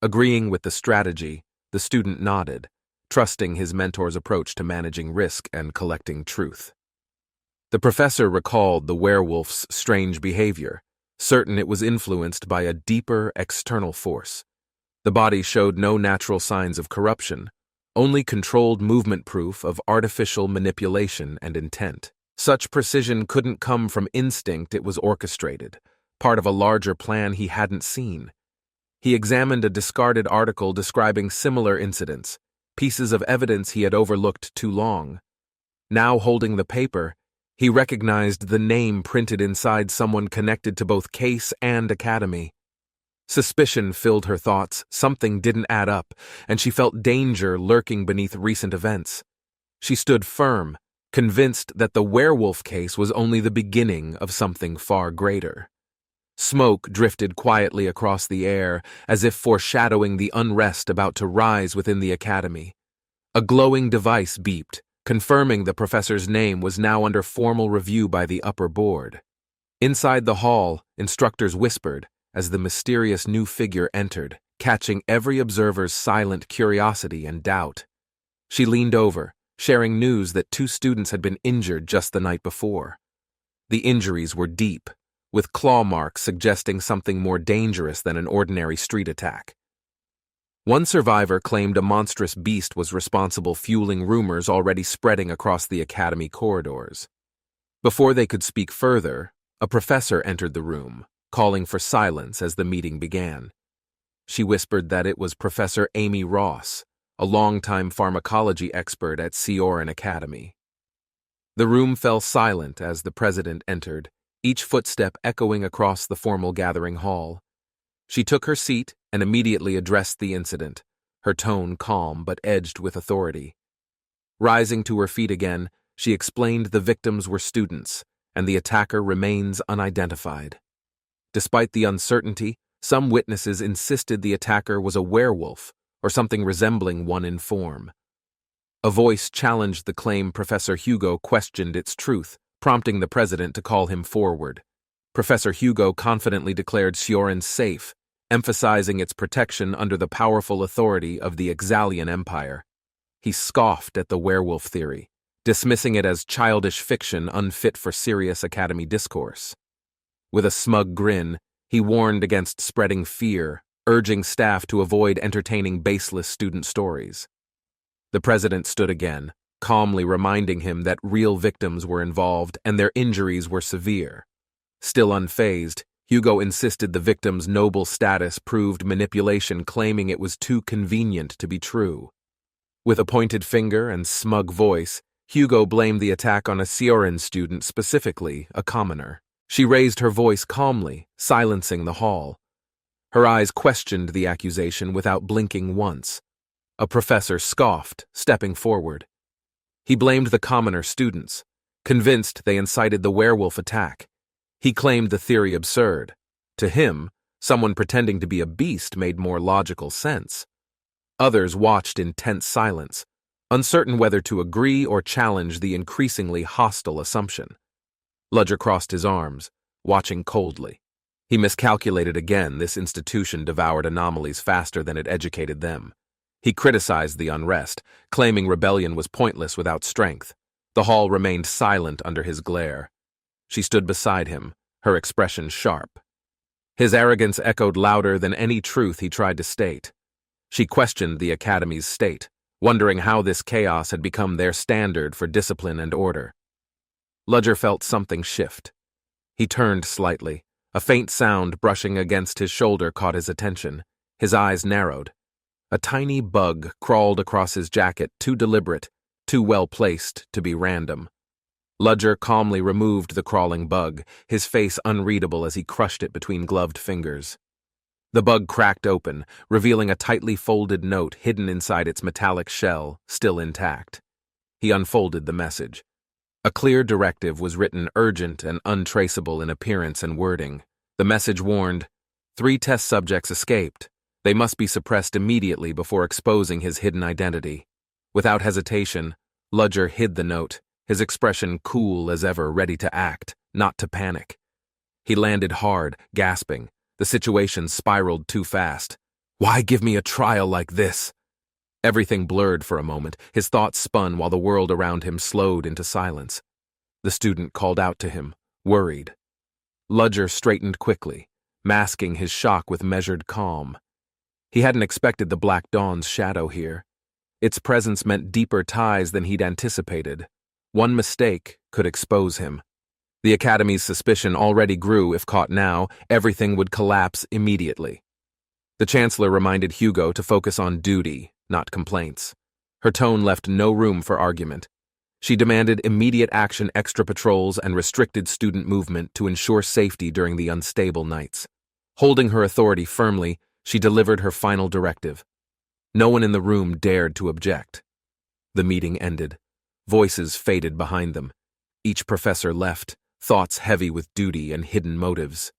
Agreeing with the strategy, the student nodded, trusting his mentor's approach to managing risk and collecting truth. The professor recalled the werewolf's strange behavior, certain it was influenced by a deeper external force. The body showed no natural signs of corruption, only controlled movement proof of artificial manipulation and intent. Such precision couldn't come from instinct, it was orchestrated, part of a larger plan he hadn't seen. He examined a discarded article describing similar incidents, pieces of evidence he had overlooked too long. Now holding the paper, he recognized the name printed inside someone connected to both case and academy. Suspicion filled her thoughts, something didn't add up, and she felt danger lurking beneath recent events. She stood firm, convinced that the werewolf case was only the beginning of something far greater. Smoke drifted quietly across the air, as if foreshadowing the unrest about to rise within the academy. A glowing device beeped, confirming the professor's name was now under formal review by the upper board. Inside the hall, instructors whispered as the mysterious new figure entered, catching every observer's silent curiosity and doubt. She leaned over, sharing news that 2 students had been injured just the night before. The injuries were deep, with claw marks suggesting something more dangerous than an ordinary street attack. One survivor claimed a monstrous beast was responsible, fueling rumors already spreading across the academy corridors. Before they could speak further, a professor entered the room, calling for silence as the meeting began. She whispered that it was Professor Amy Ross, a longtime pharmacology expert at Sioran Academy. The room fell silent as the president entered, each footstep echoing across the formal gathering hall. She took her seat and immediately addressed the incident, her tone calm but edged with authority. Rising to her feet again, she explained the victims were students, and the attacker remains unidentified. Despite the uncertainty, some witnesses insisted the attacker was a werewolf, or something resembling one in form. A voice challenged the claim. Professor Hugo questioned its truth, prompting the president to call him forward. Professor Hugo confidently declared Sioran safe, emphasizing its protection under the powerful authority of the Exalian Empire. He scoffed at the werewolf theory, dismissing it as childish fiction unfit for serious academy discourse. With a smug grin, he warned against spreading fear, urging staff to avoid entertaining baseless student stories. The president stood again, calmly reminding him that real victims were involved and their injuries were severe. Still unfazed, Hugo insisted the victim's noble status proved manipulation, claiming it was too convenient to be true. With a pointed finger and smug voice, Hugo blamed the attack on a Sioran student, specifically a commoner. She raised her voice calmly, silencing the hall. Her eyes questioned the accusation without blinking once. A professor scoffed, stepping forward. He blamed the commoner students, convinced they incited the werewolf attack. He claimed the theory absurd. To him, someone pretending to be a beast made more logical sense. Others watched in tense silence, uncertain whether to agree or challenge the increasingly hostile assumption. Ludger crossed his arms, watching coldly. He miscalculated again. This institution devoured anomalies faster than it educated them. He criticized the unrest, claiming rebellion was pointless without strength. The hall remained silent under his glare. She stood beside him, her expression sharp. His arrogance echoed louder than any truth he tried to state. She questioned the academy's state, wondering how this chaos had become their standard for discipline and order. Ludger felt something shift. He turned slightly. A faint sound brushing against his shoulder caught his attention. His eyes narrowed. A tiny bug crawled across his jacket, too deliberate, too well placed to be random. Ludger calmly removed the crawling bug, his face unreadable as he crushed it between gloved fingers. The bug cracked open, revealing a tightly folded note hidden inside its metallic shell, still intact. He unfolded the message. A clear directive was written, urgent and untraceable in appearance and wording. The message warned, 3 test subjects escaped. They must be suppressed immediately before exposing his hidden identity. Without hesitation, Ludger hid the note, his expression cool as ever, ready to act, not to panic. He landed hard, gasping. The situation spiraled too fast. Why give me a trial like this? Everything blurred for a moment, his thoughts spun while the world around him slowed into silence. The student called out to him, worried. Ludger straightened quickly, masking his shock with measured calm. He hadn't expected the Black Dawn's shadow here. Its presence meant deeper ties than he'd anticipated. One mistake could expose him. The Academy's suspicion already grew. If caught now, everything would collapse immediately. The Chancellor reminded Hugo to focus on duty, not complaints. Her tone left no room for argument. She demanded immediate action, extra patrols, and restricted student movement to ensure safety during the unstable nights. Holding her authority firmly, she delivered her final directive. No one in the room dared to object. The meeting ended. Voices faded behind them. Each professor left, thoughts heavy with duty and hidden motives.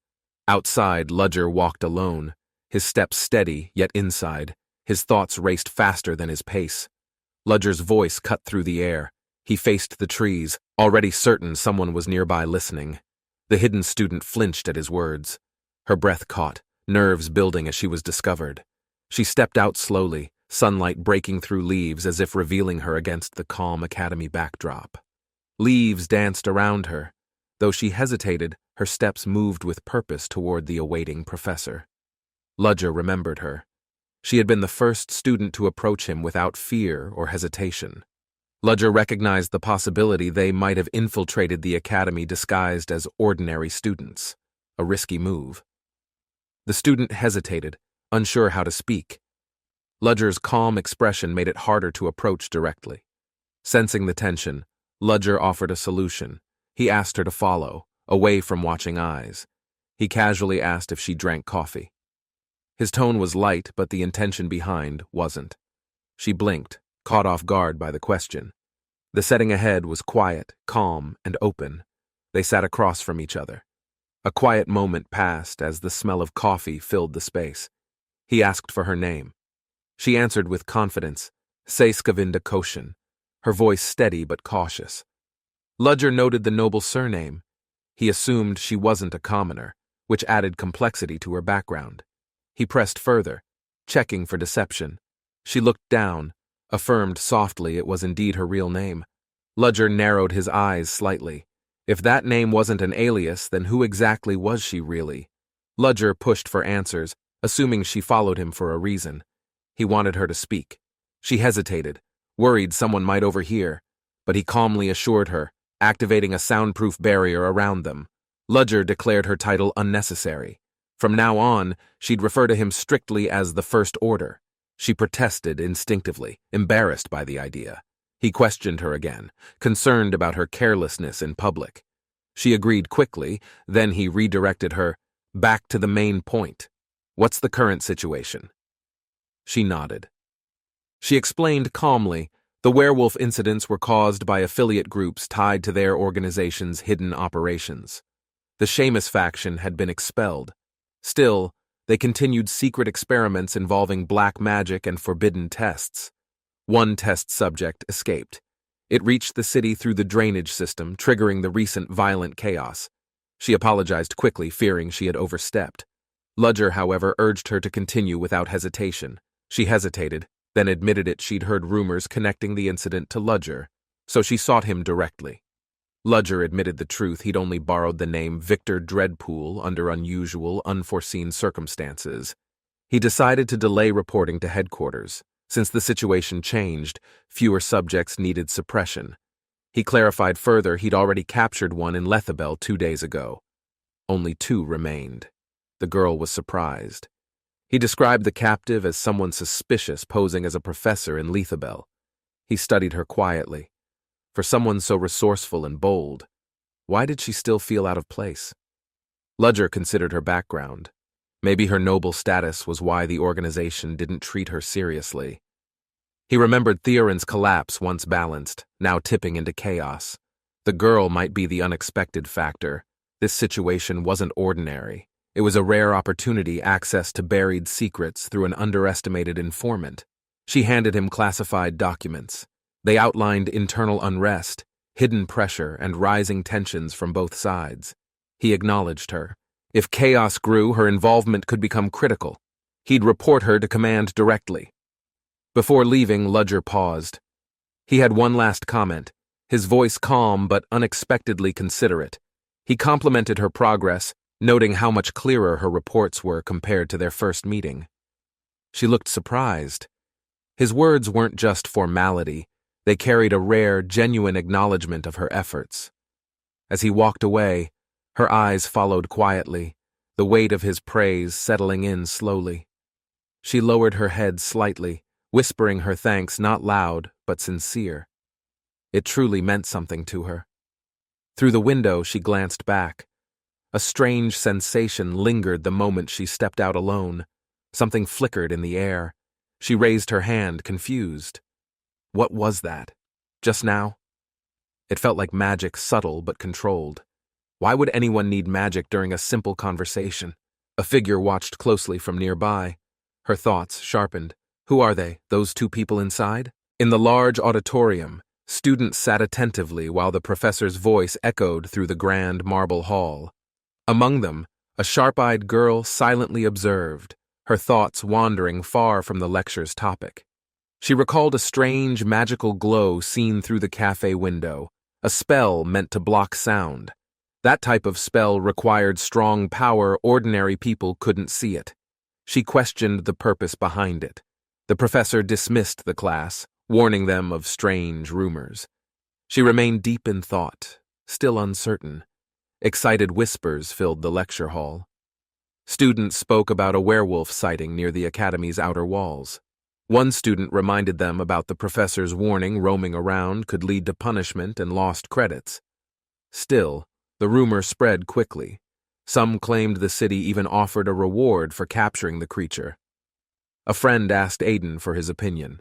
Outside, Ludger walked alone, his steps steady, yet inside, his thoughts raced faster than his pace. Ludger's voice cut through the air. He faced the trees, already certain someone was nearby listening. The hidden student flinched at his words. Her breath caught, nerves building as she was discovered. She stepped out slowly, sunlight breaking through leaves as if revealing her against the calm academy backdrop. Leaves danced around her. Though she hesitated, her steps moved with purpose toward the awaiting professor. Ludger remembered her. She had been the first student to approach him without fear or hesitation. Ludger recognized the possibility they might have infiltrated the academy disguised as ordinary students, a risky move. The student hesitated, unsure how to speak. Ludger's calm expression made it harder to approach directly. Sensing the tension, Ludger offered a solution. He asked her to follow, away from watching eyes. He casually asked if she drank coffee. His tone was light, but the intention behind wasn't. She blinked, caught off guard by the question. The setting ahead was quiet, calm, and open. They sat across from each other. A quiet moment passed as the smell of coffee filled the space. He asked for her name. She answered with confidence, Seiskavinda Koshin, her voice steady but cautious. Ludger noted the noble surname. He assumed she wasn't a commoner, which added complexity to her background. He pressed further, checking for deception. She looked down, affirmed softly it was indeed her real name. Ludger narrowed his eyes slightly. If that name wasn't an alias, then who exactly was she really? Ludger pushed for answers, assuming she followed him for a reason. He wanted her to speak. She hesitated, worried someone might overhear, but he calmly assured her, activating a soundproof barrier around them. Ludger declared her title unnecessary. From now on, she'd refer to him strictly as the First Order. She protested instinctively, embarrassed by the idea. He questioned her again, concerned about her carelessness in public. She agreed quickly, then he redirected her, back to the main point. What's the current situation? She nodded. She explained calmly, the werewolf incidents were caused by affiliate groups tied to their organization's hidden operations. The Seamus faction had been expelled. Still, they continued secret experiments involving black magic and forbidden tests. One test subject escaped. It reached the city through the drainage system, triggering the recent violent chaos. She apologized quickly, fearing she had overstepped. Ludger, however, urged her to continue without hesitation. She hesitated, then admitted she'd heard rumors connecting the incident to Ludger, so she sought him directly. Ludger admitted the truth. He'd only borrowed the name Victor Dreadpool under unusual, unforeseen circumstances. He decided to delay reporting to headquarters. Since the situation changed, fewer subjects needed suppression. He clarified further he'd already captured one in Lethabel 2 days ago. Only 2 remained. The girl was surprised. He described the captive as someone suspicious posing as a professor in Lethabel. He studied her quietly. For someone so resourceful and bold, why did she still feel out of place? Ludger considered her background. Maybe her noble status was why the organization didn't treat her seriously. He remembered Theorin's collapse, once balanced, now tipping into chaos. The girl might be the unexpected factor. This situation wasn't ordinary. It was a rare opportunity, access to buried secrets through an underestimated informant. She handed him classified documents. They outlined internal unrest, hidden pressure, and rising tensions from both sides. He acknowledged her. If chaos grew, her involvement could become critical. He'd report her to command directly. Before leaving, Ludger paused. He had one last comment, his voice calm but unexpectedly considerate. He complimented her progress, noting how much clearer her reports were compared to their first meeting. She looked surprised. His words weren't just formality. They carried a rare, genuine acknowledgement of her efforts. As he walked away, her eyes followed quietly, the weight of his praise settling in slowly. She lowered her head slightly, whispering her thanks not loud but sincere. It truly meant something to her. Through the window, she glanced back. A strange sensation lingered the moment she stepped out alone. Something flickered in the air. She raised her hand, confused. What was that? Just now? It felt like magic, subtle but controlled. Why would anyone need magic during a simple conversation? A figure watched closely from nearby. Her thoughts sharpened. Who are they, those two people inside? In the large auditorium, students sat attentively while the professor's voice echoed through the grand marble hall. Among them, a sharp-eyed girl silently observed, her thoughts wandering far from the lecture's topic. She recalled a strange, magical glow seen through the cafe window, a spell meant to block sound. That type of spell required strong power ordinary people couldn't see it. She questioned the purpose behind it. The professor dismissed the class, warning them of strange rumors. She remained deep in thought, still uncertain. Excited whispers filled the lecture hall. Students spoke about a werewolf sighting near the academy's outer walls. One student reminded them about the professor's warning roaming around could lead to punishment and lost credits. Still, the rumor spread quickly. Some claimed the city even offered a reward for capturing the creature. A friend asked Aiden for his opinion.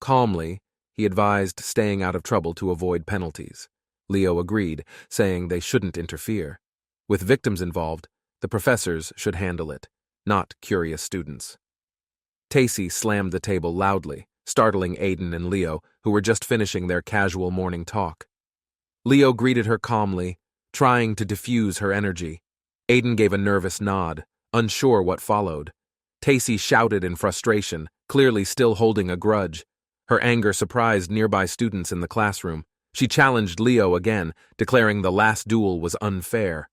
Calmly, he advised staying out of trouble to avoid penalties. Leo agreed, saying they shouldn't interfere. With victims involved, the professors should handle it, not curious students. Tacy slammed the table loudly, startling Aiden and Leo, who were just finishing their casual morning talk. Leo greeted her calmly, trying to diffuse her energy. Aiden gave a nervous nod, unsure what followed. Tacy shouted in frustration, clearly still holding a grudge. Her anger surprised nearby students in the classroom. She challenged Leo again, declaring the last duel was unfair.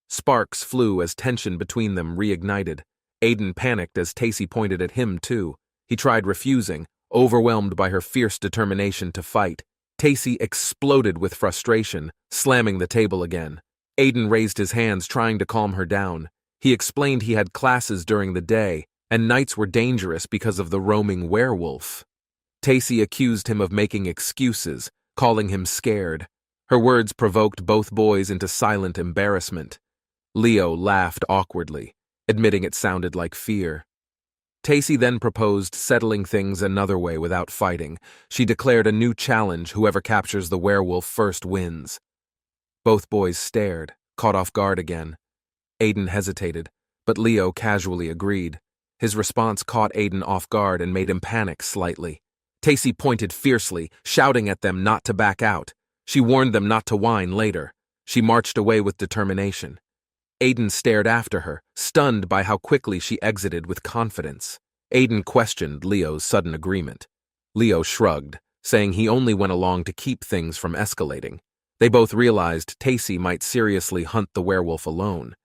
Sparks flew as tension between them reignited. Aiden panicked as Tacy pointed at him, too. He tried refusing, overwhelmed by her fierce determination to fight. Tacy exploded with frustration, slamming the table again. Aiden raised his hands, trying to calm her down. He explained he had classes during the day, and nights were dangerous because of the roaming werewolf. Tacy accused him of making excuses, calling him scared. Her words provoked both boys into silent embarrassment. Leo laughed awkwardly, admitting it sounded like fear. Tacy then proposed settling things another way without fighting. She declared a new challenge: whoever captures the werewolf first wins. Both boys stared, caught off guard again. Aiden hesitated, but Leo casually agreed. His response caught Aiden off guard and made him panic slightly. Tacy pointed fiercely, shouting at them not to back out. She warned them not to whine later. She marched away with determination. Aiden stared after her, stunned by how quickly she exited with confidence. Aiden questioned Leo's sudden agreement. Leo shrugged, saying he only went along to keep things from escalating. They both realized Tacy might seriously hunt the werewolf alone.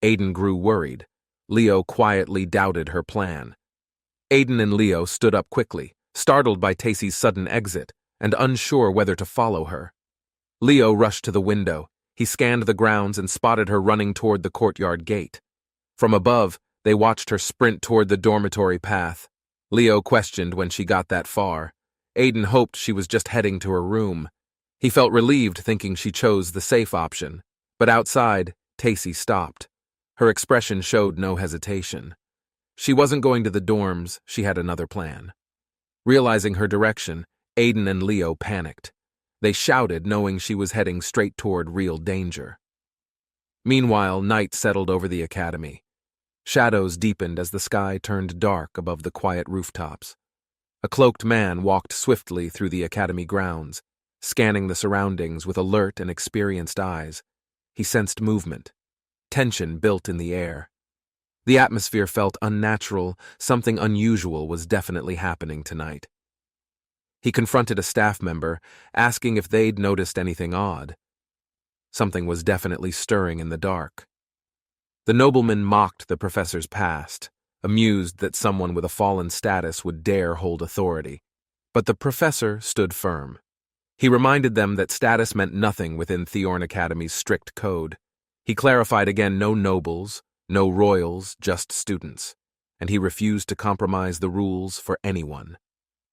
Aiden grew worried. Leo quietly doubted her plan. Aiden and Leo stood up quickly, startled by Tacy's sudden exit, and unsure whether to follow her. Leo rushed to the window. He scanned the grounds and spotted her running toward the courtyard gate. From above, They watched her sprint toward the dormitory path. Leo questioned when she got that far. Aiden hoped she was just heading to her room. He felt relieved thinking she chose the safe option. But outside, Tacy stopped. Her expression showed no hesitation. She wasn't going to the dorms, she had another plan. Realizing her direction, Aiden and Leo panicked. They shouted, knowing she was heading straight toward real danger. Meanwhile, night settled over the academy. Shadows deepened as the sky turned dark above the quiet rooftops. A cloaked man walked swiftly through the academy grounds, scanning the surroundings with alert and experienced eyes. He sensed movement. Tension built in the air. The atmosphere felt unnatural. Something unusual was definitely happening tonight. He confronted a staff member, asking if they'd noticed anything odd. Something was definitely stirring in the dark. The nobleman mocked the professor's past, amused that someone with a fallen status would dare hold authority. But the professor stood firm. He reminded them that status meant nothing within Thorn Academy's strict code. He clarified again no nobles, no royals, just students, and he refused to compromise the rules for anyone.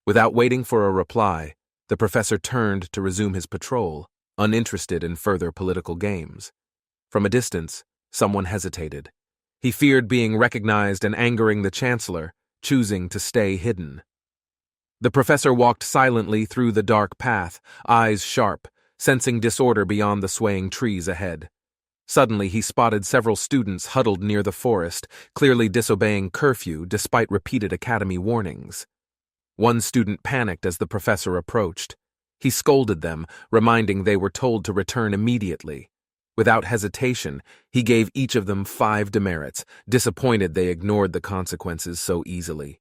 Without waiting for a reply, the professor turned to resume his patrol, uninterested in further political games. From a distance, someone hesitated. He feared being recognized and angering the chancellor, choosing to stay hidden. The professor walked silently through the dark path, eyes sharp, sensing disorder beyond the swaying trees ahead. Suddenly, he spotted several students huddled near the forest, clearly disobeying curfew despite repeated academy warnings. One student panicked as the professor approached. He scolded them, reminding they were told to return immediately. Without hesitation, he gave each of them 5 demerits, disappointed they ignored the consequences so easily.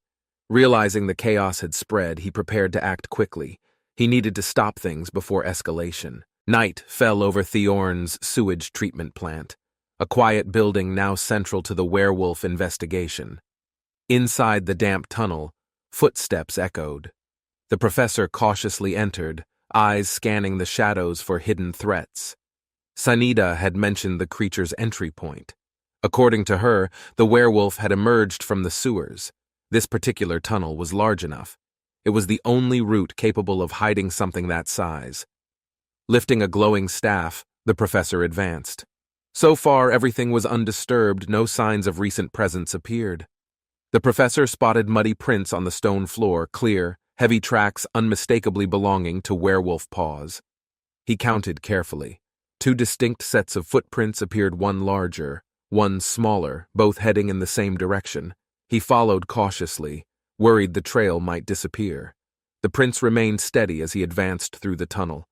Realizing the chaos had spread, he prepared to act quickly. He needed to stop things before escalation. Night fell over Thorn's sewage treatment plant, a quiet building now central to the werewolf investigation. Inside the damp tunnel, footsteps echoed. The professor cautiously entered, eyes scanning the shadows for hidden threats. Sanida had mentioned the creature's entry point. According to her, the werewolf had emerged from the sewers. This particular tunnel was large enough. It was the only route capable of hiding something that size. Lifting a glowing staff, the professor advanced. So far, everything was undisturbed, no signs of recent presence appeared. The professor spotted muddy prints on the stone floor, clear, heavy tracks unmistakably belonging to werewolf paws. He counted carefully. 2 distinct sets of footprints appeared, one larger, one smaller, both heading in the same direction. He followed cautiously, worried the trail might disappear. The prints remained steady as he advanced through the tunnel.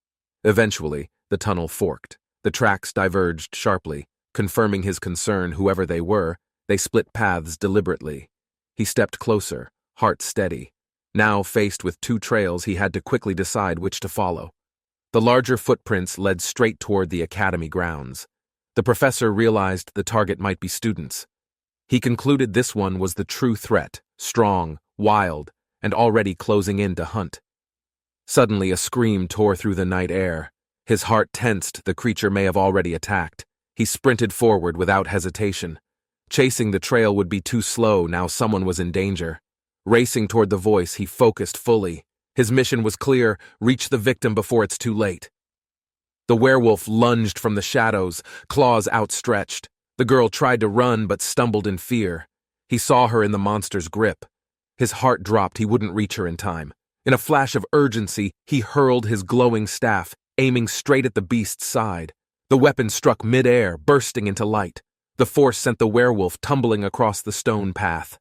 Eventually, the tunnel forked. The tracks diverged sharply. Confirming his concern, whoever they were, they split paths deliberately. He stepped closer, heart steady. Now, faced with 2 trails, he had to quickly decide which to follow. The larger footprints led straight toward the academy grounds. The professor realized the target might be students. He concluded this one was the true threat, strong, wild, and already closing in to hunt. Suddenly, a scream tore through the night air. His heart tensed, the creature may have already attacked. He sprinted forward without hesitation. Chasing the trail would be too slow, now someone was in danger. Racing toward the voice, he focused fully. His mission was clear, reach the victim before it's too late. The werewolf lunged from the shadows, claws outstretched. The girl tried to run but stumbled in fear. He saw her in the monster's grip. His heart dropped, he wouldn't reach her in time. In a flash of urgency, he hurled his glowing staff, aiming straight at the beast's side. The weapon struck mid-air, bursting into light. The force sent the werewolf tumbling across the stone path.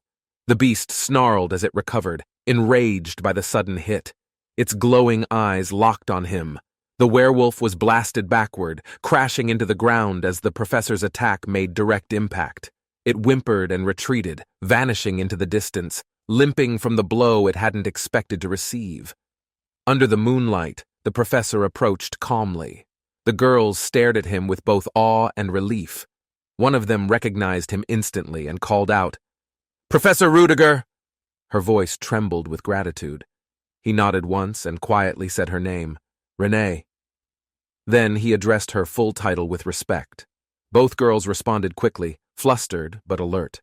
The beast snarled as it recovered, enraged by the sudden hit. Its glowing eyes locked on him. The werewolf was blasted backward, crashing into the ground as the professor's attack made direct impact. It whimpered and retreated, vanishing into the distance, limping from the blow it hadn't expected to receive. Under the moonlight, the professor approached calmly. The girls stared at him with both awe and relief. One of them recognized him instantly and called out, "Professor Rudiger!" Her voice trembled with gratitude. He nodded once and quietly said her name, Renee. Then he addressed her full title with respect. Both girls responded quickly, flustered but alert.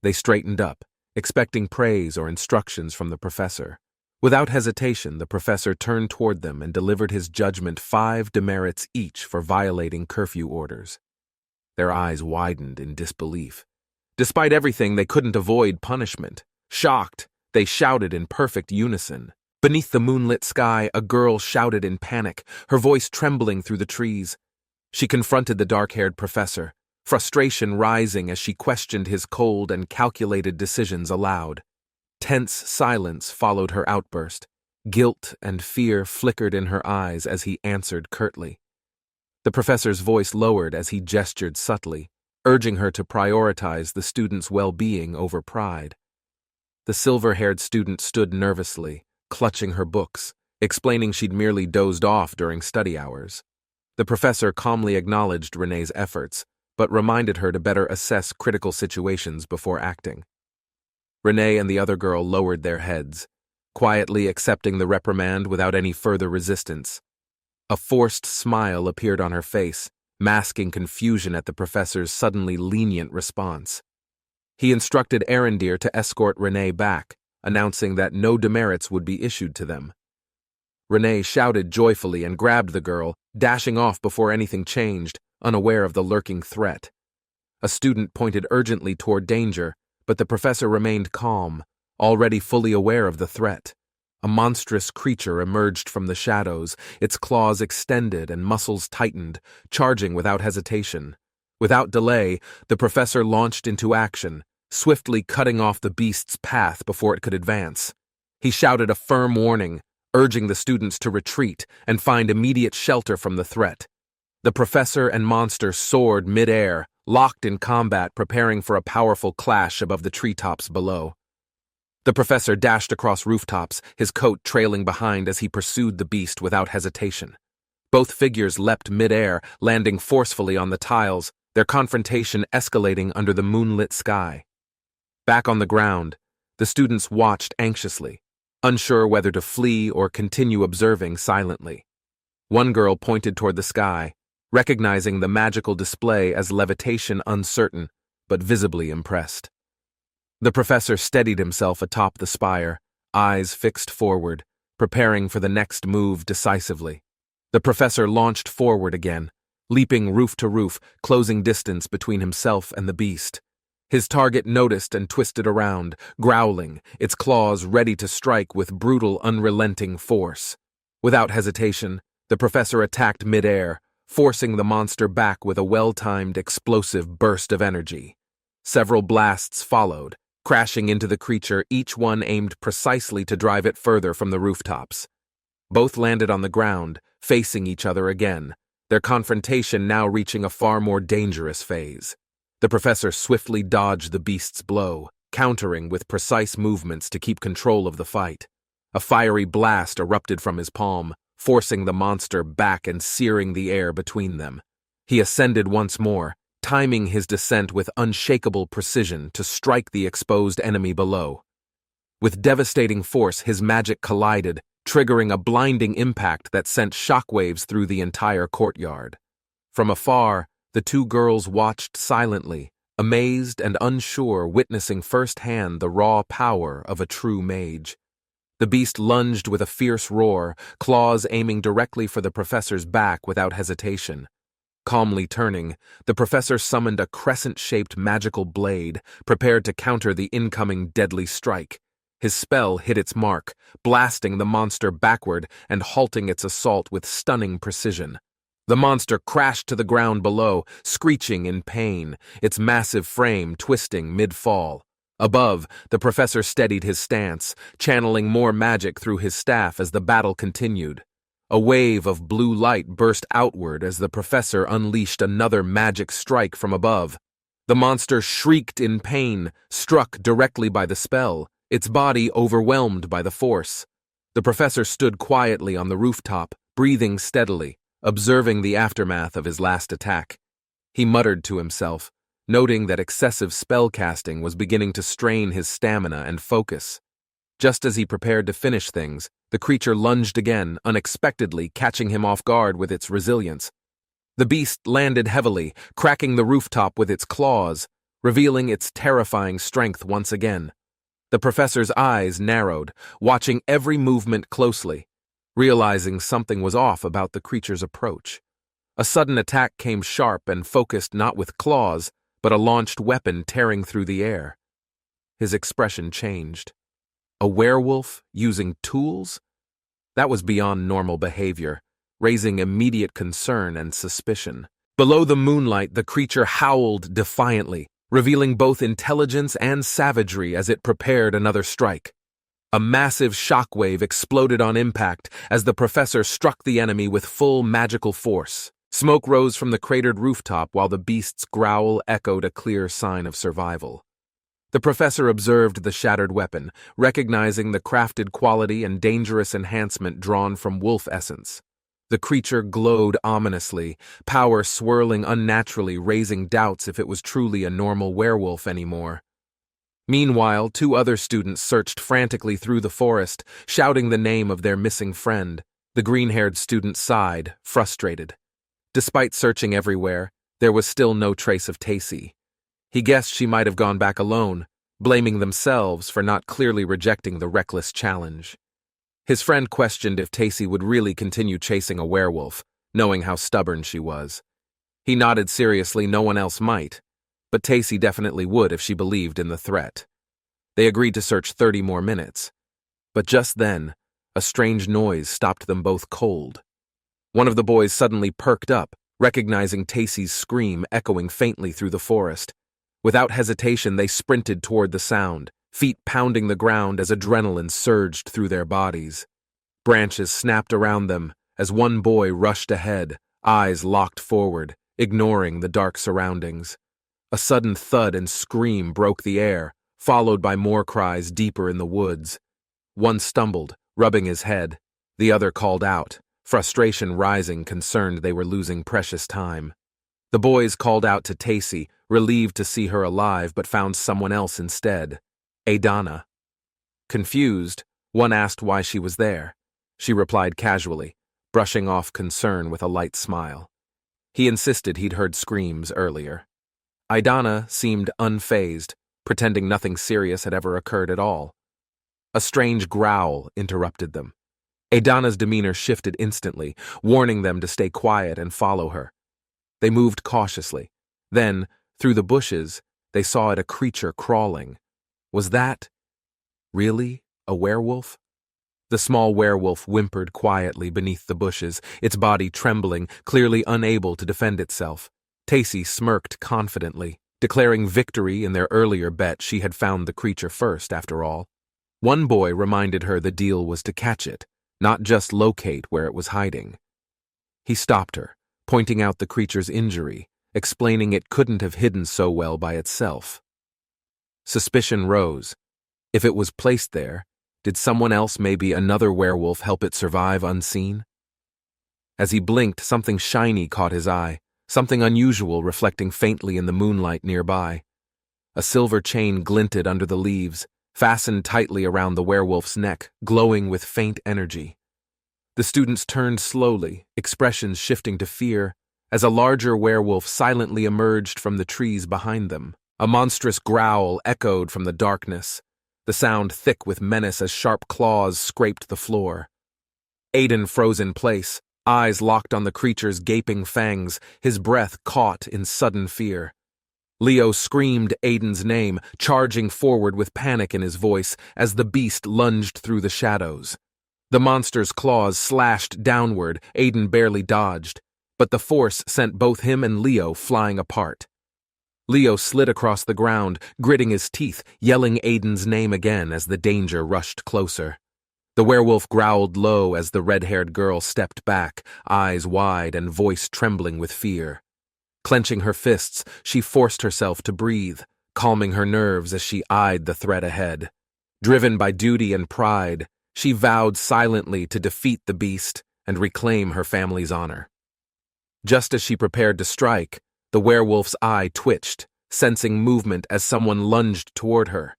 They straightened up, expecting praise or instructions from the professor. Without hesitation, the professor turned toward them and delivered his judgment 5 demerits each for violating curfew orders. Their eyes widened in disbelief. Despite everything, they couldn't avoid punishment. Shocked, they shouted in perfect unison. Beneath the moonlit sky, a girl shouted in panic, her voice trembling through the trees. She confronted the dark-haired professor, frustration rising as she questioned his cold and calculated decisions aloud. Tense silence followed her outburst. Guilt and fear flickered in her eyes as he answered curtly. The professor's voice lowered as he gestured subtly, urging her to prioritize the student's well-being over pride. The silver-haired student stood nervously, clutching her books, explaining she'd merely dozed off during study hours. The professor calmly acknowledged Renee's efforts, but reminded her to better assess critical situations before acting. Renee and the other girl lowered their heads, quietly accepting the reprimand without any further resistance. A forced smile appeared on her face, masking confusion at the professor's suddenly lenient response. He instructed Arendir to escort Renee back, announcing that no demerits would be issued to them. Renee shouted joyfully and grabbed the girl, dashing off before anything changed, unaware of the lurking threat. A student pointed urgently toward danger, but the professor remained calm, already fully aware of the threat. A monstrous creature emerged from the shadows, its claws extended and muscles tightened, charging without hesitation. Without delay, the professor launched into action, swiftly cutting off the beast's path before it could advance. He shouted a firm warning, urging the students to retreat and find immediate shelter from the threat. The professor and monster soared mid-air, locked in combat, preparing for a powerful clash above the treetops below. The professor dashed across rooftops, his coat trailing behind as he pursued the beast without hesitation. Both figures leapt mid-air, landing forcefully on the tiles, their confrontation escalating under the moonlit sky. Back on the ground, the students watched anxiously, unsure whether to flee or continue observing silently. One girl pointed toward the sky, recognizing the magical display as levitation uncertain, but visibly impressed. The professor steadied himself atop the spire, eyes fixed forward, preparing for the next move decisively. The professor launched forward again, leaping roof to roof, closing distance between himself and the beast. His target noticed and twisted around, growling, its claws ready to strike with brutal, unrelenting force. Without hesitation, the professor attacked mid-air, forcing the monster back with a well-timed, explosive burst of energy. Several blasts followed, crashing into the creature, each one aimed precisely to drive it further from the rooftops. Both landed on the ground, facing each other again, their confrontation now reaching a far more dangerous phase. The professor swiftly dodged the beast's blow, countering with precise movements to keep control of the fight. A fiery blast erupted from his palm, forcing the monster back and searing the air between them. He ascended once more, timing his descent with unshakable precision to strike the exposed enemy below. With devastating force, his magic collided, triggering a blinding impact that sent shockwaves through the entire courtyard. From afar, the two girls watched silently, amazed and unsure, witnessing firsthand the raw power of a true mage. The beast lunged with a fierce roar, claws aiming directly for the professor's back without hesitation. Calmly turning, the professor summoned a crescent-shaped magical blade, prepared to counter the incoming deadly strike. His spell hit its mark, blasting the monster backward and halting its assault with stunning precision. The monster crashed to the ground below, screeching in pain, its massive frame twisting mid-fall. Above, the professor steadied his stance, channeling more magic through his staff as the battle continued. A wave of blue light burst outward as the professor unleashed another magic strike from above. The monster shrieked in pain, struck directly by the spell, its body overwhelmed by the force. The professor stood quietly on the rooftop, breathing steadily, observing the aftermath of his last attack. He muttered to himself, noting that excessive spellcasting was beginning to strain his stamina and focus. Just as he prepared to finish things, the creature lunged again, unexpectedly catching him off guard with its resilience. The beast landed heavily, cracking the rooftop with its claws. revealing its terrifying strength once again. The professor's eyes narrowed, watching every movement closely, realizing something was off about the creature's approach. A sudden attack came sharp and focused not with claws, but a launched weapon tearing through the air. His expression changed. A werewolf using tools? That was beyond normal behavior, raising immediate concern and suspicion. Below the moonlight, the creature howled defiantly, revealing both intelligence and savagery as it prepared another strike. A massive shockwave exploded on impact as the professor struck the enemy with full magical force. Smoke rose from the cratered rooftop while the beast's growl echoed a clear sign of survival. The professor observed the shattered weapon, recognizing the crafted quality and dangerous enhancement drawn from wolf essence. The creature glowed ominously, power swirling unnaturally, raising doubts if it was truly a normal werewolf anymore. Meanwhile, two other students searched frantically through the forest, shouting the name of their missing friend. The green-haired student sighed, frustrated. Despite searching everywhere, there was still no trace of Tacy. He guessed she might have gone back alone, blaming themselves for not clearly rejecting the reckless challenge. His friend questioned if Tacy would really continue chasing a werewolf, knowing how stubborn she was. He nodded seriously no one else might, but Tacy definitely would if she believed in the threat. They agreed to search 30 more minutes. But just then, a strange noise stopped them both cold. One of the boys suddenly perked up, recognizing Tacy's scream echoing faintly through the forest. Without hesitation, they sprinted toward the sound, feet pounding the ground as adrenaline surged through their bodies. Branches snapped around them as one boy rushed ahead, eyes locked forward, ignoring the dark surroundings. A sudden thud and scream broke the air, followed by more cries deeper in the woods. One stumbled, rubbing his head. The other called out, frustration rising, concerned they were losing precious time. The boys called out to Tacy, relieved to see her alive, but found someone else instead. Adana. Confused, one asked why she was there. She replied casually, brushing off concern with a light smile. He insisted he'd heard screams earlier. Idana seemed unfazed, pretending nothing serious had ever occurred at all. A strange growl interrupted them. Adana's demeanor shifted instantly, warning them to stay quiet and follow her. They moved cautiously. Then, through the bushes, they saw a creature crawling. Was that really a werewolf? The small werewolf whimpered quietly beneath the bushes, its body trembling, clearly unable to defend itself. Tacy smirked confidently, declaring victory in their earlier bet. She had found the creature first, after all. One boy reminded her the deal was to catch it, not just locate where it was hiding. He stopped her, pointing out the creature's injury, explaining it couldn't have hidden so well by itself. Suspicion rose. If it was placed there, did someone else, maybe another werewolf, help it survive unseen? As he blinked, something shiny caught his eye, something unusual reflecting faintly in the moonlight nearby. A silver chain glinted under the leaves, fastened tightly around the werewolf's neck, glowing with faint energy. The students turned slowly, expressions shifting to fear, as a larger werewolf silently emerged from the trees behind them. A monstrous growl echoed from the darkness, the sound thick with menace as sharp claws scraped the floor. Aiden froze in place, eyes locked on the creature's gaping fangs, his breath caught in sudden fear. Leo screamed Aiden's name, charging forward with panic in his voice as the beast lunged through the shadows. The monster's claws slashed downward, Aiden barely dodged, but the force sent both him and Leo flying apart. Leo slid across the ground, gritting his teeth, yelling Aiden's name again as the danger rushed closer. The werewolf growled low as the red-haired girl stepped back, eyes wide and voice trembling with fear. Clenching her fists, she forced herself to breathe, calming her nerves as she eyed the threat ahead. Driven by duty and pride, she vowed silently to defeat the beast and reclaim her family's honor. Just as she prepared to strike, the werewolf's eye twitched, sensing movement as someone lunged toward her.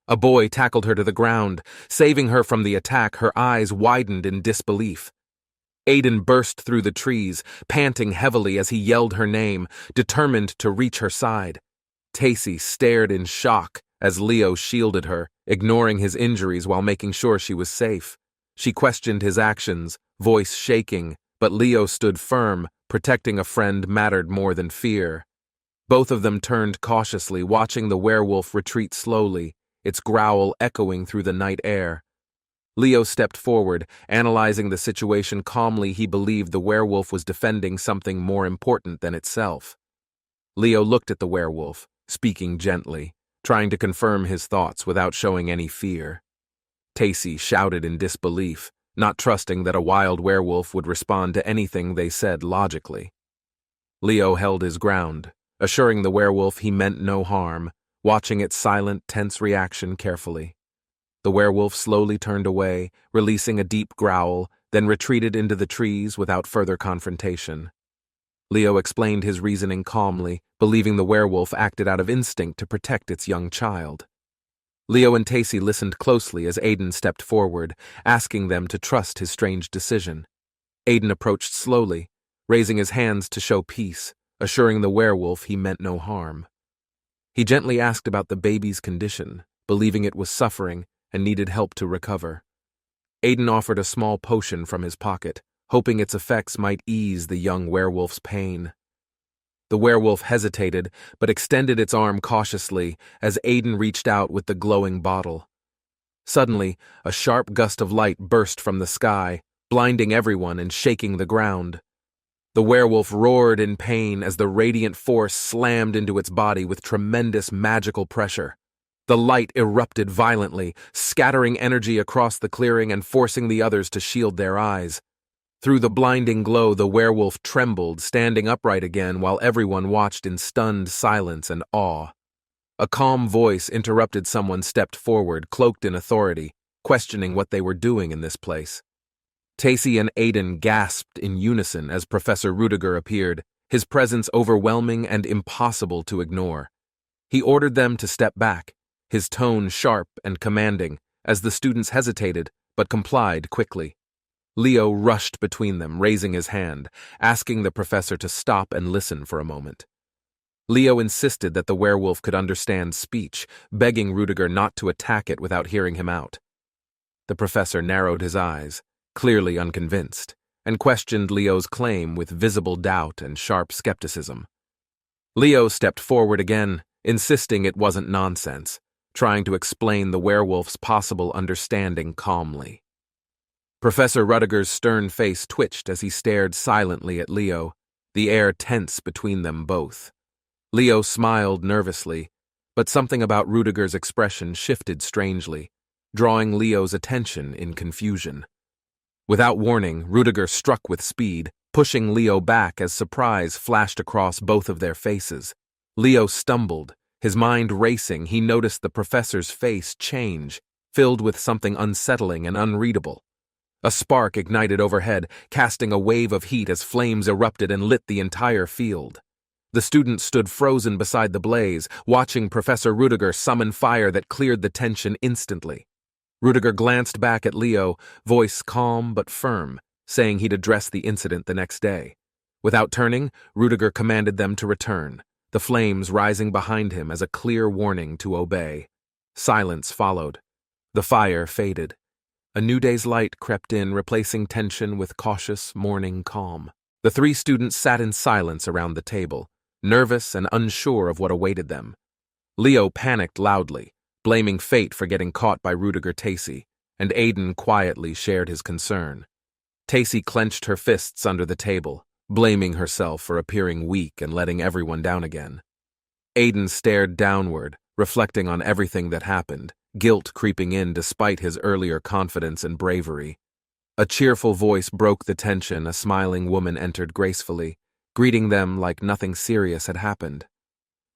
A boy tackled her to the ground, saving her from the attack. Her eyes widened in disbelief. Aiden burst through the trees, panting heavily as he yelled her name, determined to reach her side. Tacy stared in shock as Leo shielded her, ignoring his injuries while making sure she was safe. She questioned his actions, voice shaking, but Leo stood firm, protecting a friend mattered more than fear. Both of them turned cautiously, watching the werewolf retreat slowly, its growl echoing through the night air. Leo stepped forward, analyzing the situation calmly. He believed the werewolf was defending something more important than itself. Leo looked at the werewolf, speaking gently, trying to confirm his thoughts without showing any fear. Tacy shouted in disbelief, not trusting that a wild werewolf would respond to anything they said logically. Leo held his ground, assuring the werewolf he meant no harm, watching its silent, tense reaction carefully. The werewolf slowly turned away, releasing a deep growl, then retreated into the trees without further confrontation. Leo explained his reasoning calmly, believing the werewolf acted out of instinct to protect its young child. Leo and Tacy listened closely as Aiden stepped forward, asking them to trust his strange decision. Aiden approached slowly, raising his hands to show peace, assuring the werewolf he meant no harm. He gently asked about the baby's condition, believing it was suffering and needed help to recover. Aiden offered a small potion from his pocket, hoping its effects might ease the young werewolf's pain. The werewolf hesitated, but extended its arm cautiously as Aiden reached out with the glowing bottle. Suddenly, a sharp gust of light burst from the sky, blinding everyone and shaking the ground. The werewolf roared in pain as the radiant force slammed into its body with tremendous magical pressure. The light erupted violently, scattering energy across the clearing and forcing the others to shield their eyes. Through the blinding glow, the werewolf trembled, standing upright again while everyone watched in stunned silence and awe. A calm voice interrupted. Someone stepped forward, cloaked in authority, questioning what they were doing in this place. Tacy and Aiden gasped in unison as Professor Rudiger appeared, his presence overwhelming and impossible to ignore. He ordered them to step back, his tone sharp and commanding, as the students hesitated, but complied quickly. Leo rushed between them, raising his hand, asking the professor to stop and listen for a moment. Leo insisted that the werewolf could understand speech, begging Rudiger not to attack it without hearing him out. The professor narrowed his eyes, clearly unconvinced, and questioned Leo's claim with visible doubt and sharp skepticism. Leo stepped forward again, insisting it wasn't nonsense, trying to explain the werewolf's possible understanding calmly. Professor Rudiger's stern face twitched as he stared silently at Leo, the air tense between them both. Leo smiled nervously, but something about Rudiger's expression shifted strangely, drawing Leo's attention in confusion. Without warning, Rudiger struck with speed, pushing Leo back as surprise flashed across both of their faces. Leo stumbled, his mind racing. He noticed the professor's face change, filled with something unsettling and unreadable. A spark ignited overhead, casting a wave of heat as flames erupted and lit the entire field. The students stood frozen beside the blaze, watching Professor Rudiger summon fire that cleared the tension instantly. Rudiger glanced back at Leo, voice calm but firm, saying he'd address the incident the next day. Without turning, Rudiger commanded them to return, the flames rising behind him as a clear warning to obey. Silence followed. The fire faded. A new day's light crept in, replacing tension with cautious, morning calm. The three students sat in silence around the table, nervous and unsure of what awaited them. Leo panicked loudly, blaming fate for getting caught by Rudiger Tacy, and Aiden quietly shared his concern. Tacy clenched her fists under the table, blaming herself for appearing weak and letting everyone down again. Aiden stared downward, reflecting on everything that happened, guilt creeping in despite his earlier confidence and bravery. A cheerful voice broke the tension. A smiling woman entered gracefully, greeting them like nothing serious had happened.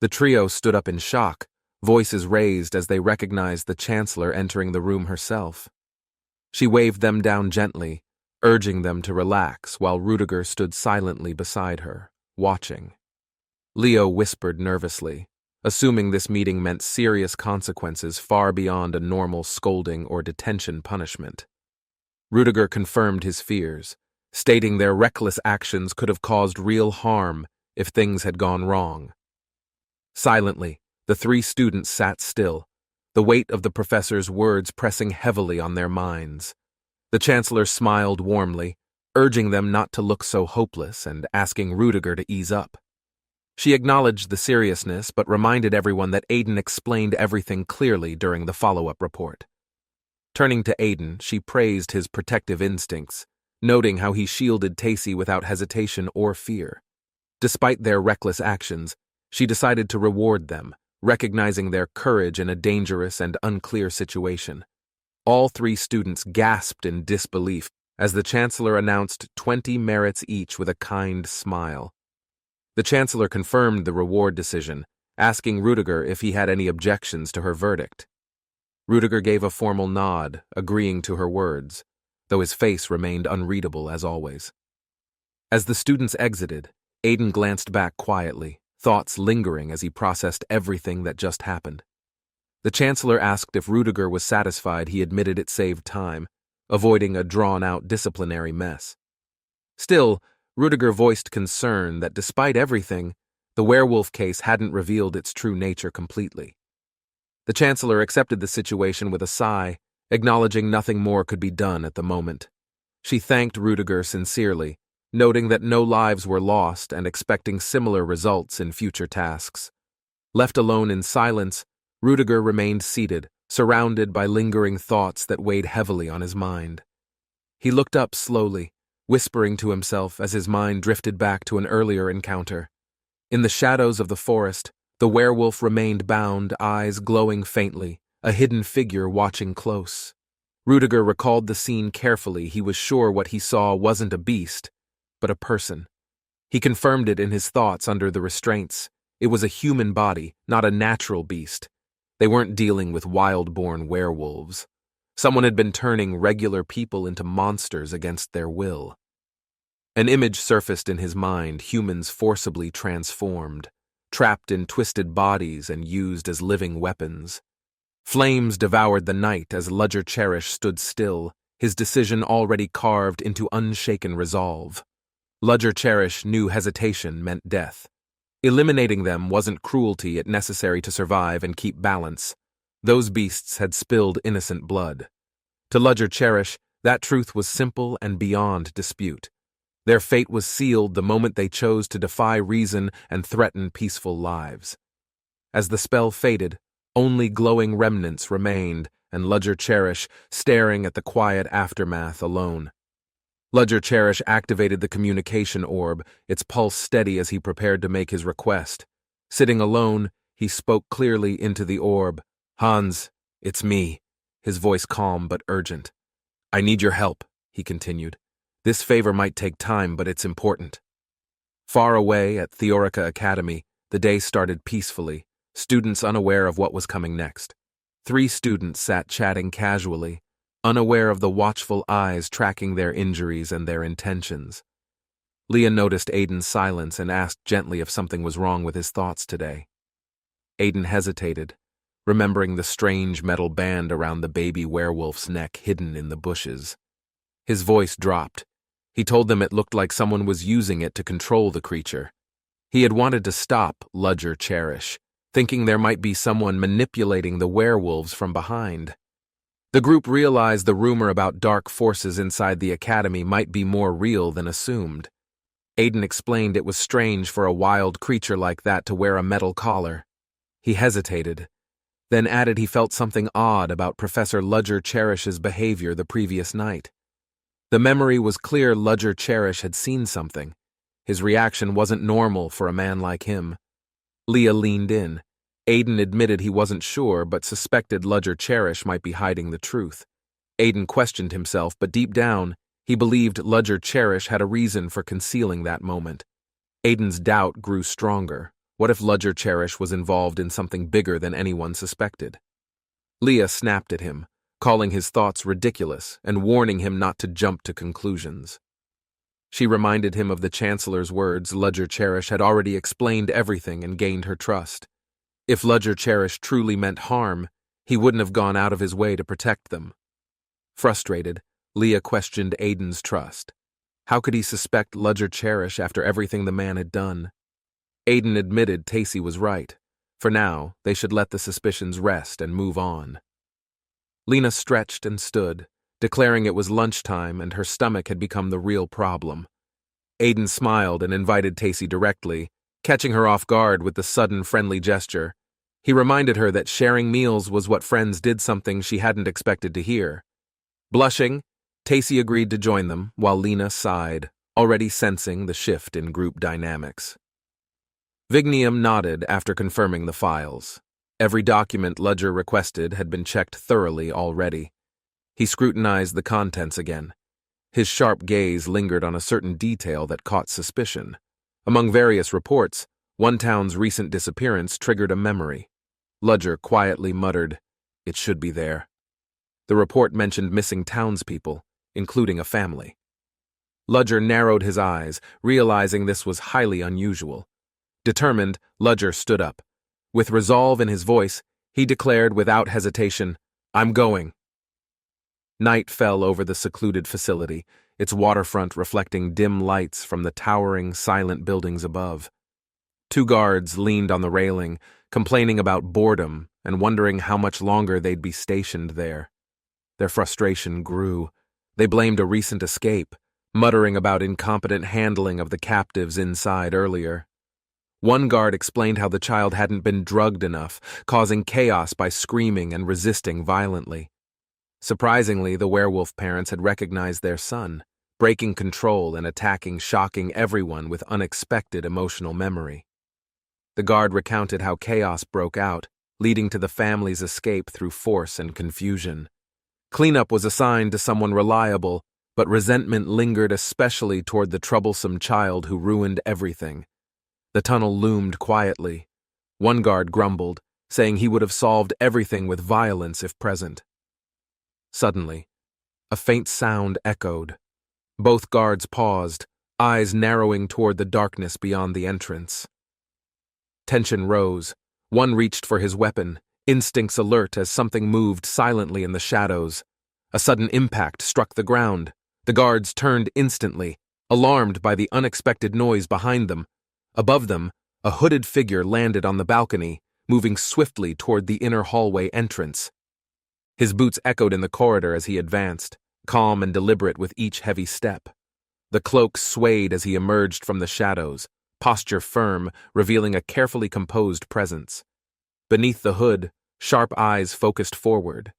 The trio stood up in shock, voices raised as they recognized the Chancellor entering the room herself. She waved them down gently, urging them to relax while Rudiger stood silently beside her, watching. Leo whispered nervously, assuming this meeting meant serious consequences far beyond a normal scolding or detention punishment. Rudiger confirmed his fears, stating their reckless actions could have caused real harm if things had gone wrong. Silently, The three students sat still, the weight of the professor's words pressing heavily on their minds. The chancellor smiled warmly, urging them not to look so hopeless and asking Rudiger to ease up. She acknowledged the seriousness but reminded everyone that Aiden explained everything clearly during the follow-up report. Turning to Aiden, she praised his protective instincts, noting how he shielded Tacy without hesitation or fear. Despite their reckless actions, she decided to reward them, recognizing their courage in a dangerous and unclear situation. All three students gasped in disbelief as the chancellor announced 20 merits each with a kind smile. The chancellor confirmed the reward decision, asking Rudiger if he had any objections to her verdict. Rudiger gave a formal nod, agreeing to her words, though his face remained unreadable as always. As the students exited, Aiden glanced back quietly, thoughts lingering as he processed everything that just happened. The chancellor asked if Rudiger was satisfied he admitted it saved time, avoiding a drawn-out disciplinary mess. Still, Rudiger voiced concern that despite everything, the werewolf case hadn't revealed its true nature completely. The chancellor accepted the situation with a sigh, acknowledging nothing more could be done at the moment. She thanked Rudiger sincerely, noting that no lives were lost and expecting similar results in future tasks. Left alone in silence, Rudiger remained seated, surrounded by lingering thoughts that weighed heavily on his mind. He looked up slowly, whispering to himself as his mind drifted back to an earlier encounter. In the shadows of the forest, the werewolf remained bound, eyes glowing faintly, a hidden figure watching close. Rudiger recalled the scene carefully. He was sure what he saw wasn't a beast, but a person. He confirmed it in his thoughts under the restraints. It was a human body, not a natural beast. They weren't dealing with wild-born werewolves. Someone had been turning regular people into monsters against their will. An image surfaced in his mind, humans forcibly transformed, trapped in twisted bodies and used as living weapons. Flames devoured the night as Ludger Cherish stood still, his decision already carved into unshaken resolve. Ludger Cherish knew hesitation meant death. Eliminating them wasn't cruelty yet necessary to survive and keep balance. Those beasts had spilled innocent blood. To Ludger Cherish, that truth was simple and beyond dispute. Their fate was sealed the moment they chose to defy reason and threaten peaceful lives. As the spell faded, only glowing remnants remained, and Ludger Cherish staring at the quiet aftermath alone. Ludger Cherish activated the communication orb, its pulse steady as he prepared to make his request. Sitting alone, he spoke clearly into the orb. "Hans, it's me," his voice calm but urgent. "I need your help," he continued. "This favor might take time, but it's important." Far away at Theorica Academy, the day started peacefully, students unaware of what was coming next. 3 students sat chatting casually, unaware of the watchful eyes tracking their injuries and their intentions. Leah noticed Aiden's silence and asked gently if something was wrong with his thoughts today. Aiden hesitated, remembering the strange metal band around the baby werewolf's neck hidden in the bushes. His voice dropped. He told them it looked like someone was using it to control the creature. He had wanted to stop Ludger Cherish, thinking there might be someone manipulating the werewolves from behind. The group realized the rumor about dark forces inside the academy might be more real than assumed. Aiden explained it was strange for a wild creature like that to wear a metal collar. He hesitated, then added he felt something odd about Professor Ludger Cherish's behavior the previous night. The memory was clear Ludger Cherish had seen something. His reaction wasn't normal for a man like him. Leah leaned in. Aiden admitted he wasn't sure, but suspected Ludger Cherish might be hiding the truth. Aiden questioned himself, but deep down, he believed Ludger Cherish had a reason for concealing that moment. Aiden's doubt grew stronger. What if Ludger Cherish was involved in something bigger than anyone suspected? Leah snapped at him, calling his thoughts ridiculous and warning him not to jump to conclusions. She reminded him of the Chancellor's words. Ludger Cherish had already explained everything and gained her trust. If Ludger Cherish truly meant harm, he wouldn't have gone out of his way to protect them. Frustrated, Leah questioned Aiden's trust. How could he suspect Ludger Cherish after everything the man had done? Aiden admitted Tacy was right. For now, they should let the suspicions rest and move on. Lena stretched and stood, declaring it was lunchtime and her stomach had become the real problem. Aiden smiled and invited Tacy directly, catching her off guard with the sudden friendly gesture. He reminded her that sharing meals was what friends did, something she hadn't expected to hear. Blushing, Tacy agreed to join them while Lena sighed, already sensing the shift in group dynamics. Vignium nodded after confirming the files. Every document Ludger requested had been checked thoroughly already. He scrutinized the contents again. His sharp gaze lingered on a certain detail that caught suspicion. Among various reports, one town's recent disappearance triggered a memory. Ludger quietly muttered, "It should be there." The report mentioned missing townspeople, including a family. Ludger narrowed his eyes, realizing this was highly unusual. Determined, Ludger stood up. With resolve in his voice, he declared without hesitation, "I'm going." Night fell over the secluded facility, its waterfront reflecting dim lights from the towering, silent buildings above. Two guards leaned on the railing, complaining about boredom and wondering how much longer they'd be stationed there. Their frustration grew. They blamed a recent escape, muttering about incompetent handling of the captives inside earlier. One guard explained how the child hadn't been drugged enough, causing chaos by screaming and resisting violently. Surprisingly, the werewolf parents had recognized their son, breaking control and shocking everyone with unexpected emotional memory. The guard recounted how chaos broke out, leading to the family's escape through force and confusion. Cleanup was assigned to someone reliable, but resentment lingered especially toward the troublesome child who ruined everything. The tunnel loomed quietly. One guard grumbled, saying he would have solved everything with violence if present. Suddenly, a faint sound echoed. Both guards paused, eyes narrowing toward the darkness beyond the entrance. Tension rose. One reached for his weapon, instincts alert as something moved silently in the shadows. A sudden impact struck the ground. The guards turned instantly, alarmed by the unexpected noise behind them. Above them, a hooded figure landed on the balcony, moving swiftly toward the inner hallway entrance. His boots echoed in the corridor as he advanced, calm and deliberate with each heavy step. The cloak swayed as he emerged from the shadows, posture firm, revealing a carefully composed presence. Beneath the hood, sharp eyes focused forward.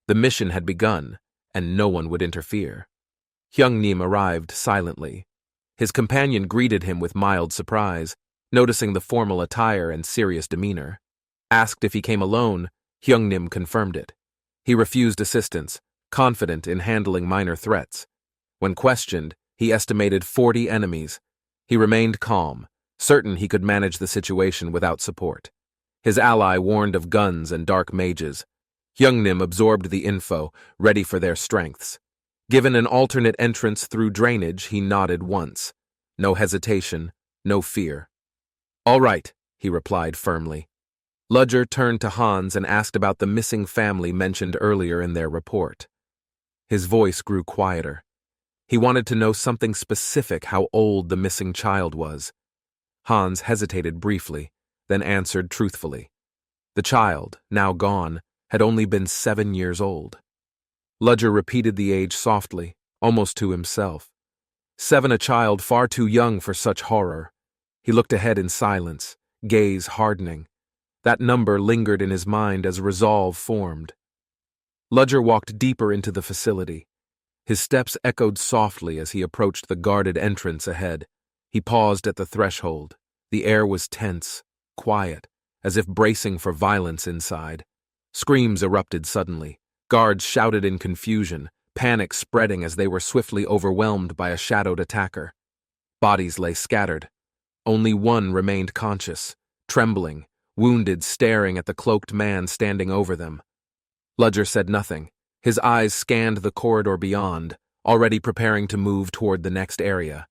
The mission had begun, and no one would interfere. Hyungnim arrived silently. His companion greeted him with mild surprise, noticing the formal attire and serious demeanor. Asked if he came alone, Hyungnim confirmed it. He refused assistance, confident in handling minor threats. When questioned, he estimated 40 enemies. He remained calm, certain he could manage the situation without support. His ally warned of guns and dark mages. Hyungnim absorbed the info, ready for their strengths. Given an alternate entrance through drainage, he nodded once. No hesitation, no fear. "All right," he replied firmly. Ludger turned to Hans and asked about the missing family mentioned earlier in their report. His voice grew quieter. He wanted to know something specific, how old the missing child was. Hans hesitated briefly, then answered truthfully. The child, now gone, had only been 7 years old. Ludger repeated the age softly, almost to himself. 7, a child far too young for such horror. He looked ahead in silence, gaze hardening. That number lingered in his mind as resolve formed. Ludger walked deeper into the facility. His steps echoed softly as he approached the guarded entrance ahead. He paused at the threshold. The air was tense, quiet, as if bracing for violence inside. Screams erupted suddenly. Guards shouted in confusion, panic spreading as they were swiftly overwhelmed by a shadowed attacker. Bodies lay scattered. Only one remained conscious, trembling, wounded, staring at the cloaked man standing over them. Ludger said nothing. His eyes scanned the corridor beyond, already preparing to move toward the next area.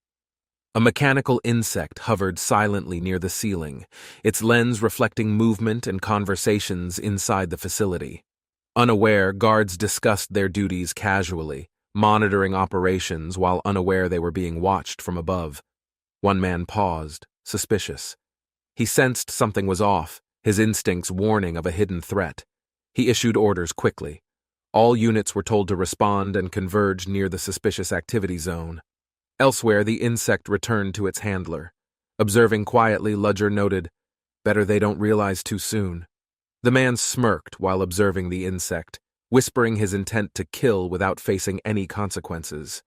A mechanical insect hovered silently near the ceiling, its lens reflecting movement and conversations inside the facility. Unaware, guards discussed their duties casually, monitoring operations while unaware they were being watched from above. One man paused, suspicious. He sensed something was off, his instincts warning of a hidden threat. He issued orders quickly. All units were told to respond and converge near the suspicious activity zone. Elsewhere, the insect returned to its handler. Observing quietly, Ludger noted, "Better they don't realize too soon." The man smirked while observing the insect, whispering his intent to kill without facing any consequences.